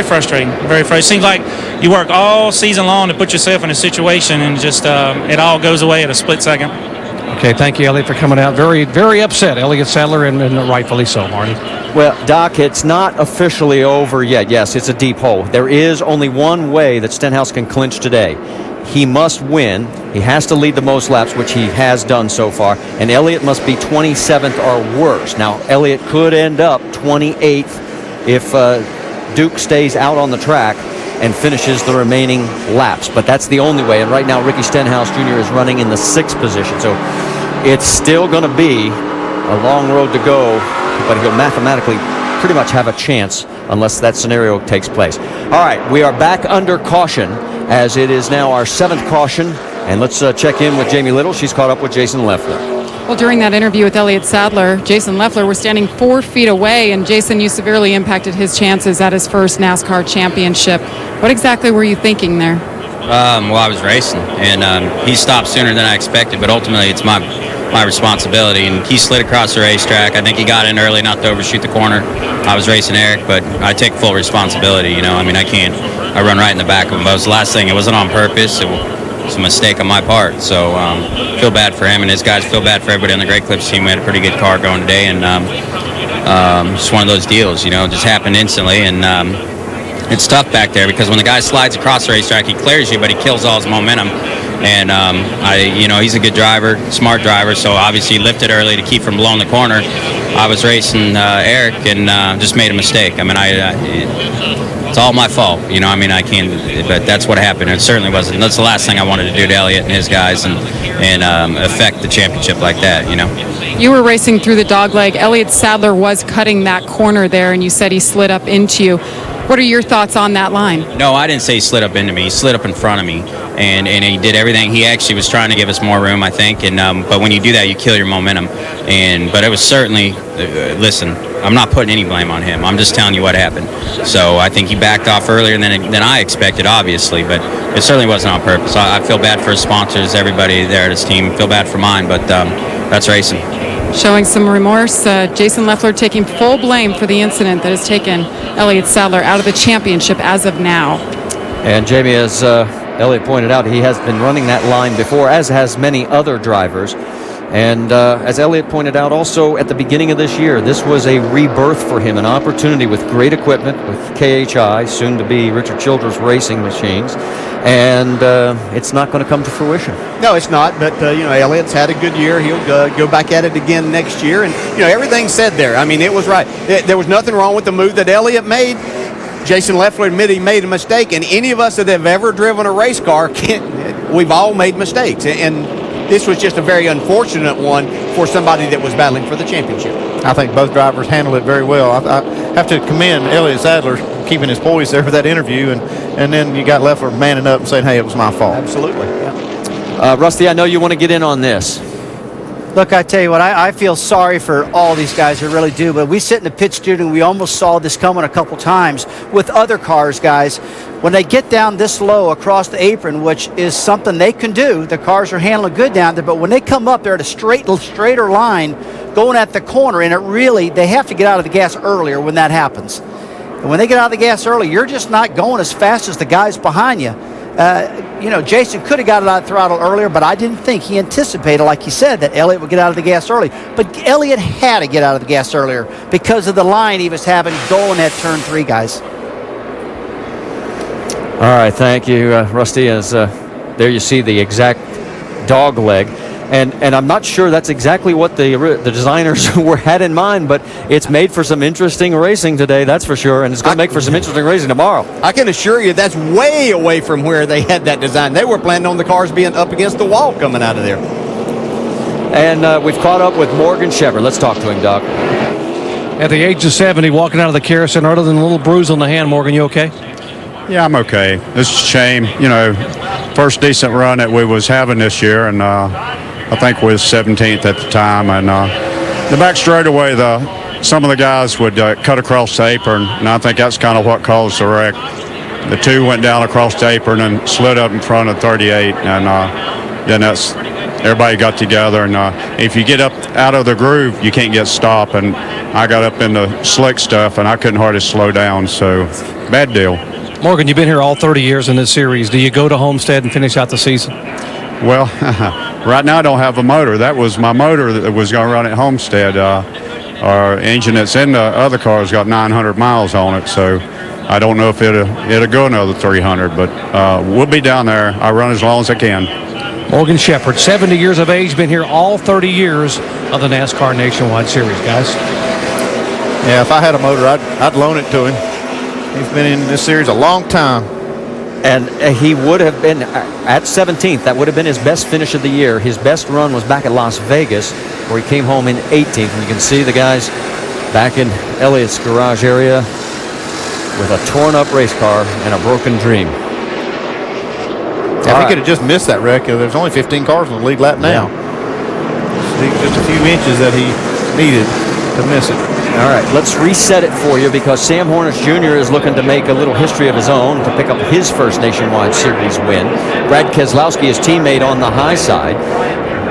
frustrating. Very frustrating. Seems like you work all season long to put yourself in a situation, and just it all goes away at a split second. Okay, thank you, Elliot, for coming out. Very, very upset, Elliot Sadler, and rightfully so, Marty. Well, Doc, it's not officially over yet. Yes, it's a deep hole. There is only one way that Stenhouse can clinch today. He must win. He has to lead the most laps, which he has done so far, and Elliot must be 27th or worse. Now, Elliot could end up 28th if Duke stays out on the track and finishes the remaining laps, but that's the only way. And right now, Ricky Stenhouse Jr. is running in the 6th position, so it's still going to be a long road to go, but he'll mathematically pretty much have a chance unless that scenario takes place. All right, we are back under caution, as it is now our 7th caution, and let's check in with Jamie Little. She's caught up with Jason Leffler. Well, during that interview with Elliot Sadler, Jason Leffler was standing 4 feet away, and Jason, you severely impacted his chances at his first NASCAR championship. What exactly were you thinking there? Well, I was racing, and he stopped sooner than I expected, but ultimately it's my responsibility, and he slid across the racetrack. I think he got in early not to overshoot the corner. I was racing Eric, but I take full responsibility, I run right in the back of him. But it was the last thing. It wasn't on purpose. It was a mistake on my part. So feel bad for him and his guys. Feel bad for everybody on the Great Clips team. We had a pretty good car going today, and just one of those deals, just happened instantly. And it's tough back there because when the guy slides across the racetrack, he clears you, but he kills all his momentum. And he's a good driver, smart driver, so obviously he lifted early to keep from blowing the corner. I was racing Eric and just made a mistake. It's all my fault, I can't, but that's what happened. It certainly wasn't. That's the last thing I wanted to do to Elliot and his guys and affect the championship like that, You were racing through the dogleg. Elliot Sadler was cutting that corner there, and you said he slid up into you. What are your thoughts on that line? No, I didn't say he slid up into me. He slid up in front of me, and he did everything. He actually was trying to give us more room, I think. And but when you do that, you kill your momentum. But it was certainly, listen, I'm not putting any blame on him. I'm just telling you what happened. So I think he backed off earlier than I expected, obviously. But it certainly wasn't on purpose. I feel bad for his sponsors, everybody there at his team. Feel bad for mine, but that's racing. Showing some remorse, Jason Leffler taking full blame for the incident that has taken Elliot Sadler out of the championship as of now. And Jamie, as Elliot pointed out, he has been running that line before, as has many other drivers. And as Elliot pointed out also at the beginning of this year, this was a rebirth for him, an opportunity with great equipment, with KHI, soon to be Richard Childress Racing Machines. And it's not going to come to fruition. No, it's not. But, Elliot's had a good year. He'll go back at it again next year. And, everything's said there. It was right. There was nothing wrong with the move that Elliot made. Jason Leffler admitted he made a mistake. And any of us that have ever driven a race car, we've all made mistakes. And this was just a very unfortunate one for somebody that was battling for the championship. I think both drivers handled it very well. I have to commend Elliot Sadler keeping his poise there for that interview, and then you got Leffler manning up and saying, hey, it was my fault. Absolutely. Yeah. Rusty, I know you want to get in on this. Look, I tell you what, I feel sorry for all these guys, I really do, but we sit in the pit studio and we almost saw this coming a couple times with other cars, guys. When they get down this low across the apron, which is something they can do, the cars are handling good down there, but when they come up, they're at a straighter line going at the corner, and they have to get out of the gas earlier when that happens. And when they get out of the gas early, you're just not going as fast as the guys behind you. Jason could have got it out of the throttle earlier, but I didn't think he anticipated, like he said, that Elliot would get out of the gas early. But Elliot had to get out of the gas earlier because of the line he was having going at turn 3, guys. All right, thank you, Rusty. As there you see the exact dog leg. And I'm not sure that's exactly what the designers had in mind, but it's made for some interesting racing today, that's for sure, and it's going to make for some interesting racing tomorrow. I can assure you that's way away from where they had that design. They were planning on the cars being up against the wall coming out of there. And we've caught up with Morgan Shepherd. Let's talk to him, Doc. At the age of 70, walking out of the carousel, other than a little bruise on the hand, Morgan, you okay? Yeah, I'm okay. It's a shame, first decent run that we was having this year, and I think we was 17th at the time. And the back straightaway, some of the guys would cut across the apron, and I think that's kind of what caused the wreck. The two went down across the apron and slid up in front of 38, and then everybody got together. And if you get up out of the groove, you can't get stopped. And I got up in the slick stuff, and I couldn't hardly slow down. So bad deal. Morgan, you've been here all 30 years in this series. Do you go to Homestead and finish out the season? Well, right now I don't have a motor. That was my motor that was going to run at Homestead. Our engine that's in the other car's got 900 miles on it, so I don't know if it'll go another 300, but we'll be down there. I run as long as I can. Morgan Shepherd, 70 years of age, been here all 30 years of the NASCAR Nationwide Series, guys. Yeah, if I had a motor, I'd loan it to him. He's been in this series a long time. And he would have been at 17th. That would have been his best finish of the year. His best run was back at Las Vegas, where he came home in 18th. And you can see the guys back in Elliot's garage area with a torn-up race car and a broken dream. If he could have just missed that wreck, there's only 15 cars in the lead lap now. Just a few inches that he needed to miss it. All right, let's reset it for you because Sam Hornish Jr. is looking to make a little history of his own to pick up his first Nationwide Series win. Brad Keselowski, his teammate, on the high side.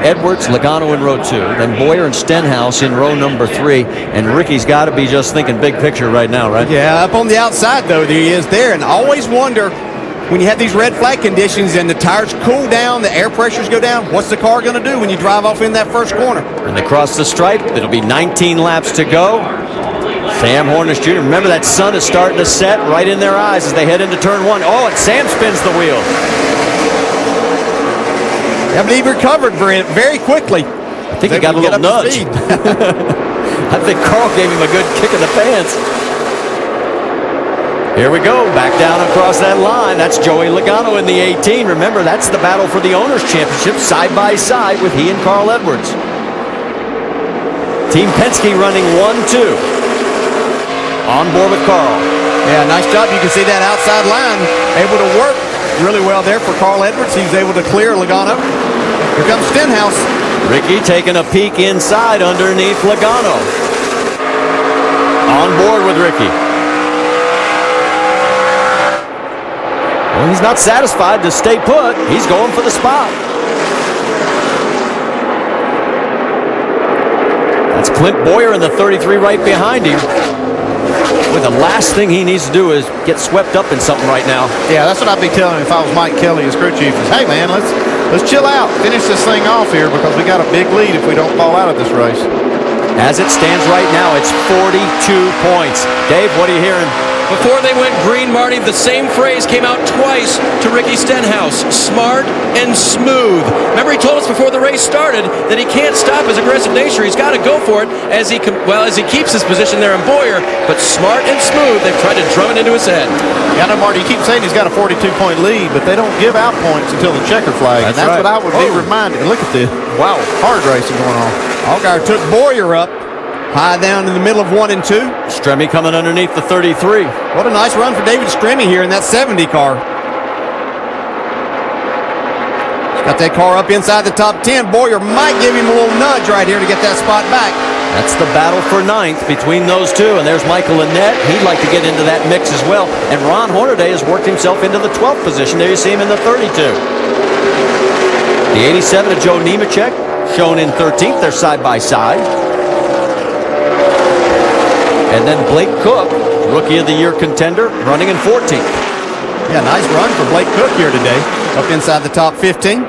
Edwards, Logano in row 2. Then Boyer and Stenhouse in row number 3. And Ricky's got to be just thinking big picture right now, right? Yeah, up on the outside, though, there he is there. And I always wonder, when you have these red flag conditions and the tires cool down, the air pressures go down, what's the car going to do when you drive off in that first corner? When they cross the stripe, it'll be 19 laps to go. Sam Hornish Jr., remember that sun is starting to set right in their eyes as they head into turn 1. Oh, and Sam spins the wheel. Yeah, but he recovered very quickly. I think he got a little nudge. I think Carl gave him a good kick in the pants. Here we go, back down across that line. That's Joey Logano in the 18. Remember, that's the battle for the Owners' Championship, side by side with he and Carl Edwards. Team Penske running 1-2. On board with Carl. Yeah, nice job. You can see that outside line able to work really well there for Carl Edwards. He's able to clear Logano. Here comes Stenhouse. Ricky taking a peek inside underneath Logano. On board with Ricky. Well, he's not satisfied to stay put. He's going for the spot. That's Clint Boyer in the 33 right behind him. Well, the last thing he needs to do is get swept up in something right now. Yeah, that's what I'd be telling him if I was Mike Kelly as crew chief. Is, hey, man, let's chill out. Finish this thing off here because we got a big lead if we don't fall out of this race. As it stands right now, it's 42 points. Dave, what are you hearing? Before they went green, Marty, the same phrase came out twice to Ricky Stenhouse. Smart and smooth. Remember, he told us before the race started that he can't stop his aggressive nature. He's got to go for it as he keeps his position there in Boyer. But smart and smooth, they've tried to drum it into his head. Yeah, I know, Marty, you keep saying he's got a 42-point lead, but they don't give out points until the checker flag. That's and that's right. what I would be reminded. Look at this. Wow, hard racing going on. Allgaier took Boyer up. High down in the middle of 1 and 2. Stremme coming underneath the 33. What a nice run for David Stremme here in that 70 car. He's got that car up inside the top 10. Boyer might give him a little nudge right here to get that spot back. That's the battle for 9th between those two. And there's Michael Annett. He'd like to get into that mix as well. And Ron Hornaday has worked himself into the 12th position. There you see him in the 32. The 87 of Joe Nemechek shown in 13th. They're side by side. And then Blake Cook, Rookie of the Year contender, running in 14th. Yeah, nice run for Blake Cook here today, up inside the top 15.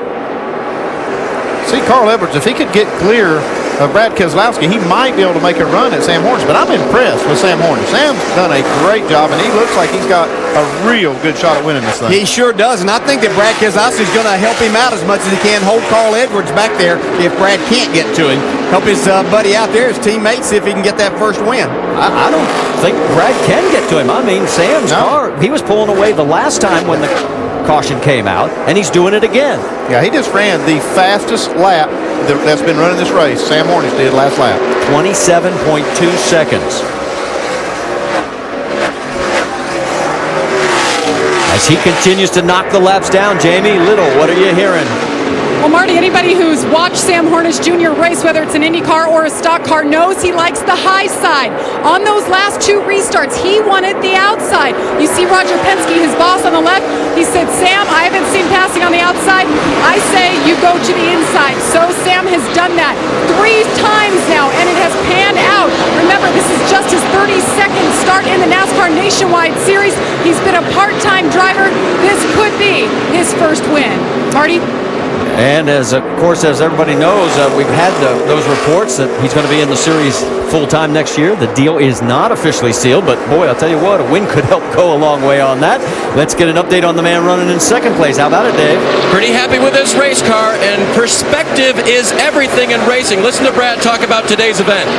See, Carl Edwards, if he could get clear of Brad Keselowski, he might be able to make a run at Sam Hornish. But I'm impressed with Sam Hornish. Sam's done a great job, and he looks like he's got a real good shot at winning this thing. He sure does, and I think that Brad Keselowski is going to help him out as much as he can. Hold Carl Edwards back there if Brad can't get to him. Help his buddy out there, his teammate, see if he can get that first win. I don't think Brad can get to him. I mean, Sam's car, he was pulling away the last time when the caution came out, and he's doing it again. Yeah, he just ran the fastest lap that's been running this race. Sam Hornish did last lap. 27.2 seconds. As he continues to knock the laps down, Jamie Little, what are you hearing? Well, Marty, anybody who's watched Sam Hornish Jr. race, whether it's an Indy car or a stock car, knows he likes the high side. On those last 2 restarts, he wanted the outside. You see Roger Penske, his boss on the left, he said, Sam, I haven't seen passing on the outside. I say you go to the inside. So Sam has done that 3 times now, and it has panned out. Remember, this is just his 32nd start in the NASCAR Nationwide Series. He's been a part-time driver. This could be his first win. Marty? And as everybody knows, we've had those reports that he's going to be in the series full-time next year. The deal is not officially sealed, but boy, I'll tell you what, a win could help go a long way on that. Let's get an update on the man running in second place. How about it, Dave? Pretty happy with this race car, and perspective is everything in racing. Listen to Brad talk about today's event.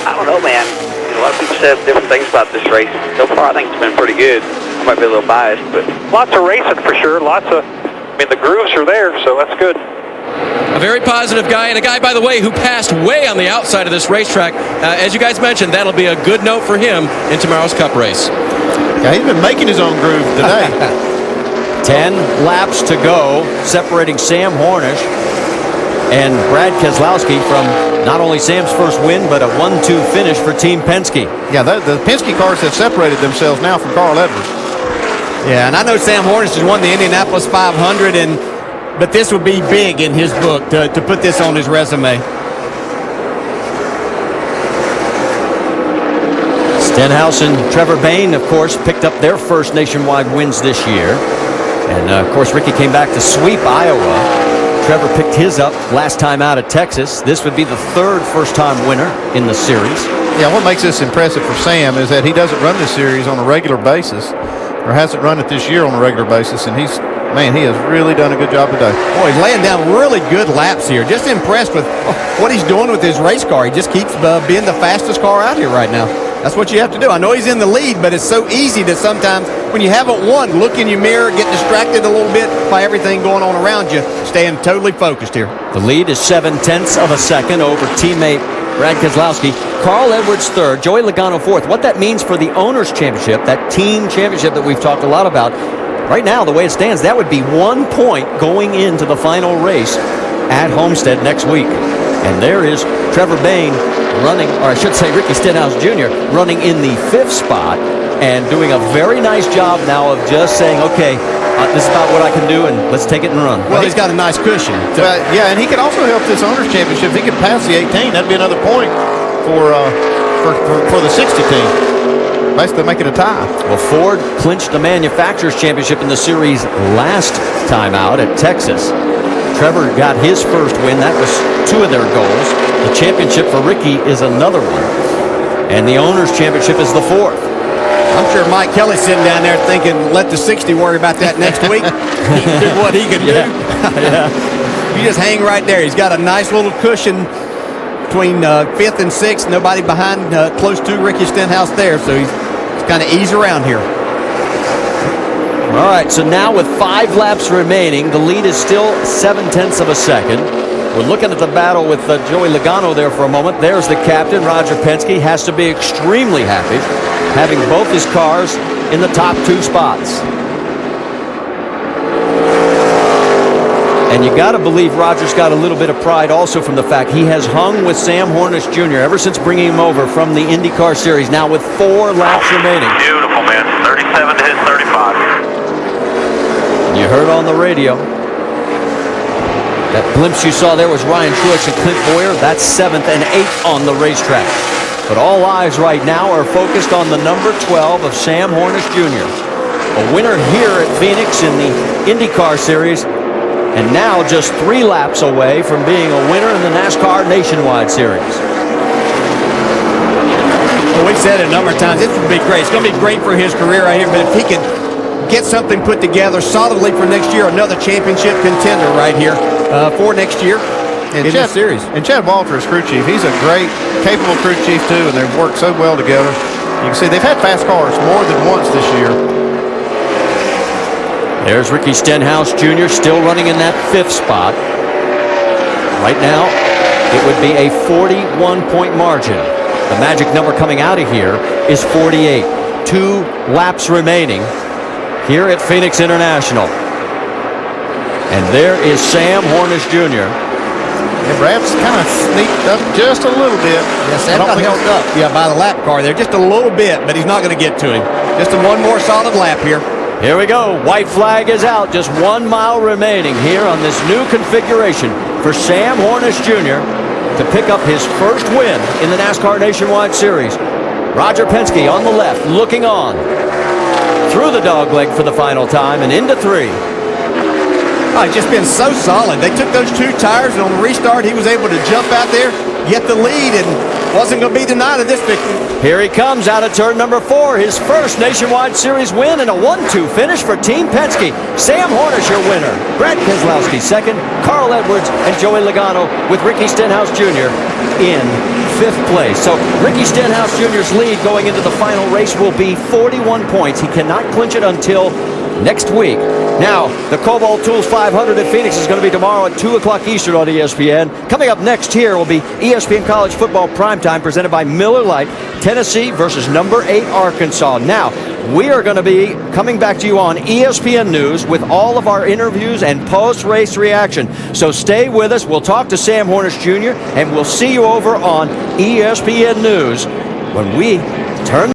I don't know, man. A lot of people said different things about this race. So far, I think it's been pretty good. I might be a little biased, but Lots of racing for sure. The grooves are there, so that's good. A very positive guy, and a guy, by the way, who passed way on the outside of this racetrack. As you guys mentioned, that'll be a good note for him in tomorrow's Cup race. Yeah, he's been making his own groove today. 10 laps to go, separating Sam Hornish and Brad Keselowski from not only Sam's first win, but a 1-2 finish for Team Penske. Yeah, the Penske cars have separated themselves now from Carl Edwards. Yeah, and I know Sam Hornish has won the Indianapolis 500, but this would be big in his book to put this on his resume. Stenhouse and Trevor Bayne, of course, picked up their first nationwide wins this year. And, of course, Ricky came back to sweep Iowa. Trevor picked his up last time out at Texas. This would be the 3rd first-time winner in the series. Yeah, what makes this impressive for Sam is that he doesn't run this series on a regular basis, or hasn't run it this year on a regular basis, and he has really done a good job today. Boy, he's laying down really good laps here. Just impressed with what he's doing with his race car. He just keeps being the fastest car out here right now. That's what you have to do. I know he's in the lead, but it's so easy to sometimes, when you haven't won, look in your mirror, get distracted a little bit by everything going on around you, staying totally focused here. The lead is 0.7 of a second over teammate Brad Keselowski. Carl Edwards 3rd, Joey Logano 4th. What that means for the Owners' Championship, that team championship that we've talked a lot about, right now, the way it stands, that would be 1 point going into the final race at Homestead next week. And there is Trevor Bayne running, or I should say Ricky Stenhouse Jr. running in the 5th spot and doing a very nice job now of just saying, okay, this is about what I can do, and let's take it and run. Well, he's got a nice cushion. Well, yeah, and he could also help this Owners' Championship. If he could pass the 18, that'd be another point for the 60 team. Basically make it a tie. Well, Ford clinched the Manufacturers' Championship in the series last time out at Texas. Trevor got his first win. That was 2 of their goals. The championship for Ricky is another one. And the Owners' Championship is the 4th. I'm sure Mike Kelly's sitting down there thinking, let the 60 worry about that next week. He can do what he can do. Yeah. You just hang right there. He's got a nice little cushion between 5th and 6th. Nobody behind close to Ricky Stenhouse there, so he's kind of ease around here. All right, so now with 5 laps remaining, the lead is still 0.7 of a second. We're looking at the battle with Joey Logano there for a moment. There's the captain, Roger Penske. Has to be extremely happy having both his cars in the top 2 spots. And you got to believe Roger's got a little bit of pride also from the fact he has hung with Sam Hornish Jr. ever since bringing him over from the IndyCar Series, now with 4 laps remaining. beautiful, man. 37 to his 35. You heard on the radio. That glimpse you saw there was Ryan Truex and Clint Boyer. That's 7th and 8th on the racetrack. But all eyes right now are focused on the number 12 of Sam Hornish Jr. A winner here at Phoenix in the IndyCar Series, and now just 3 laps away from being a winner in the NASCAR Nationwide Series. Well, we've said it a number of times, this would be great. It's going to be great for his career right here, but if he could get something put together solidly for next year. Another championship contender right here for next year in this series. And Chad Walter is crew chief. He's a great, capable crew chief too, and they've worked so well together. You can see they've had fast cars more than once this year. There's Ricky Stenhouse Jr. still running in that 5th spot. Right now, it would be a 41-point margin. The magic number coming out of here is 48. 2 laps remaining here at Phoenix International. And there is Sam Hornish Jr. And Brad's kind of sneaked up just a little bit. Yes, Sam got held up by the lap car there just a little bit, but he's not going to get to him. Just one more solid lap here. Here we go. White flag is out. Just 1 mile remaining here on this new configuration for Sam Hornish Jr. to pick up his first win in the NASCAR Nationwide Series. Roger Penske on the left, looking on. Through the dogleg for the final time and into 3. Oh, it's just been so solid. They took those 2 tires, and on the restart, he was able to jump out there, get the lead, and wasn't going to be denied of this victory. Here he comes out of turn number 4, his first Nationwide Series win and a 1-2 finish for Team Penske. Sam Hornish, your winner. Brad Keselowski second, Carl Edwards and Joey Logano with Ricky Stenhouse Jr. in 5th place. So Ricky Stenhouse Jr.'s lead going into the final race will be 41 points. He cannot clinch it until next week. Now, the Cobalt Tools 500 at Phoenix is going to be tomorrow at 2 o'clock Eastern on ESPN. Coming up next here will be ESPN College Football Primetime presented by Miller Lite, Tennessee versus number 8 Arkansas. Now, we are going to be coming back to you on ESPN News with all of our interviews and post-race reaction. So stay with us. We'll talk to Sam Hornish Jr. and we'll see you over on ESPN News when we turn